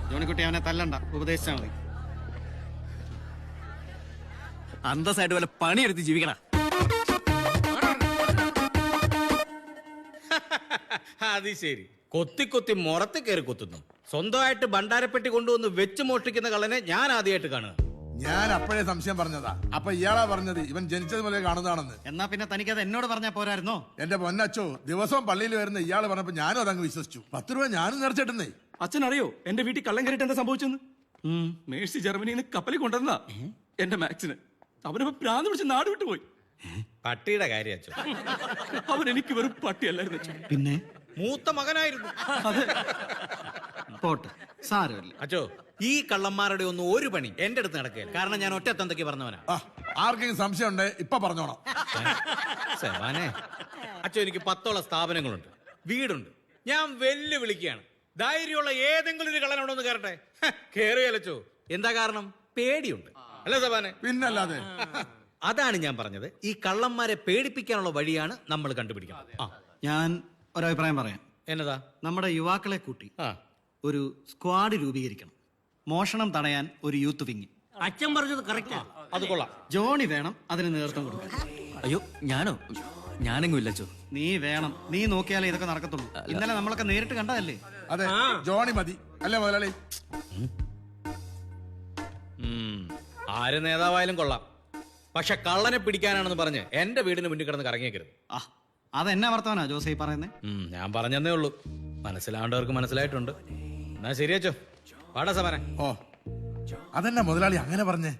ജോണിക്കുട്ടി അവനെ തല്ലണ്ട, ഉപദേശിച്ചാ മതി. അന്തസ്സായിട്ട് വല്ല പണിയെടുത്ത് ജീവിക്കണ. അത് ശരി, കൊത്തി കൊത്തി മുറത്ത് കയറി കൊത്തുന്നു. സ്വന്തമായിട്ട് ഭണ്ഡാരപ്പെട്ടി കൊണ്ടുവന്ന് വെച്ച് മോഷ്ടിക്കുന്ന കള്ളനെ ഞാൻ ആദ്യമായിട്ട് കാണുക. ഞാൻ അപ്പോഴേ സംശയം പറഞ്ഞതാ. അപ്പൊ ഇയാളാ പറഞ്ഞത് ഇവൻ ജനിച്ചത് മുതലേ കാണുന്നതാണെന്ന്. എന്നാ പിന്നെ തനിക്കത് എന്നോട് പറഞ്ഞാ പോരായിരുന്നോ? എന്റെ പൊന്നച്ചോ, ദിവസവും പള്ളിയിൽ വരുന്ന ഇയാള് പറഞ്ഞപ്പോ ഞാനും അതങ്ങ് വിശ്വസിച്ചു. 10 രൂപ ഞാനും നേർച്ചിട്ടുന്നേ. അച്ഛൻ അറിയോ എന്റെ വീട്ടിൽ കള്ളം കയറിയിട്ട് എന്താ സംഭവിച്ചെന്ന്? മേഴ്സി ജർമ്മനിയിൽ നിന്ന് കപ്പലിൽ കൊണ്ടുവന്നാ എന്റെ മാക്സിന്. അവനിപ്പോ പ്രാന്ത് പിടിച്ച് നാട് വിട്ടുപോയി. പട്ടിയുടെ കാര്യം അച്ഛോ. അവൻ എനിക്ക് വെറും പട്ടിയല്ലായിരുന്നു അച്ഛൻ, പിന്നെ മൂത്ത മകനായിരുന്നു. പോട്ടെ, സാരമില്ല. അച്ഛോ, ഈ കള്ളന്മാരുടെ ഒന്നും ഒരു പണി എന്റെ അടുത്ത് നടക്കുകയില്ല. കാരണം ഞാൻ ഒറ്റ തന്തയ്ക്ക് പറഞ്ഞവനാ. ആർക്കെങ്കിലും സംശയം ഉണ്ടേ ഇപ്പൊ പറഞ്ഞോണം. സെബാനെ, അച്ഛോ എനിക്ക് 10ഓളം സ്ഥാപനങ്ങളുണ്ട്, വീടുണ്ട്. ഞാൻ വെല്ലുവിളിക്കുകയാണ്, ധൈര്യമുള്ള ഏതെങ്കിലും ഒരു കള്ളനോട് ഒന്ന് കയറട്ടെ. കേറിയല്ലോ. എന്താ കാരണം? പേടിയുണ്ട് അല്ലേ സെബാനെ? പിന്നല്ലാതെ. അതാണ് ഞാൻ പറഞ്ഞത്, ഈ കള്ളന്മാരെ പേടിപ്പിക്കാനുള്ള വഴിയാണ് നമ്മൾ കണ്ടുപിടിക്കുന്നത്. ഞാൻ ഒരഭിപ്രായം പറയാം. എന്നതാ? നമ്മുടെ യുവാക്കളെ കൂട്ടി ഒരു സ്ക്വാഡ് രൂപീകരിക്കണം. മോഷണം തടയാൻ ഒരു യൂത്ത് വിങ്. അച്ഛൻ പറഞ്ഞത് കറക്റ്റാ. അത് കൊള്ളാം. ജോണി വേണം അതിന് നേതൃത്വം കൊടുക്കാൻ. അയ്യോ, ഞാനോ? ഞാനെങ്ങും ഇല്ലച്ചോ. നീ വേണം. നീ നോക്കിയാലേ ഇതൊക്കെ നടക്കത്തുള്ളൂ. ഇന്നലെ നമ്മളൊക്കെ നേരിട്ട് കണ്ടതല്ലേ? അതെ, ജോണി മതി അല്ലേ മുതലാളി? ആര് നേതാവായാലും കൊള്ളാം, പക്ഷെ കള്ളനെ പിടിക്കാനാണെന്ന് പറഞ്ഞ് എന്റെ വീടിന് മുന്നിൽ കിടന്ന് കറങ്ങിയേക്കരുത്. അതെന്നാ വർത്തമാനാ ജോസേ പറയുന്നേ? ഞാൻ പറഞ്ഞതേ ഉള്ളൂ, മനസ്സിലാവേണ്ടവർക്ക് മനസ്സിലായിട്ടുണ്ട്. എന്നാ ശരിയച്ചോ, പാടാ സമാന. ഓ, അതെന്നാ മുതലാളി അങ്ങനെ പറഞ്ഞേ?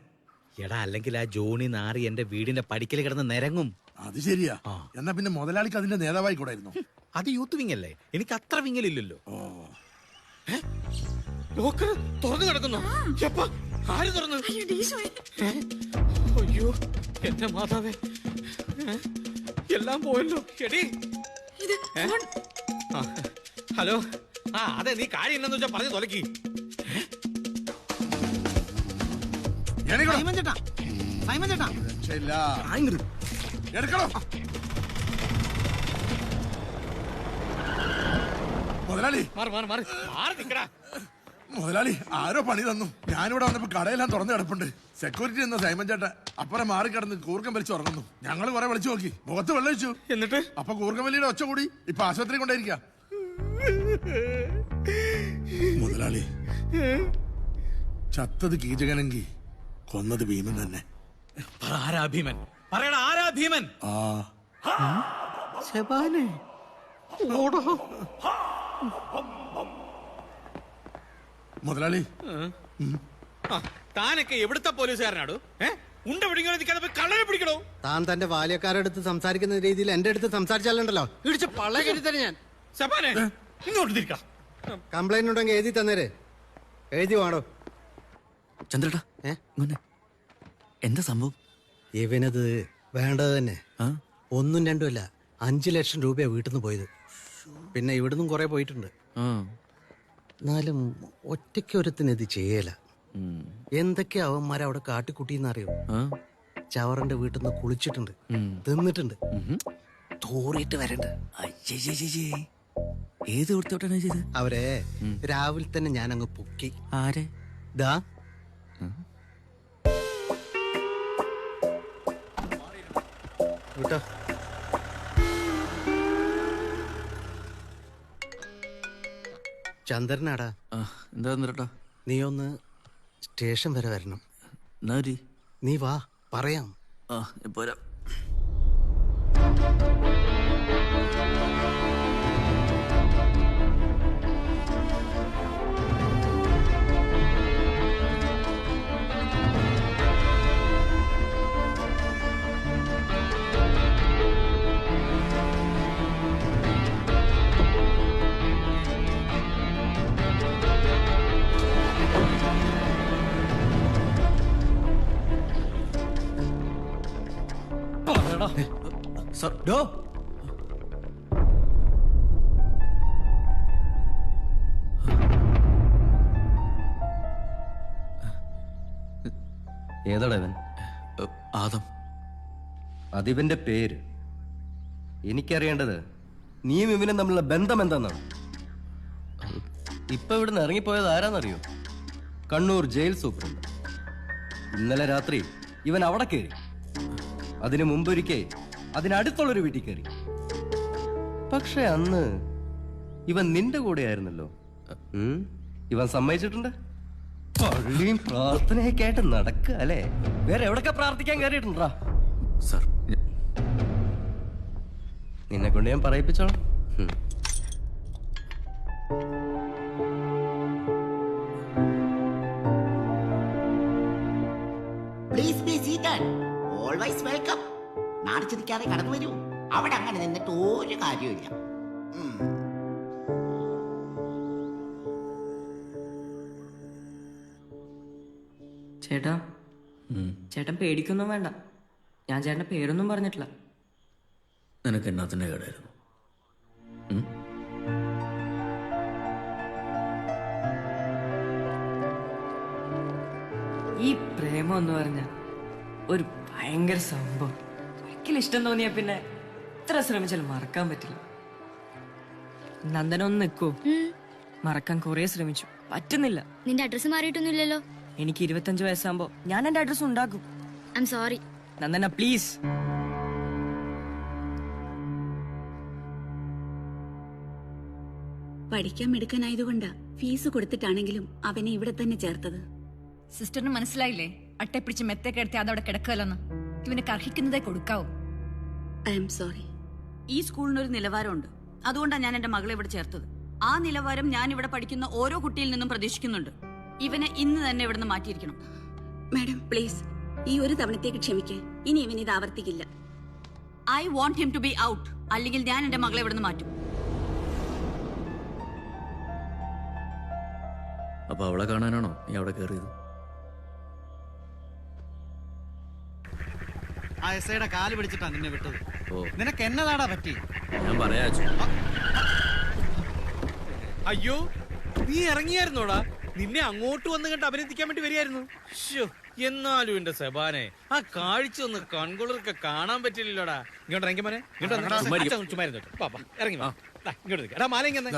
എടാ, അല്ലെങ്കിൽ ആ ജോണി നാറി എന്റെ വീടിന്റെ പടിക്കൽ കിടന്ന് നിരങ്ങും. അത് ശരിയാ. എന്നാ പിന്നെ മുതലാളിക്ക് അതിന്റെ നേതാവായി കൂടായിരുന്നു? അത് യൂത്ത് വിങ്ങല്ലേ, എനിക്ക് അത്ര വിങ്ങലില്ലല്ലോ. ലോക്കർ തുറന്നു കിടക്കുന്നു. ആര് തുറന്നു? അയ്യോ എന്റെ മാതാവേ, എല്ലാം പോയല്ലോ. എടി, ഹലോ. അതെ, നീ കാര്യം എന്താന്ന് വെച്ചാ പറഞ്ഞു തൊലക്കി. സൈമൻ ചേട്ടാ, സൈമൻ ചേട്ടാ, എടുക്കണോ മുതലാളി? മുതലാളി, ആരോ പണി തന്നു. ഞാനിവിടെ വന്നപ്പോ കടയെല്ലാം തുറന്നു കിടപ്പുണ്ട്. സെക്യൂരിറ്റി എന്ന സൈമൻ ചേട്ടൻ അപ്പുറം മാറി കിടന്ന് കൂർക്കം വലിച്ചു ഉറങ്ങുന്നു. ഞങ്ങൾ കുറെ വിളിച്ചു നോക്കി, മുഖത്ത് വെള്ളം വെച്ചു. എന്നിട്ട് അപ്പൊ കൂർക്കം വലിയുടെ ഒച്ച കൂടി ഇപ്പൊ ആശുപത്രി കൊണ്ടായിരിക്കാം. മുതലാളി, ചത്തത് കീചകനെങ്കിൽ കൊന്നത് ഭീമൻ തന്നെ. ആരാ ഭീമൻ? പറയടാ, ആരാ ഭീമൻ? ശബാനെ, മുതലാളി, താനൊക്കെ എവിടുത്തെ പോലീസുകാരനാടോ? ഉണ്ട പിടിക്കണോ, കള്ളനെ പിടിക്കണോ? താൻ തന്റെ ബാല്യക്കാരുടെ അടുത്ത് സംസാരിക്കുന്ന രീതിയിൽ എന്റെ അടുത്ത് സംസാരിച്ചാലുണ്ടല്ലോ ഇടിച്ച് പള്ള കരുതി തന്നെ ഞാൻ. ശബാനെ, ഇങ്ങോട്ട് തിരിക്കാം. കംപ്ലൈന്റ് ഉണ്ടെങ്കിൽ എഴുതി തന്നേരെ. എഴുതി വേണോ? ചന്ദ്രേട്ടാ, എന്താ സംഭവം? ഇവനത് വേണ്ടത് തന്നെ. 1ഉം 2ഉം അല്ല, 5 ലക്ഷം രൂപയാ വീട്ടിൽ നിന്ന് പോയത്. പിന്നെ ഇവിടുന്നും കുറെ പോയിട്ടുണ്ട്. എന്നാലും ഒറ്റയ്ക്ക് ഒരുത്തിന് ഇത് ചെയ്യല. എന്തൊക്കെ അവന്മാരെ അവിടെ കാട്ടിക്കുട്ടിന്നറിയോ? ചവറിന്റെ വീട്ടിൽ നിന്ന് കുളിച്ചിട്ടുണ്ട്, തിന്നിട്ടുണ്ട്, തോറിയിട്ട് വരണ്ട്. ഏത് കൊടുത്തോട്ടാണ് ചെയ്ത്? അവരെ രാവിലെ തന്നെ ഞാൻ അങ്ങ് പൊക്കി. ആരെ? ദാ കേട്ടോ. ചന്ദ്രനാടാ. എന്താ ചന്ദ്രേട്ടാ? നീ ഒന്ന് സ്റ്റേഷൻ വരെ വരണം. നീ വാ, പറയാം. പോരാ. ഏതാടാ ഇവൻ? ആദം. അതിവന്റെ പേര്. എനിക്കറിയേണ്ടത് നീയും ഇവനും തമ്മിലുള്ള ബന്ധം എന്താന്നാണ്. ഇപ്പൊ ഇവിടുന്ന് ഇറങ്ങിപ്പോയത് ആരാന്നറിയോ? Kannur jail superintendent. ഇന്നലെ രാത്രി ഇവൻ അവിടെ കയറി. അതിനു മുമ്പൊരിക്കേ അതിനടുത്തുള്ളൊരു വീട്ടിൽ കയറി. പക്ഷെ അന്ന് ഇവൻ നിന്റെ കൂടെ ആയിരുന്നല്ലോ. ഇവൻ സമ്മതിച്ചിട്ടുണ്ട്. പള്ളിയും പ്രാർത്ഥനയൊക്കെ ആയിട്ട് നടക്കുക അല്ലേ? വേറെ എവിടൊക്കെ പ്രാർത്ഥിക്കാൻ കയറിയിട്ടുണ്ടാ? സാർ നിന്നെ കൊണ്ട് ഞാൻ പറയിപ്പിച്ചോളാം. Please be seated. Always welcome. നാട് ചിരിക്കാതെ കടന്നു വരൂ. അവിടെ അങ്ങനെ നിന്നിട്ട് ഒരു കാര്യമില്ല. ചേട്ടാ, ചേട്ടൻ പേടിക്കൊന്നും വേണ്ട. ഞാൻ ചേട്ടന്റെ പേരൊന്നും പറഞ്ഞിട്ടില്ല. നിനക്ക് എന്നാത്തിന്റെ കേടായിരുന്നു? ഈ പ്രേമം എന്ന് പറഞ്ഞ ഒരു ഭയങ്കര സംഭവം. ഒരിക്കലും ഇഷ്ടം തോന്നിയ പിന്നെ എത്ര ശ്രമിച്ചാലും മറക്കാൻ പറ്റില്ല. നന്ദനൊന്ന് നിൽക്കൂ. മറക്കാൻ കുറെ ശ്രമിച്ചു, പറ്റുന്നില്ല. നിന്റെ അഡ്രസ് മാറിയിട്ടൊന്നുമില്ലല്ലോ. എനിക്ക് 25 വയസ്സാകുമ്പോ ഞാൻ എന്റെ അഡ്രസ് ഉണ്ടാക്കും. I am sorry Nandana, please. പഠിക്കാൻ മിടുക്കനായതുകൊണ്ടാ ഫീസ് കൊടുത്തിട്ടാണെങ്കിലും അവനെ ഇവിടെ തന്നെ ചേർത്തത്. സിസ്റ്ററിന് മനസ്സിലായില്ലേ? അട്ടെ പിടിച്ച് മെത്തെ കിടത്തി അതവിടെ കിടക്കല്ലെന്ന്. ഇവന് അർഹിക്കുന്നതേ കൊടുക്കാവൂ. I'm sorry. ഈ സ്കൂളിനൊരു നിലവാരമുണ്ട്. അതുകൊണ്ടാണ് ഞാൻ എന്റെ മകളെ ഇവിടെ ചേർത്തത്. ആ നിലവാരം ഞാൻ ഇവിടെ പഠിക്കുന്ന ഓരോ കുട്ടിയിൽ നിന്നും പ്രതീക്ഷിക്കുന്നുണ്ട്. ഇവനെ ഇന്ന് തന്നെ ഇവിടുന്ന് മാറ്റിയിരിക്കണം. മാഡം പ്ലീസ്, ഈ ഒരു തവണത്തേക്ക് ക്ഷമിക്കാൻ. ഇനി ഇവൻ ഇത് ആവർത്തിക്കില്ല. I want him to be out. അല്ലെങ്കിൽ ഞാൻ എന്റെ മകളെ ഇവിടുന്ന് മാറ്റും. അപ്പൊ അവളെ കാണാനാണോ നീ അവിടെ കയറിയത്? ആ എസ്ഐയുടെ കാല് പിടിച്ചിട്ടാ നിന്നെ വിട്ടത്. ഓ, നിനക്ക് എന്നതാടാ പറ്റി? ഞാൻ പറയാ. അയ്യോ, നീ ഇറങ്ങിയായിരുന്നോടാ? നിന്നെ അങ്ങോട്ട് വന്ന് കണ്ട് അഭിനന്ദിക്കാൻ വേണ്ടി വരികയായിരുന്നു. എന്നാലും എന്റെ സെബാനെ, ആ കാഴ്ച ഒന്ന് കൺകുളിർക്കെ കാണാൻ പറ്റില്ലല്ലോടാ. ഇങ്ങോട്ട് ഇറങ്ങി മോനെ, ഇറങ്ങി ഇങ്ങോട്ട് മാല ഇങ്ങനെ.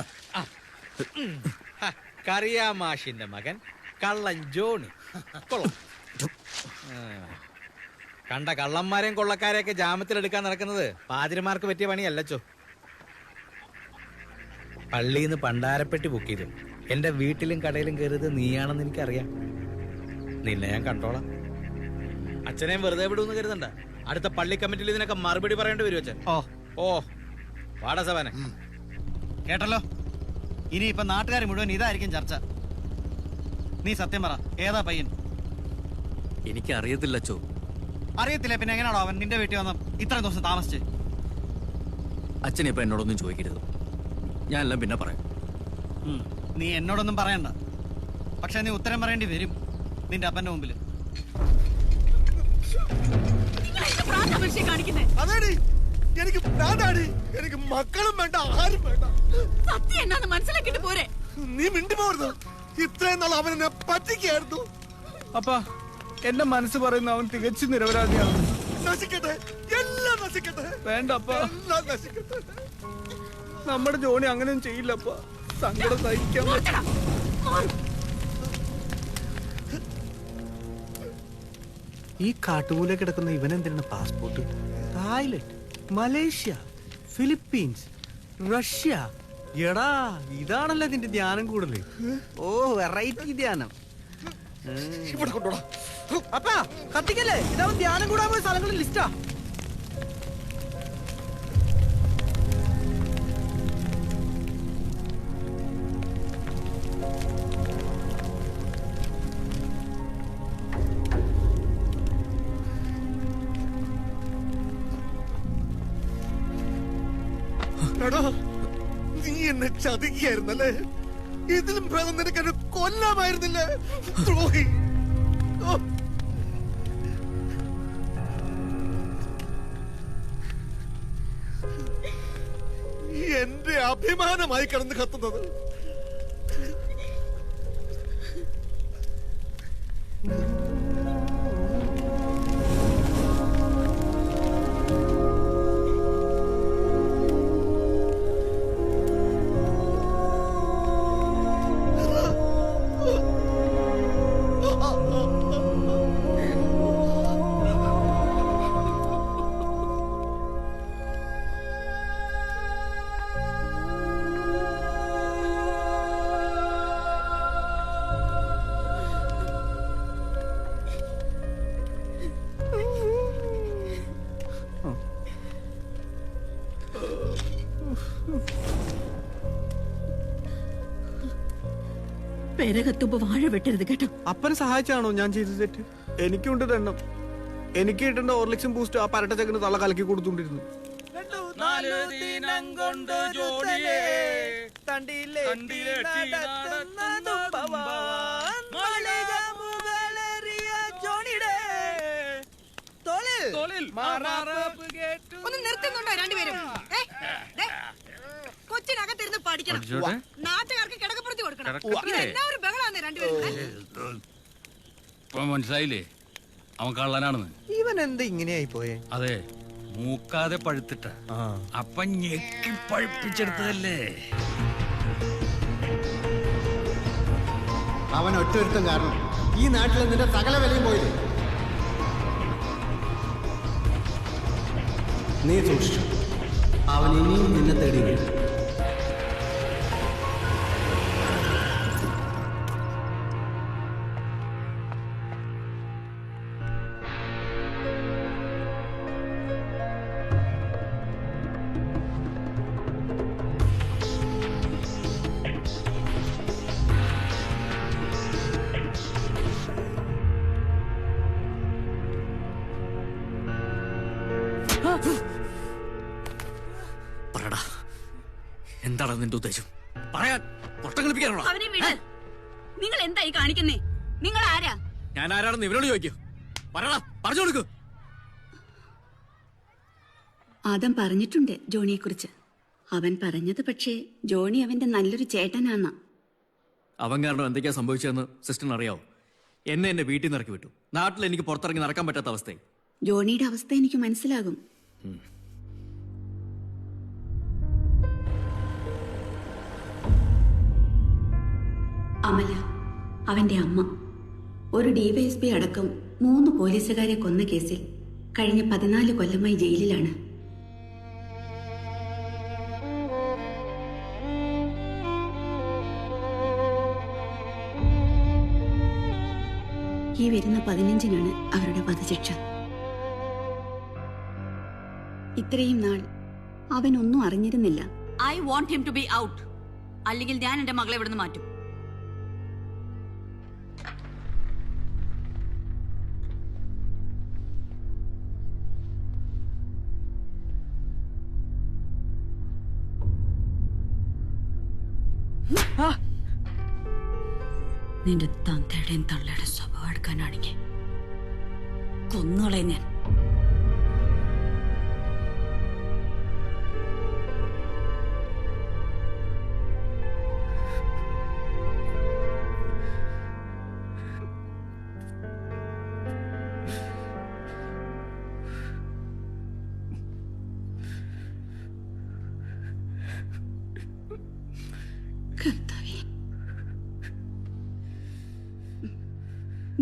കറിയാമാഷിന്റെ മകൻ കള്ളൻ ജോണി. കണ്ട കള്ളന്മാരെയും കൊള്ളക്കാരെയൊക്കെ ജാമ്യത്തിലെടുക്കാൻ നടക്കുന്നത് പാതിരമാർക്ക് പറ്റിയ പണിയല്ലച്ചോ. പള്ളിന്ന് പണ്ടാരപ്പെട്ടി ബുക്ക് ചെയ്തു. എന്റെ വീട്ടിലും കടയിലും കയറിയത് നീയാണെന്ന് എനിക്കറിയാം. നിന്നെ ഞാൻ കണ്ടോളാം. അച്ഛനെയും വെറുതെ വിടുമെന്ന് കരുതണ്ട. അടുത്ത പള്ളി കമ്മിറ്റിയിൽ ഇതിനൊക്കെ മറുപടി പറയേണ്ടി വരും അച്ഛൻ. ഓ വാടാ സവാനെ. കേട്ടല്ലോ, ഇനി ഇപ്പൊ നാട്ടുകാർ മുഴുവൻ ഇതായിരിക്കും ചർച്ച. നീ സത്യം പറ, ഏതാ പയ്യൻ? എനിക്ക് അറിയത്തില്ല അച്ചോ. അറിയത്തില്ല പിന്നെ എങ്ങനെയാണോ അവൻ നിന്റെ വീട്ടിൽ വന്ന് ഇത്രയും ദിവസം താമസിച്ച്? അച്ഛനിപ്പോ എന്നോടൊന്നും ചോദിക്കരുത്, ഞാൻ എല്ലാം പിന്നെ പറയാം. നീ എന്നോടൊന്നും പറയണ്ട, പക്ഷെ നീ ഉത്തരം പറയേണ്ടി വരും നിന്റെ അപ്പന്റെ മുമ്പിൽ. എനിക്ക് എനിക്ക് മക്കളും വേണ്ട, ആരും വേണ്ട. സത്യം എന്നാന്ന് മനസ്സിലാക്കിട്ട് പോരെ. നീ മിണ്ടി പോരുത്. ഇത്രയും നാൾ അവൻ എന്നെ പറ്റിക്കായിരുന്നു. അപ്പാ, എന്റെ മനസ്സ് പറയുന്ന അവൻ തികച്ചു നിരപരാധിയാണ്. നശിക്കട്ടെ, എല്ലാം നശിക്കട്ടെ. വേണ്ട അപ്പാ, എല്ലാം നശിക്കട്ടെ. നമ്മുടെ ജോണി അങ്ങനെയും ചെയ്യില്ലപ്പാ. സങ്കടം സഹിക്കാൻ പറ്റില്ല. ഈ കാട്ടുമൂല കിടക്കുന്ന ഇവനെന്തിനാണ് passport? Thailand, Malaysia, Philippines, Russia. എടാ, ഇതാണല്ലോ നിന്റെ ധ്യാനം കൂടുതൽ. ഓ, വെറൈറ്റി ധ്യാനം. അപ്പാ കത്തിക്കല്ലേ, ഇതാവും ധ്യാനം കൂടാൻ പോയ സ്ഥലങ്ങളിൽ ലിസ്റ്റാ. നീ എന്നെ ചതിക്കുകയായിരുന്നല്ലേ? ഇതിലും ഭേദം നിനക്ക് എന്നെ കൊല്ലാമായിരുന്നില്ലേ, ദ്രോഹി. എന്റെ അഭിമാനമായി കിടന്ന് കത്തുന്നത്. പെരകത്തുമ്പോ വാഴ വെട്ടരുത് കേട്ടോ. അപ്പനെ സഹായിച്ചാണോ ഞാൻ ചെയ്ത തെറ്റ്? എനിക്കുണ്ട് തെണ്ണം. എനിക്ക് കിട്ടേണ്ട ഓർലിക്സും ബൂസ്റ്റ് ആ പരട്ട ചക്കന് തള്ള കലക്കി കൊടുത്തോണ്ടിരുന്നു. ഒന്ന് നിർത്തുന്നുണ്ടോ രണ്ടുപേരും? കൊച്ചിനകത്തിരുന്ന് പഠിക്കണം. നാട്ടുകാർക്ക് കിടക്കപ്പുറത്ത് കൊടുക്കണം. ഇതെല്ലാവരും ബഹളാണ് രണ്ടുപേരും. മനസ്സിലായില്ലേ അവൻ കള്ളനാണെന്ന്? ഇവൻ എന്താ ഇങ്ങനെയായി പോയേ? അതെ, മൂക്കാതെ പഴുത്തിട്ട അപ്പൊ ഞെക്കി പഴുപ്പിച്ചെടുത്തതല്ലേ. അവൻ ഒറ്റൊരുത്തം കാരണം ഈ നാട്ടിൽ നിന്റെ സകല വിലയും പോയില്ലേ? നീ സൂക്ഷിച്ചു, അവൻ ഇനിയും നിന്നെ തേടി വരും. പറടാ, എന്താണ് നിന്റെ ഉദ്ദേശം? പറയാൻ പൊട്ടങ്ങളിപ്പിക്കാനാണോ? അവനെ വിട്. നിങ്ങൾ എന്തായി കാണിക്കുന്നേ? നിങ്ങൾ ആരാ? ഞാൻ ആരാണെന്ന് ഇവരോട് ചോദിക്കൂ. പറടാ, പറഞ്ഞു കൊടുക്കൂ. ആദം പറഞ്ഞിട്ടുണ്ട് ജോണിയെ കുറിച്ച്. അവൻ പറഞ്ഞത് പക്ഷേ ജോണി അവന്റെ നല്ലൊരു ചേട്ടനാന്ന. അവൻ കാരണം എന്തൊക്കെയാ സംഭവിച്ചതെന്ന് സിസ്റ്ററിന് അറിയാവോ? എന്നെ വീട്ടിൽ നിന്ന് ഇറക്കി വിട്ടു. നാട്ടിൽ എനിക്ക് പുറത്തിറങ്ങി നടക്കാൻ പറ്റാത്ത അവസ്ഥയായി. ജോണിയുടെ അവസ്ഥ എനിക്ക് മനസ്സിലാകും. അമല, അവന്റെ അമ്മ, ഒരു ഡിവൈഎസ്പി അടക്കം 3 പോലീസുകാരെ കൊന്ന കേസിൽ കഴിഞ്ഞ 14 കൊല്ലമായി ജയിലിലാണ്. ഈ വരുന്ന 15-നാണ് അവരുടെ വധശിക്ഷ. ഇത്രയും നാൾ അവനൊന്നും അറിഞ്ഞിരുന്നില്ല. I want him to be out. അല്ലെങ്കിൽ ഞാൻ എന്റെ മകളെ ഇവിടുന്ന് മാറ്റും. നിന്റെ തന്തയുടെയും തള്ളയുടെ സ്വഭാവം എടുക്കാനാണെങ്കിൽ കൊന്നുകളെ ഞാൻ.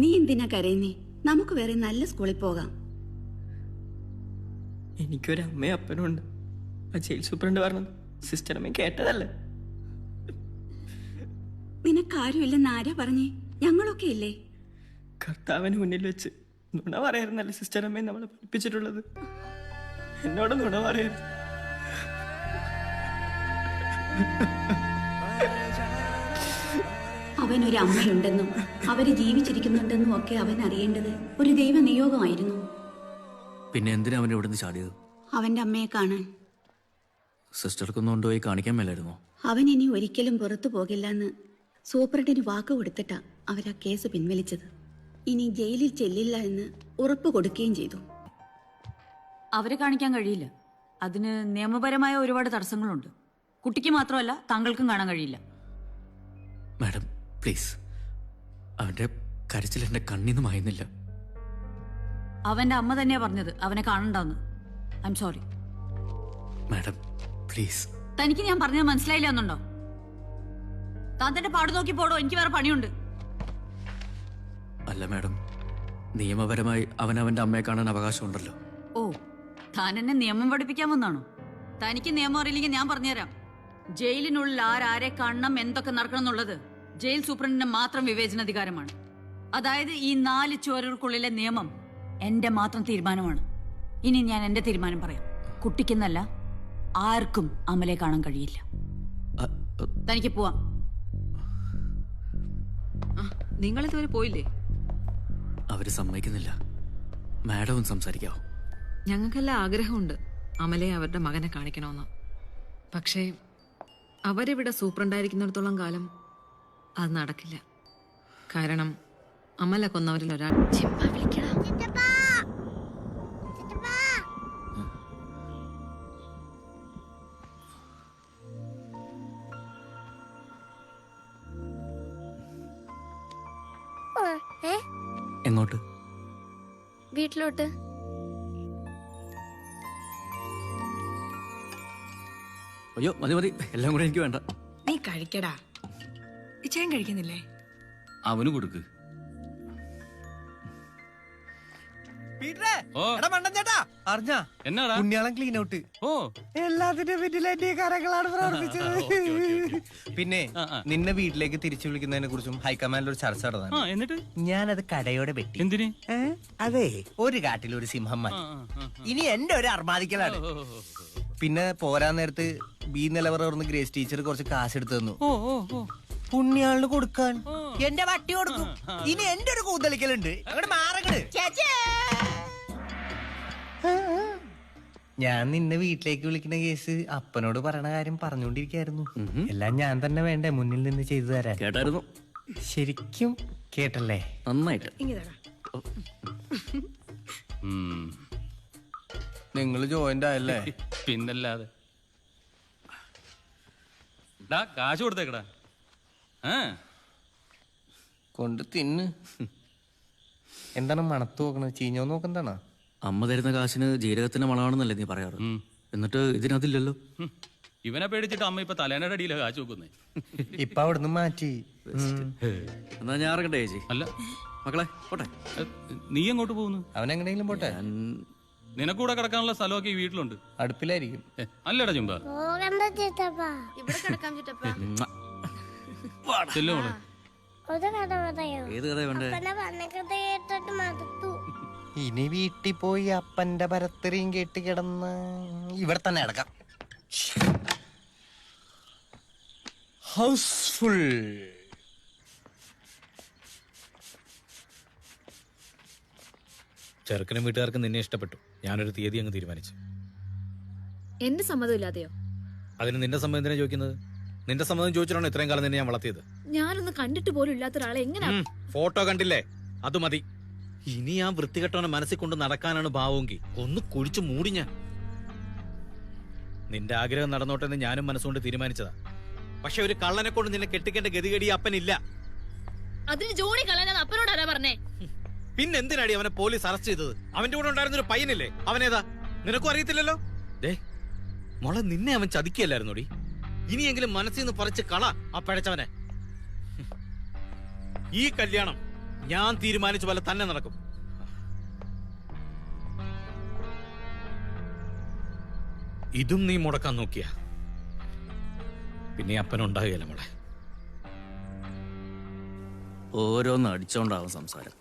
നീ എന്തിനാ കരയുന്നേ? നമുക്ക് വേറെ നല്ല സ്കൂളിൽ പോകാം. എനിക്കൊരു അമ്മയും അപ്പനും ഉണ്ട്. ആ ജയിൽ സൂപ്രണ്ട് പറഞ്ഞത് സിസ്റ്റർ അമ്മ കേട്ടതല്ലേ? നിനക്കാരുമില്ലെന്ന് ആരാ പറഞ്ഞേ? ഞങ്ങളൊക്കെ ഇല്ലേ? കർത്താവിന് മുന്നിൽ വെച്ച് നുണ പറയായിരുന്നല്ലേ സിസ്റ്റർ അമ്മയെ നമ്മളെ പഠിപ്പിച്ചിട്ടുള്ളത്? എന്നോട് നുണ പറയരുത്. അവനൊരു അമ്മയുണ്ടെന്നും അവര് ജീവിച്ചിരിക്കുന്നുണ്ടെന്നും ഒക്കെ അവൻ അറിയേണ്ടത് ഒരു ദൈവ നിയോഗമായിരുന്നു. പിന്നെ എന്തിനാ അവൻ ഇവിടുന്ന് ചാടിയത്? അവന്റെ അമ്മയെ കാണാൻ. സിസ്റ്റർക്കൊന്നും കൊണ്ടുപോയി കാണിക്കാൻ മേലായിരുന്നോ? അവൻ ഇനി ഒരിക്കലും പുറത്തു പോകില്ലെന്ന് സൂപ്രണ്ടിന് വാക്ക് കൊടുത്തിട്ടാ അവരാ കേസ് പിൻവലിച്ചത്. ഇനി ജയിലിൽ ചെല്ലില്ല എന്ന് ഉറപ്പ് കൊടുക്കുകയും ചെയ്തു. അവരെ കാണിക്കാൻ കഴിയില്ല. അതിന് നിയമപരമായ ഒരുപാട് തടസ്സങ്ങളുണ്ട്. കുട്ടിക്ക് മാത്രമല്ല, താങ്കൾക്കും കാണാൻ കഴിയില്ല. മാഡം പ്ലീസ്, അവന്റെ കരച്ചിൽ എന്റെ കണ്ണീന്ന് മായുന്നില്ല. അവന്റെ അമ്മ തന്നെയാ പറഞ്ഞത് അവനെ കാണണ്ടെന്ന്. I'm sorry madam please. തനിക്ക് ഞാൻ പറഞ്ഞത് മനസ്സിലായില്ല എന്നുണ്ടോ? താൻ തന്റെ പാട് നോക്കി പോടോ, എനിക്ക് വേറെ പണിയുണ്ട്. അല്ല മാഡം, നിയമപരമായി അവൻ അവന്റെ അമ്മയെ കാണാൻ അവകാശമുണ്ടല്ലോ. ഓ, താൻ എന്നെ നിയമം പഠിപ്പിക്കാൻ വന്നാണോ? തനിക്ക് നിയമം അറിയില്ലെങ്കിൽ ഞാൻ പറഞ്ഞുതരാം. ജയിലിനുള്ളിൽ ആരെ കാണണം, എന്തൊക്കെ നടക്കണം എന്നുള്ളത് ജയിൽ സൂപ്രണ്ടിന്റെ മാത്രം വിവേചനാധികാരമാണ്. അതായത് ഈ 4 ചുവരുകൾക്കുള്ളിലെ നിയമം എന്റെ മാത്രം തീരുമാനമാണ്. ഇനി ഞാൻ എന്റെ തീരുമാനം പറയാം. കുട്ടിക്കെന്നല്ല, ആർക്കും അമലെ കാണാൻ കഴിയില്ല. തനിക്ക് പോവാം. നിങ്ങൾ ഇതുവരെ പോയില്ലേ? അവര് സമ്മതിക്കുന്നില്ല. മാഡവും സംസാരിക്കാവോ? ഞങ്ങൾക്കെല്ലാം ആഗ്രഹമുണ്ട് അമലയെ അവരുടെ മകനെ കാണിക്കണമെന്ന്. പക്ഷേ അവരിവിടെ സൂപ്രണ്ടായിരിക്കുന്നിടത്തോളം കാലം അത് നടക്കില്ല. കാരണം അമല കൊന്നവരിൽ ഒരാൾ. എങ്ങോട്ട്? വീട്ടിലോട്ട്. അയ്യോ മതി മതി, എല്ലാം കൂടെ എനിക്ക് വേണ്ട. നീ കഴിക്കടാ. ഇച്ചയും കഴിക്കുന്നില്ലേ? അവന് കൊടുക്ക്. എന്നാടാ പുണ്യാളം ക്ലീൻ ഔട്ട്. ഓ, എല്ലാത്തിന്റെ പിന്നിൽ എന്റെ കരങ്ങളാണ് പ്രവർത്തിച്ചത്. പിന്നെ നിന്നെ വീട്ടിലേക്ക് തിരിച്ചു വിളിക്കുന്നതിനെ കുറിച്ചും ഹൈക്കമാൻഡിൽ ഒരു ചർച്ച നടന്നു. എന്നിട്ട് ഞാനത് കടയോടെ വെട്ടി. എന്തിന്? അതെ, ഒരു കാട്ടിൽ ഒരു സിംഹം മതി. ഇനി എന്റെ ഒരു അർമാദിക്കലാണ്. പിന്നെ പോരാൻ നേരത്ത് ബി നിലവറന്ന് ഗ്രേസ് ടീച്ചർ കുറച്ച് കാശ് എടുത്തു തന്നു. പുണ്യാളിന് കൊടുക്കാൻ എന്റെ വട്ടി കൊടുക്കും. ഇനി എന്റെ ഒരു കൂന്തളിക്കലുണ്ട്. അങ്ങോട്ട് മാറങ്ങട്. ഞാൻ നിന്നെ വീട്ടിലേക്ക് വിളിക്കുന്ന കേസ് അപ്പനോട് പറയണ കാര്യം പറഞ്ഞുകൊണ്ടിരിക്കായിരുന്നു. എല്ലാം ഞാൻ തന്നെ വേണ്ടേ മുന്നിൽ നിന്ന് ചെയ്തു തരാൻ? കേട്ടായിരുന്നു. ശരിക്കും കേട്ടല്ലേ? നന്നായിട്ട്. നിങ്ങൾ ജോയിന്റ് ആയല്ലേ? പിന്നല്ലാതെ. കാശ് കൊടുത്തേക്കടാ. കൊണ്ട് തിന്ന്. എന്താണ് മണത്ത് നോക്കണത്? ചീഞ്ഞോ നോക്കെന്താണോ? അമ്മ തരുന്ന കാശിന് ജീരകത്തിന്റെ മണമാണെന്നല്ലേ നീ പറയാറ്? എന്നിട്ട് ഇതിനതില്ലല്ലോ. ഇവനെ പേടിച്ചിട്ട് അമ്മ ഇപ്പൊ തലേനയുടെ അടിയിലെ കാശ് നോക്കുന്നേ. ഇപ്പൊ അവിടുന്ന് മാറ്റി. എന്നാ ഞാൻ ഇറങ്ങട്ടെ ചേച്ചി? അല്ല മക്കളെ പോട്ടെ. നീ എങ്ങോട്ട് പോകുന്നു? അവനെങ്ങനെയെങ്കിലും പോട്ടെ. നിനക്കൂടെ കിടക്കാനുള്ള സ്ഥലമൊക്കെ ഈ വീട്ടിലുണ്ട്. അടുപ്പിലായിരിക്കും. അല്ലടാ ചുമ്പ. ഇവിടെ കിടക്കാം ചിറ്റപ്പാ. ചെല്ലോ മോളെ. ഒരു കഥ പറയോ? ഏത് കഥ വേണ്ടേ? പറഞ്ഞ കഥ കേട്ടിട്ട് മടുത്തു. ഇനി വീട്ടിൽ പോയി അപ്പന്റെ പരത്തറിയും കേട്ട് കിടന്ന് ഇവിടെ തന്നെ കിടക്കാം. ഹൗസ്ഫുൾ. ചെറുക്കനും വീട്ടുകാർക്ക് നിന്നെ ഇഷ്ടപ്പെട്ടു. ഞാനൊരു തീയതി അങ്ങ് തീരുമാനിച്ചു. എന്റെ സമ്മതമില്ലാതെയോ? അതിന് നിന്റെ സമ്മതം എന്തിനാ ചോദിക്കുന്നത്? നിന്റെ സമ്മതം ചോദിച്ചിട്ടാണ് ഇത്രയും കാലം നിന്നെ ഞാൻ വളർത്തിയത്. ഞാനൊന്ന് കണ്ടിട്ട് പോലും ഇല്ലാത്ത ഒരാളെ എങ്ങനെ? ഫോട്ടോ കണ്ടില്ലേ? അത് മതി. ഇനി ആ വൃത്തികെട്ടവനെ മനസ്സിൽ കൊണ്ട് നടക്കാനാണ് ഭാവമെങ്കിൽ ഒന്ന് കുഴിച്ചു മൂടി ഞാൻ. നിന്റെ ആഗ്രഹം നടന്നോട്ടെ എന്ന് ഞാനും മനസ്സുകൊണ്ട് തീരുമാനിച്ചതാ. പക്ഷെ ഒരു കള്ളനെ കൊണ്ട് നിന്നെ കെട്ടിക്കേണ്ട ഗതികേടി അപ്പനില്ല. അതിന് ജോണി കള്ളനെന്ന് അപ്പനോട് ആരാ പറഞ്ഞേ? പിന്നെന്തിനാടി അവനെ പോലീസ് അറസ്റ്റ് ചെയ്തത്? അവന്റെ കൂടെ ഉണ്ടായിരുന്നൊരു പയ്യനില്ലേ, അവനേതാ? നിനക്കും അറിയത്തില്ലല്ലോ. ദേ മോളെ, നിന്നെ അവൻ ചതിക്കല്ലായിരുന്നോടി. ഇനിയെങ്കിലും മനസ്സിൽ നിന്ന് പറിച്ച് കള ആ പഴച്ചവനെ. ഈ കല്യാണം ഞാൻ തീരുമാനിച്ച പോലെ തന്നെ നടക്കും. ഇതും നീ മുടക്കാൻ നോക്കിയ പിന്നെ അപ്പനുണ്ടാകുകയല്ല മോളെ. ഓരോന്ന് അടിച്ചോണ്ടാവും സംസാരം.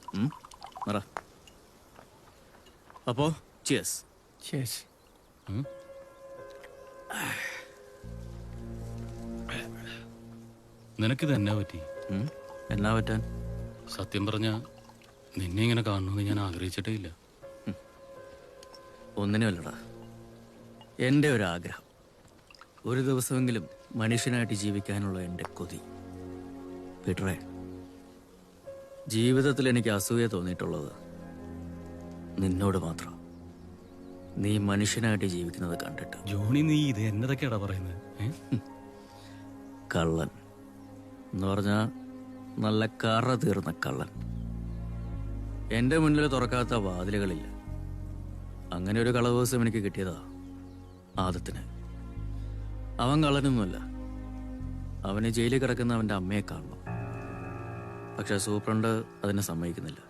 അപ്പോ ചിയേഴ്സ്. ചിയേഴ്സ്. നിനക്കിത് എന്നാ പറ്റി? എന്നാ പറ്റാൻ? സത്യം പറഞ്ഞ നിന്നെ ഇങ്ങനെ കാണണമെന്ന് ഞാൻ ആഗ്രഹിച്ചിട്ടേ ഇല്ല. ഒന്നിനുമല്ലടാ, എൻ്റെ ഒരു ആഗ്രഹം. ഒരു ദിവസമെങ്കിലും മനുഷ്യനായിട്ട് ജീവിക്കാനുള്ള എൻ്റെ കൊതി. പീറ്ററേ, ജീവിതത്തിൽ എനിക്ക് അസൂയ തോന്നിയിട്ടുള്ളത് നിന്നോട് മാത്രം. നീ മനുഷ്യനായിട്ട് ജീവിക്കുന്നത് കണ്ടിട്ട്. ജോണി, നീ ഇത് എന്നതൊക്കെയാടാ പറയുന്നത്? കള്ളൻ എന്ന് പറഞ്ഞാ നല്ല കറ തീർന്ന കള്ളൻ. എൻ്റെ മുന്നിൽ തുറക്കാത്ത വാതിലുകളില്ല. അങ്ങനെ ഒരു കളവേഴ്സും എനിക്ക് കിട്ടിയതാ ആദത്തിന്. അവൻ കള്ളനൊന്നുമല്ല. അവന് ജയിലിൽ കിടക്കുന്ന അവൻ്റെ അമ്മയെ കാണണം. പക്ഷെ സൂപ്രണ്ട് അതിനെ സമ്മതിക്കുന്നില്ല.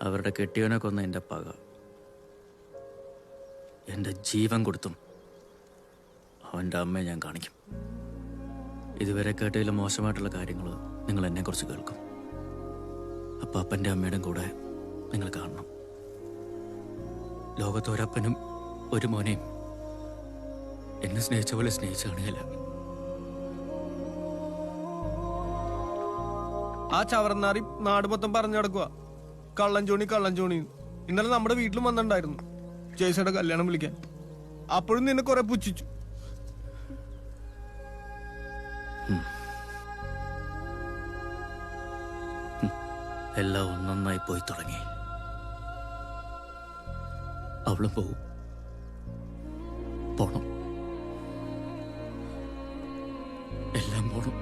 അവരുടെ കെട്ടിയവനെ കൊന്ന എൻ്റെ പക എൻ്റെ ജീവൻ കൊടുത്തും അവൻ്റെ അമ്മയെ ഞാൻ കാണിക്കും. ഇതുവരെ കേട്ടതിലും മോശമായിട്ടുള്ള കാര്യങ്ങൾ നിങ്ങൾ എന്നെക്കുറിച്ച് കേൾക്കും. അപ്പം അപ്പൻ്റെ അമ്മയുടെയും കൂടെ നിങ്ങൾ കാണണം. ലോകത്ത് ഒരപ്പനും ഒരു മോനെയും എന്നെ സ്നേഹിച്ച പോലെ സ്നേഹിച്ചു കാണുകയില്ല. ആ ചവറന്നാറി നാട് മൊത്തം പറഞ്ഞു നടക്കുക കള്ളഞ്ചോണി കള്ളഞ്ചോണി. ഇന്നലെ നമ്മുടെ വീട്ടിലും വന്നിട്ടുണ്ടായിരുന്നു ജയ്സയുടെ കല്യാണം വിളിക്കാൻ. അപ്പോഴും നിന്നെ കുറെ പുച്ഛിച്ചു. എല്ലാം ഒന്നൊന്നായി പോയി തുടങ്ങി. അവളും പോവും. പോണം. എല്ലാം പോണം.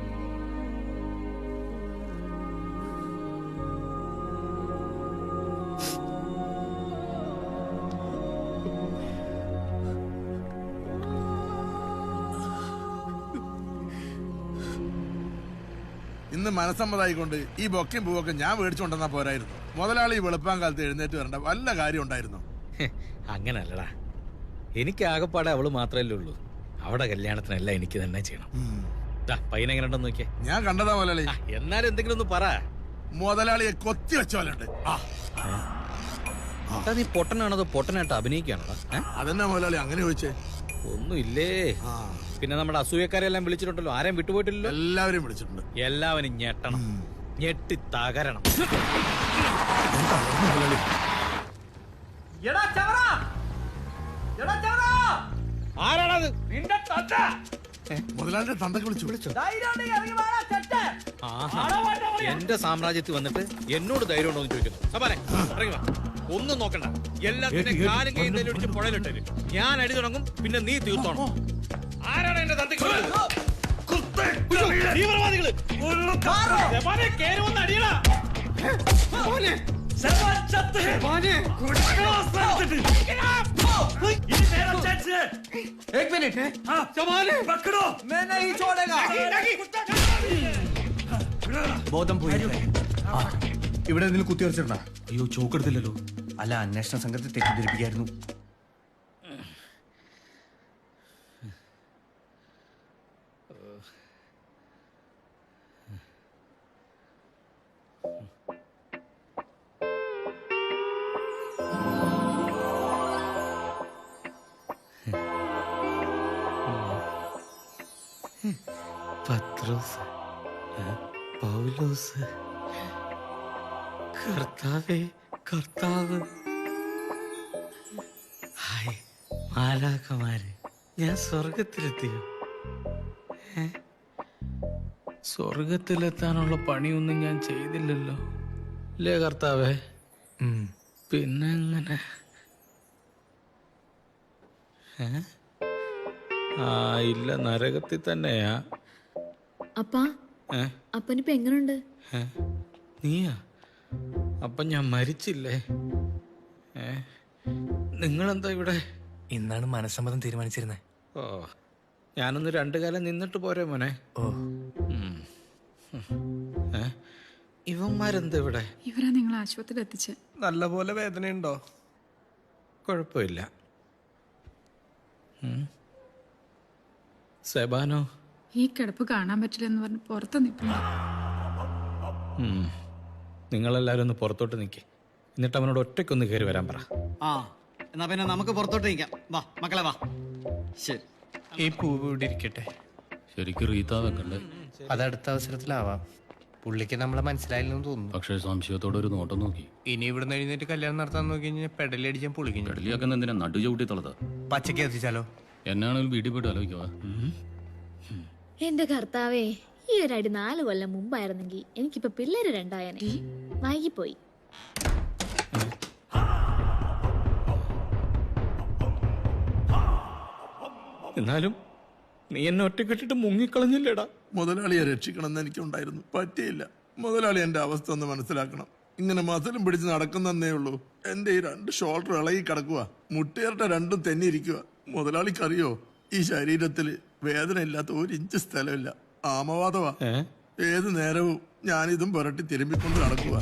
ഇന്ന് മനസ്സമ്മതായിക്കൊണ്ട് ഈ ബൊക്കയും പൂവൊക്കെ ഞാൻ മേടിച്ചുകൊണ്ടെന്നാ പോരായിരുന്നു. മുതലാളി വെളുപ്പാൻ കാലത്ത് എഴുന്നേറ്റ് വരേണ്ട വല്ല കാര്യം ഉണ്ടായിരുന്നു? അങ്ങനല്ലടാ, എനിക്ക് ആകെപ്പാടെ അവള് മാത്രമല്ലേ ഉള്ളൂ. അവിടെ കല്യാണത്തിനെല്ലാം എനിക്ക് തന്നെ ചെയ്യണം. പയ്യനെ എങ്ങനെ ഉണ്ടെന്ന് നോക്കിയേ. ഞാൻ കണ്ടതാ മുതലാളി. എന്നാലും എന്തെങ്കിലും ഒന്ന് പറ. മുതലാളിയെ കൊത്തി വെച്ച പോലുണ്ട്. നീ പൊട്ടനാണോ പൊട്ടനായിട്ട് അഭിനയിക്കാണോടാ? അതെന്നാ മുതലാളി അങ്ങനെ ചോദിച്ചേ? ഒന്നുമില്ലേ. പിന്നെ നമ്മുടെ അസൂയക്കാരെല്ലാം വിളിച്ചിട്ടുണ്ടല്ലോ. ആരെയും വിട്ടുപോയിട്ടില്ലല്ലോ. എല്ലാവരെയും വിളിച്ചിട്ടുണ്ട്. എല്ലാവരും ഞെട്ടണം, ഞെട്ടി തകരണം. ആരാണത്? മുതലാളിയുടെ തന്തക്ക് വിളിച്ചു. എന്റെ സാമ്രാജ്യത്തിൽ വന്നിട്ട് എന്നോട് ധൈര്യം ഉണ്ടോ എന്ന് ചോദിക്കുന്നു. സബാനെ ഇറങ്ങി വാ. ഒന്നും നോക്കണ്ട. എല്ലാത്തിനും കാലും കൈയും തല്ലിടിച്ച് പുഴയിലിട്ടേര്. ഞാൻ അടി തുടങ്ങും, പിന്നെ നീ തീർത്തോണം. ആരാണ് എന്റെ തന്തക്ക് തീവ്രവാദികള് അടിയടാ. एक मिनट है। पकड़ो, मैं नहीं छोड़ेगा। ബോധം പോയി. ഇവിടെ എന്തെങ്കിലും കുത്തിവെച്ചിട്ടുണ്ടോ? അയ്യോ, ചോക്കെടുത്തില്ലല്ലോ. അല്ല, അന്വേഷണ സംഘത്തെ തെറ്റിദ്ധരിപ്പിക്കായിരുന്നു. പത്രോസ്, പൗലോസ്, കർത്താവേ കർത്താവ്. ഹായ് മാലാഖമാരെ, ഞാൻ സ്വർഗത്തിലെത്തിയോ? സ്വർഗത്തിലെത്താനുള്ള പണിയൊന്നും ഞാൻ ചെയ്തില്ലല്ലോ അല്ലേ കർത്താവേ? പിന്നെ എങ്ങനെ? ഇല്ല, നരകത്തിൽ തന്നെയാ. അപ്പാ, അപ്പനിപ്പോ എങ്ങനുണ്ട്? നീയാ? അപ്പൊ ഞാൻ മരിച്ചില്ലേ? നിങ്ങളെന്താ ഇവിടെ? ഇന്നാണ് മനസ്സമ്മതം തീരുമാനിച്ചിരുന്നത്. ഓ, ഞാനൊന്ന് രണ്ടു കാലം നിന്നിട്ട് പോരെ മോനെ. ഓ, ഇവന്മാരെന്താ ഇവിടെ? ഇവരാ നിങ്ങൾ ആശുപത്രിയിൽ എത്തിച്ച്. നല്ല പോലെ വേദനയുണ്ടോ? കുഴപ്പമില്ല. സെബാനോ? ഈ കിടപ്പ് കാണാൻ പറ്റില്ലെന്ന് പറഞ്ഞ് പുറത്ത് നിൽക്കുന്നു. നിങ്ങളെല്ലാരും ഒന്ന് പുറത്തോട്ട് നിൽക്കേ. എന്നിട്ട് അവനോട് ഒറ്റയ്ക്കൊന്ന് കയറി വരാൻ പറ. എന്നാ പിന്നെ നമുക്ക് പുറത്തോട്ട് നിൽക്കാം. വാ മക്കളെ വാ. ശരി, ഈ പൂവ് ഇവിടെ ഇരിക്കട്ടെ. ശരിക്കും റീത്ത വെക്കണ്ടേ? അതടുത്ത അവസരത്തിലാവാം. പുള്ളിക്ക് നമ്മളെ മനസ്സിലായില്ലെന്ന് തോന്നുന്നു. പക്ഷേ സംശയത്തോടെ ഒരു നോട്ടം നോക്കി. ഇനി ഇവിടുന്ന് എഴുന്നേറ്റ് കല്യാണം നടത്താൻ നോക്കി കഴിഞ്ഞാൽ പെടലി അടിച്ചാൽ പൊളിക്കും. പെടലിയാക്കുന്ന എന്തിനാ നടു ചവിട്ടി തളത? പച്ചക്ക് എത്തിച്ചാലോ? എന്നാണെങ്കിലും വീട്ടിൽ പോയിട്ട് ആലോചിക്കുക. എന്റെ കർത്താവേ, ഈ ഒരു അടി 4 കൊല്ലം മുമ്പായിരുന്നെങ്കിൽ എനിക്കിപ്പോ പിള്ളേര് 2 വൈകിപ്പോയി. എന്നാലും നീ എന്നെ ഒറ്റക്കെട്ടിട്ട് മുങ്ങിക്കളഞ്ഞില്ലേടാ. മുതലാളിയെ രക്ഷിക്കണമെന്ന് എനിക്കുണ്ടായിരുന്നു, പറ്റിയില്ല. മുതലാളി എന്റെ അവസ്ഥ ഒന്ന് മനസ്സിലാക്കണം. ഇങ്ങനെ മസലും പിടിച്ച് നടക്കുന്നേ ഉള്ളൂ. എന്റെ ഈ 2 ഷോൾഡർ ഇളകി കിടക്കുക, മുട്ടേറിട്ട 2ഉം തെന്നിയിരിക്കുക. മുതലാളിക്കറിയോ, ഈ ശരീരത്തില് വേദന ഇല്ലാത്ത 1 ഇഞ്ച് സ്ഥലമില്ല. ആമവാദവാ. ഏത് നേരവും ഞാനിതും പുരട്ടി തിരുമ്പിക്കൊണ്ട് നടക്കുക.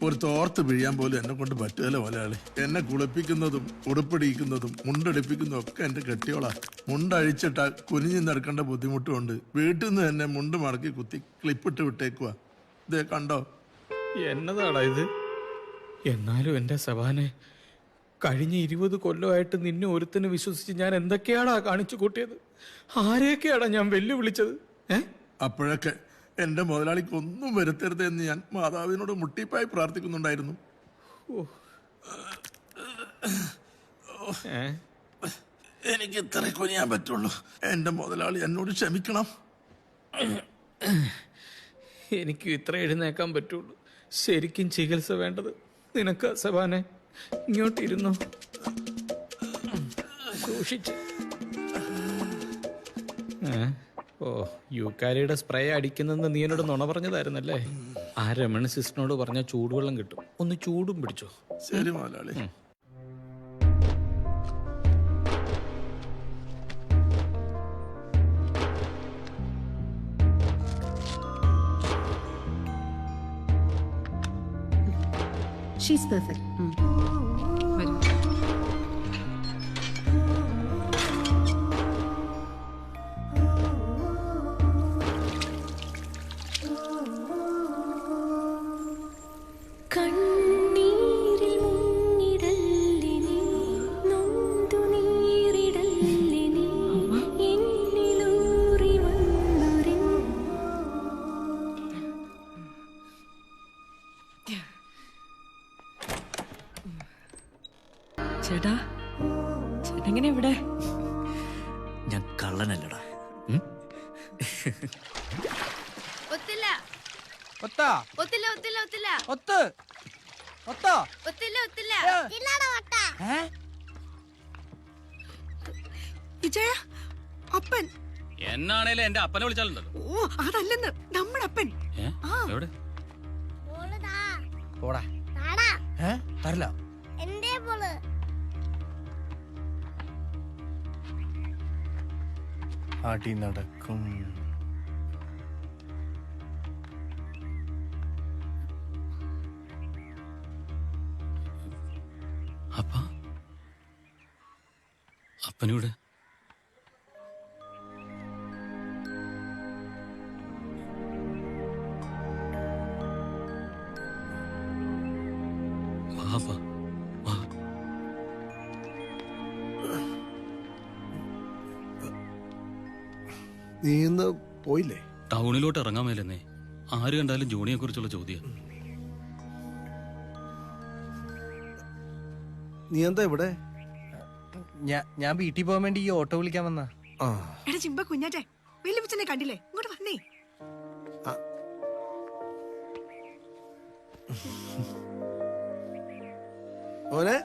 ഒരു തോർത്ത് പിഴിയാൻ പോലും എന്നെ കൊണ്ട് പറ്റുകയല്ല മുതലാളി. എന്നെ കുളിപ്പിക്കുന്നതും ഉടുപ്പിടിക്കുന്നതും മുണ്ടടിപ്പിക്കുന്നതും ഒക്കെ എന്റെ കെട്ടിയോളാ. മുണ്ടഴിച്ചിട്ട കുനിഞ്ഞു നടക്കേണ്ട ബുദ്ധിമുട്ടുമുണ്ട്. വീട്ടിൽ നിന്ന് തന്നെ മുണ്ട് മടക്കി കുത്തി ക്ലിപ്പിട്ട് വിട്ടേക്കുക. ഇതേ കണ്ടോ? എന്നതാടാ ഇത്? എന്നാലും എന്റെ സവാനെ കഴിഞ്ഞ 20 കൊല്ലമായിട്ട് നിന്നെ ഒരുത്തന് വിശ്വസിച്ച് ഞാൻ എന്തൊക്കെയാടാ കാണിച്ചു കൂട്ടിയത്? ആരെയൊക്കെയാടാ ഞാൻ വെല്ലുവിളിച്ചത്? അപ്പോഴൊക്കെ എന്റെ മുതലാളിക്ക് ഒന്നും വരുത്തരുത് എന്ന് ഞാൻ മാതാവിനോട് മുട്ടിപ്പായി പ്രാർത്ഥിക്കുന്നുണ്ടായിരുന്നു. എനിക്ക് ഇത്ര കൊനിയാൻ പറ്റുള്ളൂ. എന്റെ മുതലാളി എന്നോട് ക്ഷമിക്കണം. എനിക്ക് ഇത്ര എഴുന്നേക്കാൻ പറ്റുള്ളൂ. ശരിക്കും ചികിത്സ വേണ്ടത് നിനക്ക് സബാനെ. ഇങ്ങോട്ടിരുന്നു, സൂക്ഷിച്ച്. ഓ, യൂക്കാരിയുടെ സ്പ്രേ അടിക്കുന്നെന്ന് നീ എന്നോട് നുണ പറഞ്ഞതായിരുന്നല്ലേ? ആ രമണ സിസ്റ്ററിനോട് പറഞ്ഞ ചൂടുവെള്ളം കിട്ടും, ഒന്ന് ചൂടും പിടിച്ചോ. ശരി മുതലാളി. She's perfect. ചേട്ടാ, ചേട്ടങ്ങനെ ഇവിടെ? ഞാൻ കള്ളനല്ലടാ. ഒത്തില്ല ഒത്താ ഒത്തില്ല ഒത്തില്ല ഒത്തില്ല ഒത്ത് ഒത്താ ഒത്തില്ല ഒത്തില്ല. വിജയ, അപ്പൻ. എന്നാണേലും എന്റെ അപ്പനെ വിളിച്ചാലുണ്ടല്ലോ. ഓ, അതല്ലെന്ന്, നമ്മുടെ അപ്പൻ. എവിടെ? പോടാ. തരില്ല. അടി നടക്കും. അപ്പനിവിടെ? നീ ഇന്ന് പോയില്ലേ? ടൗണിലോട്ട് ഇറങ്ങാൻ മേലെന്നേ. ആര് കണ്ടാലും ജോണിയെ കുറിച്ചുള്ള ചോദ്യം. നീ എന്താ ഇവിടെ? ഞാൻ വീട്ടിൽ പോകാൻ വേണ്ടി ഈ ഓട്ടോ വിളിക്കാൻ വന്ന. എടാ ചിമ്പ കുഞ്ഞാറ്റെ, വെല്ലുവിച്ചനെ കണ്ടില്ലേ? ഇങ്ങോട്ട് വന്നേ. ഓനെ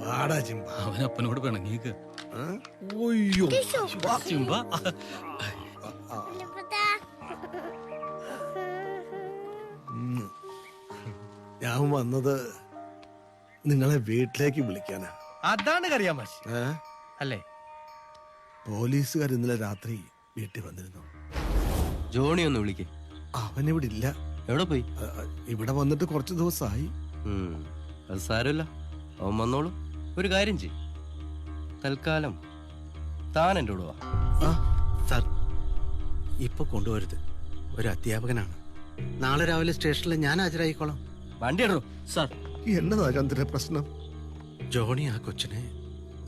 വാടാ ചിമ്പ. അവൻ അപ്പനോട് പിണങ്ങിയേക്ക്. ഒയ്യോ ചിമ്പ. ഞാൻ വന്നത് നിങ്ങളെ വീട്ടിലേക്ക് വിളിക്കാനാ. അതാണ് കറിയാൻ മാഷി അല്ലേ? പോലീസുകാർ ഇന്നലെ രാത്രി വീട്ടിൽ വന്നിരുന്നു. ജോണി ഒന്ന് വിളിക്കേ. അവനിവിടെ ഇല്ല. എവിടെ പോയി? ഇവിടെ വന്നിട്ട് കുറച്ച് ദിവസമായി. അത് സാരമില്ല, അവൻ വന്നോളൂ. ഒരു കാര്യം ചെയ്യും, തൽക്കാലം താൻ എൻ്റെ കൂടെ വാ. സാർ, ഇപ്പൊ കൊണ്ടുവരുത്. ഒരു അധ്യാപകനാണ്. നാളെ രാവിലെ സ്റ്റേഷനിൽ ഞാൻ ഹാജരായിക്കോളാം. വണ്ടി ഇടൂ. സാർ, എന്നതാ ചന്ദ്ര പ്രശ്നം? ജോണി ആ കൊച്ചിനെ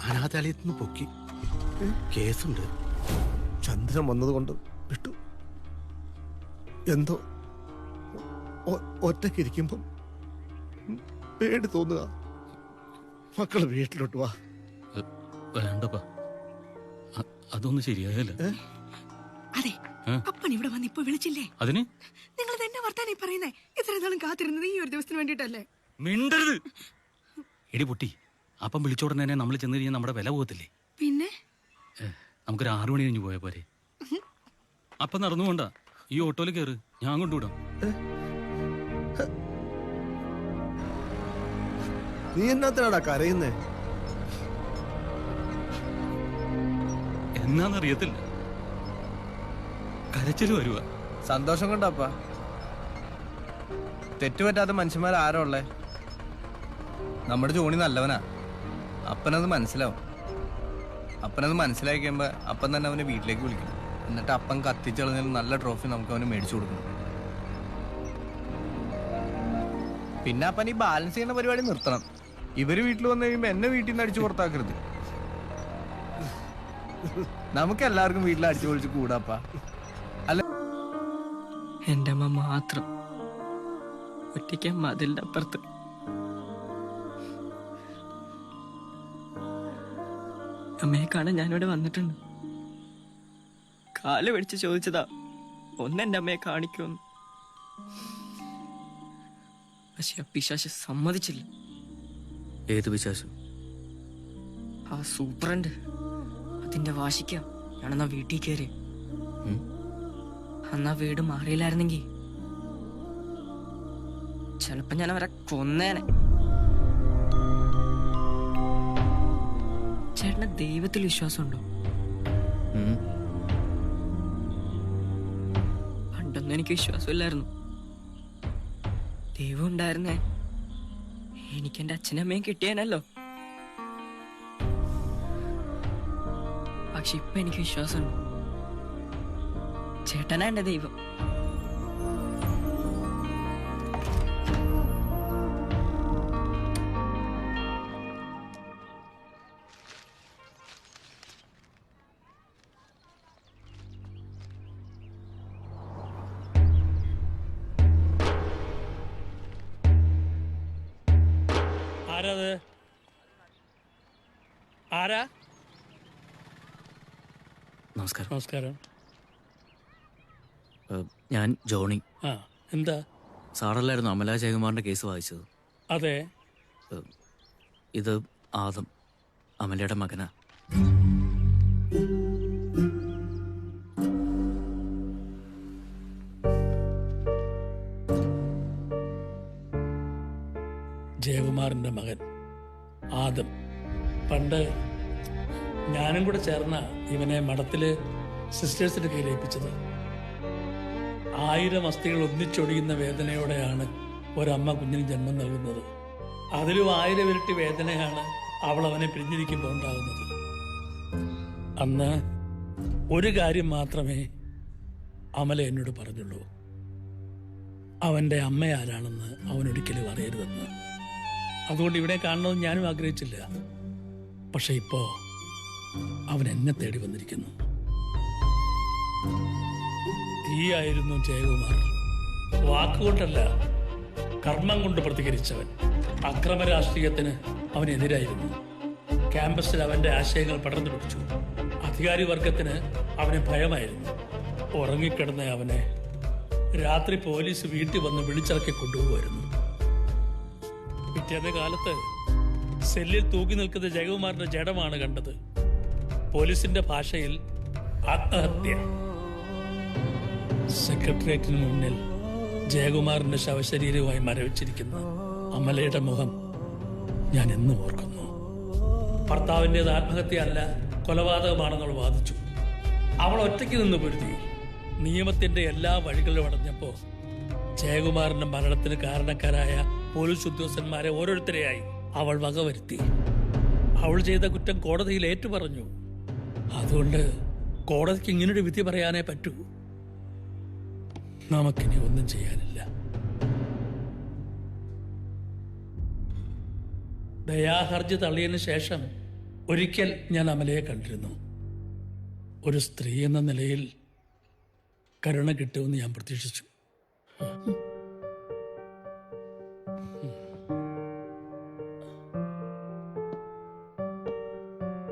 അനാഥാലയത്തിൽ നിന്ന് പൊക്കി. കേസുണ്ട്. ചന്ദ്രൻ വന്നതുകൊണ്ട് വിട്ടു. എന്തോ ഒറ്റയ്ക്കിരിക്കുമ്പം പേടി തോന്നുക. മക്കള് വീട്ടിലോട്ട് വാ. വേണ്ടപ്പാ, അതൊന്നും ശരിയായല്ല. അതെ, അപ്പൻ ഇവിടെ വന്ന് ഇപ്പൊ വിളിച്ചില്ലേ? അതിന് നിങ്ങൾ തന്നെ വർത്താനം പറയുന്നേ. ഇത്ര നാളും കാത്തിരുന്നത് ഈ ഒരു ദിവസത്തിന് വേണ്ടിട്ടല്ലേ? മിണ്ടരുത്. എടി പൊട്ടി, അപ്പം വിളിച്ചോടനെ തന്നെ നമ്മൾ ചെന്ന് കഴിഞ്ഞാൽ നമ്മുടെ വില പോകത്തില്ലേ? പിന്നെ നമുക്കൊരു 6 മണി കഴിഞ്ഞ് പോയാ പോരെ? അപ്പം നടന്നു പോണ്ട, ഈ ഓട്ടോയിൽ കയറ്, ഞാൻ കൊണ്ടുവിടാം. നീ എന്നാത്തിനാടാ കരയുന്നേ? എന്നാന്നറിയത്തില്ല, കരച്ചില് വരുക. സന്തോഷം കൊണ്ടപ്പ. തെറ്റുപറ്റാത്ത മനുഷ്യന്മാർ ആരോ ഉള്ളേ? നമ്മുടെ ജോണി നല്ലവനാ. അപ്പനത് മനസ്സിലാവും. അപ്പനത് മനസ്സിലാക്കി കഴിയുമ്പോ അപ്പൻ തന്നെ അവനെ വീട്ടിലേക്ക് വിളിക്കണം. എന്നിട്ട് അപ്പൻ കത്തിച്ചളഞ്ഞാൽ നല്ല ട്രോഫി നമുക്ക് അവന് മേടിച്ചു കൊടുക്കണം. പിന്നെ അപ്പൻ ഈ ബാലൻസ് ചെയ്യുന്ന പരിപാടി നിർത്തണം. ഇവര് വീട്ടിൽ വന്നു കഴിയുമ്പോ എന്നെ വീട്ടിൽ നിന്ന് അടിച്ചു പുറത്താക്കരുത്. നമുക്ക് എല്ലാവർക്കും വീട്ടിൽ അടിച്ചു പൊളിച്ച് കൂടാപ്പാ. അല്ല, എന്റെ അമ്മ മാത്രം ഒറ്റയ്ക്ക് മതിലിന്റെ അപ്പുറത്ത്. അമ്മയെ കാണാൻ ഞാനിവിടെ വന്നിട്ടുണ്ട്. കാല് പിടിച്ച് ചോദിച്ചതാ ഒന്നെന്റെ അമ്മയെ കാണിക്കുമെന്ന്. പക്ഷെ ആ പിശാശ് സമ്മതിച്ചില്ല. ഏത് വിശ്വാസം? ആ സൂപ്രണ്ട് അതിന്റെ വാശിക്ക ഞാനെന്നാ വീട്ടിൽ കയറി. അന്നാ വീട് മാറിയില്ലായിരുന്നെങ്കി ചിലപ്പോ ഞാൻ അവരെ കൊന്നേനെ. ചേട്ടന് ദൈവത്തിൽ വിശ്വാസമുണ്ടോ? പണ്ടൊന്നും എനിക്ക് വിശ്വാസമില്ലായിരുന്നു. ദൈവം ഉണ്ടായിരുന്നേ എനിക്ക് എന്റെ അച്ഛനും അമ്മയും കിട്ടിയാനല്ലോ. പക്ഷെ ഇപ്പൊ എനിക്ക് വിശ്വാസമുണ്ട്. ചേട്ടനാ എന്റെ ദൈവം. ആരാത്? ആരാ? നമസ്കാരം. നമസ്കാരം. ഞാൻ ജോണി. ആ, എന്താ? സാറല്ലായിരുന്നു അമല ജയകുമാറിന്റെ കേസ് വായിച്ചത്? അതെ. ഇത് ആദം, അമലയുടെ മകനാ. ജയകുമാറിന്റെ മകൻ ആദം. പണ്ട് ഞാനും കൂടെ ചേർന്ന ഇവനെ മഠത്തില് സിസ്റ്റേഴ്സിന്റെ കയ്യിൽ ഏൽപ്പിച്ചത്. 1000 അസ്ഥികൾ ഒന്നിച്ചൊടിയുന്ന വേദനയോടെയാണ് ഒരമ്മ കുഞ്ഞിന് ജന്മം നൽകുന്നത്. അതിലും 1000 ഇരട്ടി വേദനയാണ് അവൾ അവനെ പിരിഞ്ഞിരിക്കുമ്പോൾ ഉണ്ടാകുന്നത്. അന്ന് ഒരു കാര്യം മാത്രമേ അമല എന്നോട് പറഞ്ഞുള്ളൂ. അവന്റെ അമ്മ ആരാണെന്ന് അവനൊരിക്കലും അറിയരുതെന്ന്. അതുകൊണ്ട് ഇവിടെ കാണണമെന്ന് ഞാനും ആഗ്രഹിച്ചില്ല. പക്ഷെ ഇപ്പോ അവൻ എന്നെ തേടി വന്നിരിക്കുന്നു. തീയായിരുന്നു ജയകുമാർ. വാക്കുകൊണ്ടല്ല, കർമ്മം കൊണ്ട് പ്രതികരിച്ചവൻ. അക്രമ രാഷ്ട്രീയത്തിന് അവനെതിരായിരുന്നു. ക്യാമ്പസിൽ അവന്റെ ആശയങ്ങൾ പടർന്നു പിടിച്ചു. അധികാരി വർഗത്തിന് അവനെ ഭയമായിരുന്നു. ഉറങ്ങിക്കിടന്ന അവനെ രാത്രി പോലീസ് വീട്ടിൽ വന്ന് വിളിച്ചിറക്കി കൊണ്ടുപോകുമായിരുന്നു. പിറ്റേന്ന് കാലത്ത് സെല്ലിൽ തൂക്കി നിൽക്കുന്ന ജയകുമാറിന്റെ ജഡമാണ് കണ്ടത്. പോലീസിന്റെ ഭാഷയിൽ ആത്മഹത്യ. സെക്രട്ടേറിയറ്റിന് മുന്നിൽ ജയകുമാറിന്റെ ശവശരീരവുമായി മരവിച്ചിരിക്കുന്ന അമലയുടെ മുഖം ഞാൻ എന്നും ഓർക്കുന്നു. ഭർത്താവിൻ്റെത് ആത്മഹത്യയല്ല, കൊലപാതകമാണെന്നവൾ വാദിച്ചു. അവൾ ഒറ്റയ്ക്ക് നിന്ന് പൊരുതി. നിയമത്തിന്റെ എല്ലാ വഴികളിലും അടഞ്ഞപ്പോ ജയകുമാറിന്റെ മരണത്തിന് കാരണക്കാരായ പോലീസ് ഉദ്യോഗസ്ഥന്മാരെ ഓരോരുത്തരെയായി അവൾ വകവരുത്തി. അവൾ ചെയ്ത കുറ്റം കോടതിയിൽ ഏറ്റുപറഞ്ഞു. അതുകൊണ്ട് കോടതിക്ക് ഇങ്ങനൊരു വിധി പറയാനേ പറ്റൂ. നമുക്കിനി ഒന്നും ചെയ്യാനില്ല. ദയാഹർജി തള്ളിയതിനു ശേഷം ഒരിക്കൽ ഞാൻ അമലയെ കണ്ടിരുന്നു. ഒരു സ്ത്രീ എന്ന നിലയിൽ കരുണ കിട്ടുമെന്ന് ഞാൻ പ്രതീക്ഷിച്ചു.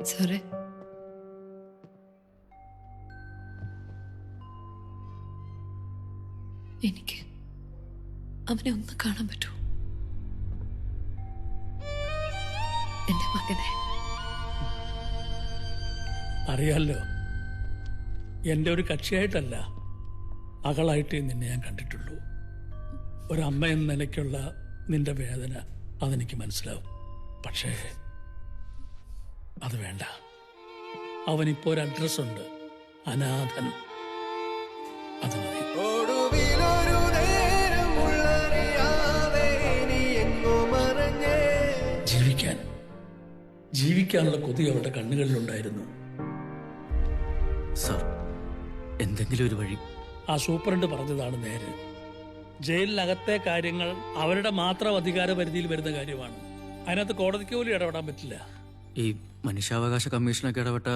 സാറേ, എനിക്ക് അവനെ ഒന്ന് കാണാൻ പറ്റൂ? എന്റെ മകനെ. അറിയാലോ, എൻ്റെ ഒരു കക്ഷിയായിട്ടല്ല, മകളായിട്ടേ നിന്നെ ഞാൻ കണ്ടിട്ടുള്ളൂ. ഒരമ്മ എന്ന നിലയ്ക്കുള്ള നിന്റെ വേദന അതെനിക്ക് മനസ്സിലാവും. പക്ഷേ അത് വേണ്ട. അവനിപ്പോ ഒരു അഡ്രസ്സുണ്ട്, അനാഥൻ. അത് മതി. ജീവിക്കാനുള്ള കൊതി അവരുടെ കണ്ണുകളിലുണ്ടായിരുന്നു. സർ, എന്തെങ്കിലും ഒരു വഴി? ആ സൂപ്രണ്ട് പറഞ്ഞതാണ് നേര്. ജയിലിനകത്തെ കാര്യങ്ങൾ അവരുടെ മാത്രം അധികാര പരിധിയിൽ വരുന്ന കാര്യമാണ്. അതിനകത്ത് കോടതിക്ക് പോലും ഇടപെടാൻ പറ്റില്ല. ഈ മനുഷ്യാവകാശ കമ്മീഷനൊക്കെ ഇടപെട്ട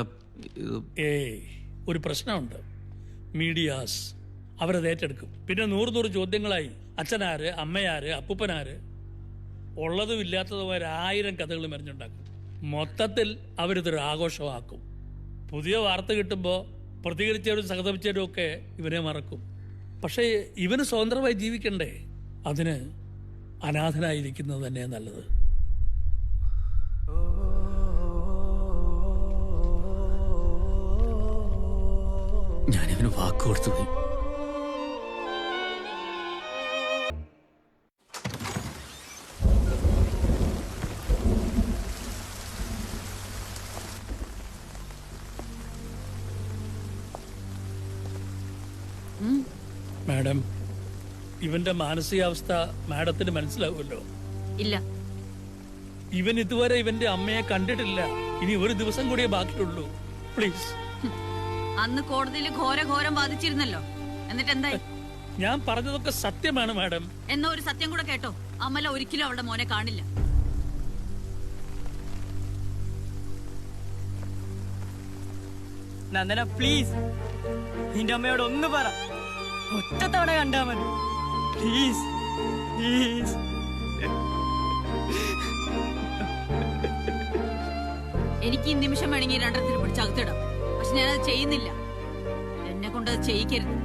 ഒരു പ്രശ്നമുണ്ട്. മീഡിയാസ് അവരത് ഏറ്റെടുക്കും. പിന്നെ 100 ചോദ്യങ്ങളായി അച്ഛനാര്, അമ്മയാര്, അപ്പൂപ്പനാര്, ഉള്ളതും ഇല്ലാത്തതുമായ 1000 കഥകൾ മെറിഞ്ഞുണ്ടാക്കും. മൊത്തത്തിൽ അവരിതൊരു ആഘോഷമാക്കും. പുതിയ വാർത്ത കിട്ടുമ്പോൾ പ്രതികരിച്ചവരും സഹതപിച്ചവരും ഒക്കെ ഇവനെ മറക്കും. പക്ഷേ ഇവന് സ്വതന്ത്രമായി ജീവിക്കണ്ടേ? അതിന് അനാഥനായിരിക്കുന്നത് തന്നെ നല്ലത്. ഞാനിവന് വാക്ക് കൊടുത്തു പോയി. മാഡം, ഇവന്റെ മാനസികാവസ്ഥ മാഡത്തിന് മനസ്സിലാവുമല്ലോ. ഇല്ല, ഇവൻ ഇതുവരെ ഇവന്റെ അമ്മയെ കണ്ടിട്ടില്ല. ഇനി ഒരു ദിവസം കൂടിയേ ബാക്കിയുള്ളൂ. പ്ലീസ്. അന്ന് കോടതിയിൽ ഘോരം ബാധിച്ചിരുന്നല്ലോ. എന്നിട്ട് എന്തായി? ഞാൻ പറഞ്ഞതൊക്കെ സത്യമാണ് മാഡം. എന്നാ ഒരു സത്യം കൂടെ കേട്ടോ. അമല ഒരിക്കലും അവളുടെ മോനെ കാണില്ല. നന്ദന പ്ലീസ്, നിന്റെ അമ്മയോട് ഒന്ന് പറ. ഒറ്റ തവണ കണ്ടാ മതി പ്ലീസ്, പ്ലീസ്. എനിക്ക് ഈ നിമിഷം വേണമെങ്കിൽ രണ്ടരത്തിന് പിടിച്ച് അകത്തിടാം. പക്ഷെ ഞാനത് ചെയ്യുന്നില്ല. എന്നെ കൊണ്ട് അത് ചെയ്യിക്കരുത്.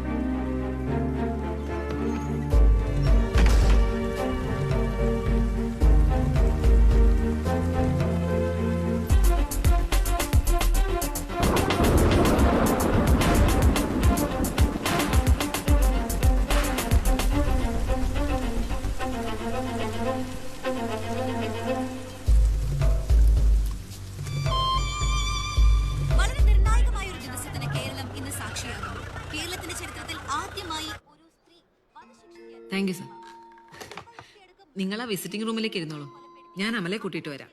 വളരെ നിർണായകമായ ഒരു ദിവസത്തിന് കേരളം ഇന്ന് സാക്ഷിയാകുന്നു. കേരളത്തിന്റെ ചരിത്രത്തിൽ ആദ്യമായി ഒരു സ്ത്രീ വധശിക്ഷയ്ക്ക് താങ്ക് യു സർ. നിങ്ങൾ ആ വിസിറ്റിംഗ് റൂമിലേക്ക് ഇരുന്നോളൂ. ഞാൻ അമലെ കൂട്ടിയിട്ട് വരാം.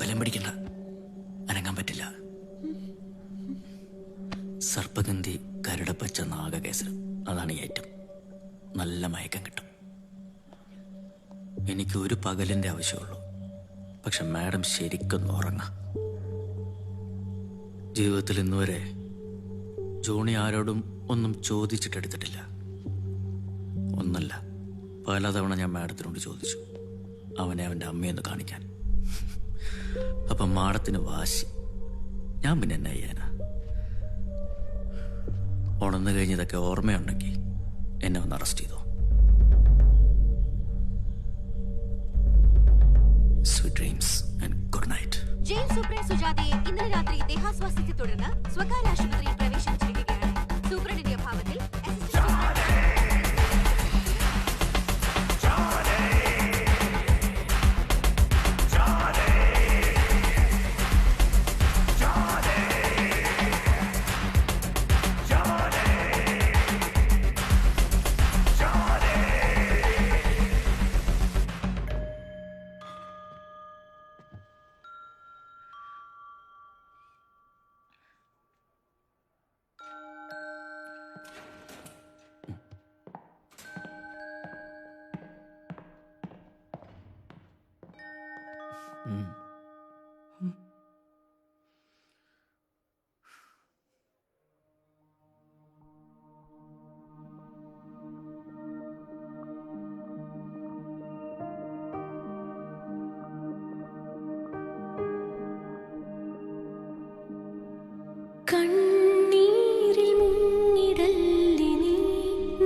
ബലം പിടിക്കണ്ട, അനങ്ങാൻ പറ്റില്ല. സർപ്പഗന്ധി, കരടപ്പച്ച, നാഗകേസരം, അതാണ് ഏറ്റവും നല്ല മയക്കം കിട്ടും. എനിക്ക് ഒരു പകലിന്റെ ആവശ്യമുള്ളൂ. പക്ഷെ മാഡം ശരിക്കൊന്ന് ഉറങ്ങാം. ജീവിതത്തിൽ ഇന്നുവരെ ജോണി ആരോടും ഒന്നും ചോദിച്ചിട്ടെടുത്തിട്ടില്ല. ഒന്നല്ല, പലതവണ ഞാൻ മാഡത്തിനോട് ചോദിച്ചു അവനെ അവൻ്റെ അമ്മയൊന്ന് കാണിക്കാൻ. അപ്പം മാഡത്തിന് വാശി. ഞാൻ പിന്നെ എന്നാ ചെയ്യാനാ? ഉണർന്നു കഴിഞ്ഞതൊക്കെ ഓർമ്മയുണ്ടെങ്കിൽ എന്നെ ഒന്ന് അറസ്റ്റ് ചെയ്തോ. Sweet dreams and good night. Jail superintendent സുജാതയെ ഇന്നലെ രാത്രി ദേഹാസ്വാസ്ഥ്യത്തെ തുടർന്ന് സ്വകാര്യ ആശുപത്രിയിൽ പ്രവേശിപ്പിച്ചിരിക്കുകയാണ്. സൂപ്രണ്ടിന്റെ അഭാവത്തിൽ കണ്ണീരിൽ മുങ്ങിടല്ലേ നീ,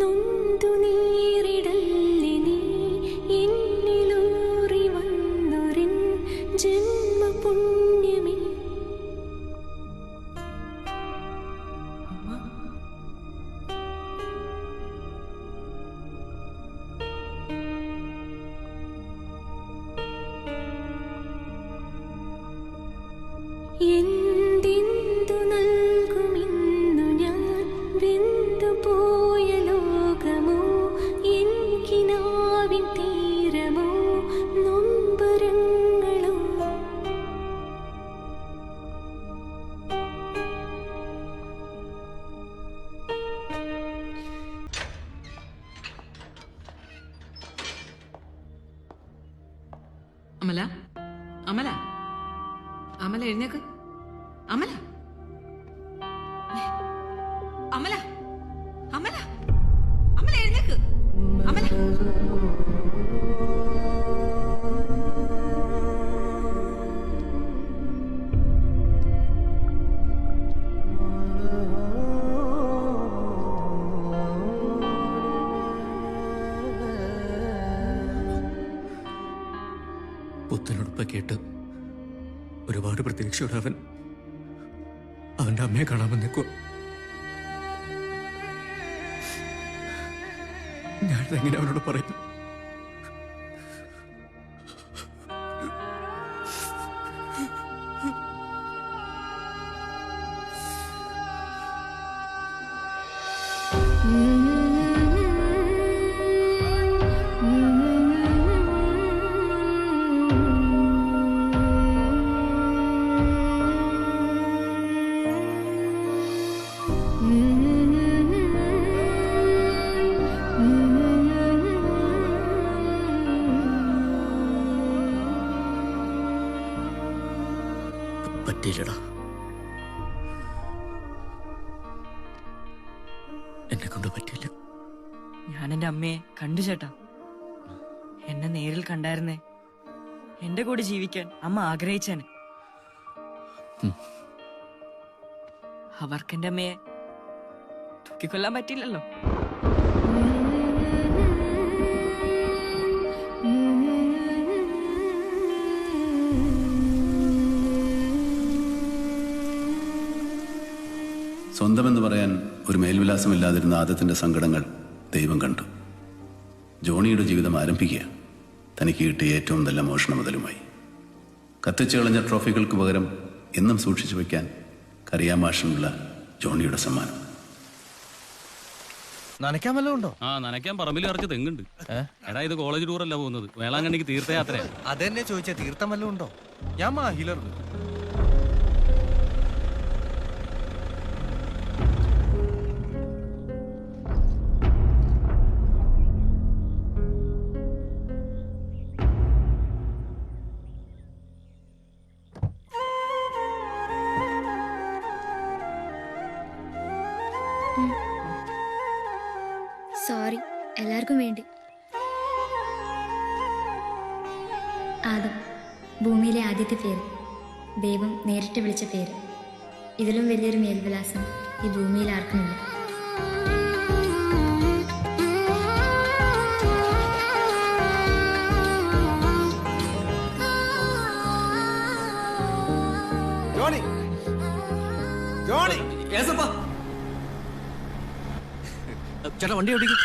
നൊന്തു നീറിടല്ലേ നീ, എന്നിലൂറി വന്നൊരൻ ജന്മപുണ്യമേ. എന്തെന്തു നൽകുമിന്നു ഞാൻ വെന്തുപോയ ലോകമോ എൻ കിനാവിൻ തീരമോ നൊമ്പരങ്ങളോ അമല അമല അമല എഴുന്നേക്ക് അമല അമല അമല അമല എഴുന്നേക്ക് അമല പുത്തനുടുപ്പ് കേട്ട് ഒരുപാട് പ്രതീക്ഷയോടെ അവൻ അവന്റെ അമ്മയെ കാണാൻ വന്നേക്കുക. ഞാനിതെങ്ങനെ അവനോട് പറയുന്നു? പറ്റിയില്ലടാ, എന്നെ കൊണ്ട് പറ്റിയില്ല. ഞാൻ എന്റെ അമ്മയെ കണ്ടു ചേട്ടാ. എന്നെ നേരിൽ കണ്ടായിരുന്നേ എന്റെ കൂടെ ജീവിക്കാൻ അമ്മ ആഗ്രഹിച്ചേനെ. അവർക്ക് എന്റെ അമ്മയെ തൂക്കിക്കൊല്ലാൻ പറ്റില്ലല്ലോ. സ്വന്തമെന്ന് പറയാൻ ഒരു മേൽവിലാസമില്ലാതിരുന്ന ആദത്തിന്റെ സങ്കടങ്ങൾ ദൈവം കണ്ടു. ജോണിയുടെ ജീവിതം ആരംഭിക്കുക തനിക്ക് കിട്ടിയ ഏറ്റവും നല്ല മോഷണ മുതലുമായി. കത്തിച്ചു കളഞ്ഞ ട്രോഫികൾക്ക് പകരം എന്നും സൂക്ഷിച്ചു വയ്ക്കാൻ കറിയാമാഷനുള്ള ജോണിയുടെ സമ്മാനം. നനയ്ക്കാൻ വല്ലതും ഉണ്ടോ? ആ, നനയ്ക്കാൻ പറമ്പിൽ ഇറച്ച് തെങ്ങുണ്ട്. എടാ, ഇത് കോളേജ് ടൂറല്ല പോകുന്നത്, വേളാങ്കണ്ണിക്ക് തീർത്ഥയാത്രയാണ്. അതെന്നെ ചോദിച്ച തീർത്ഥം വല്ലതും ഉണ്ടോ? ഞാൻ മാഹിലർ. സോറി, എല്ലാവർക്കും വേണ്ടി. ആദം, ഭൂമിയിലെ ആദ്യത്തെ പേര്, ദൈവം നേരിട്ട് വിളിച്ച പേര്. ഇതിലും വലിയൊരു മേൽവിലാസം ഈ ഭൂമിയിൽ ആർക്കുമില്ല. ജോണി, ജോണി, ചേട്ടാ വണ്ടി ഓടിക്കും.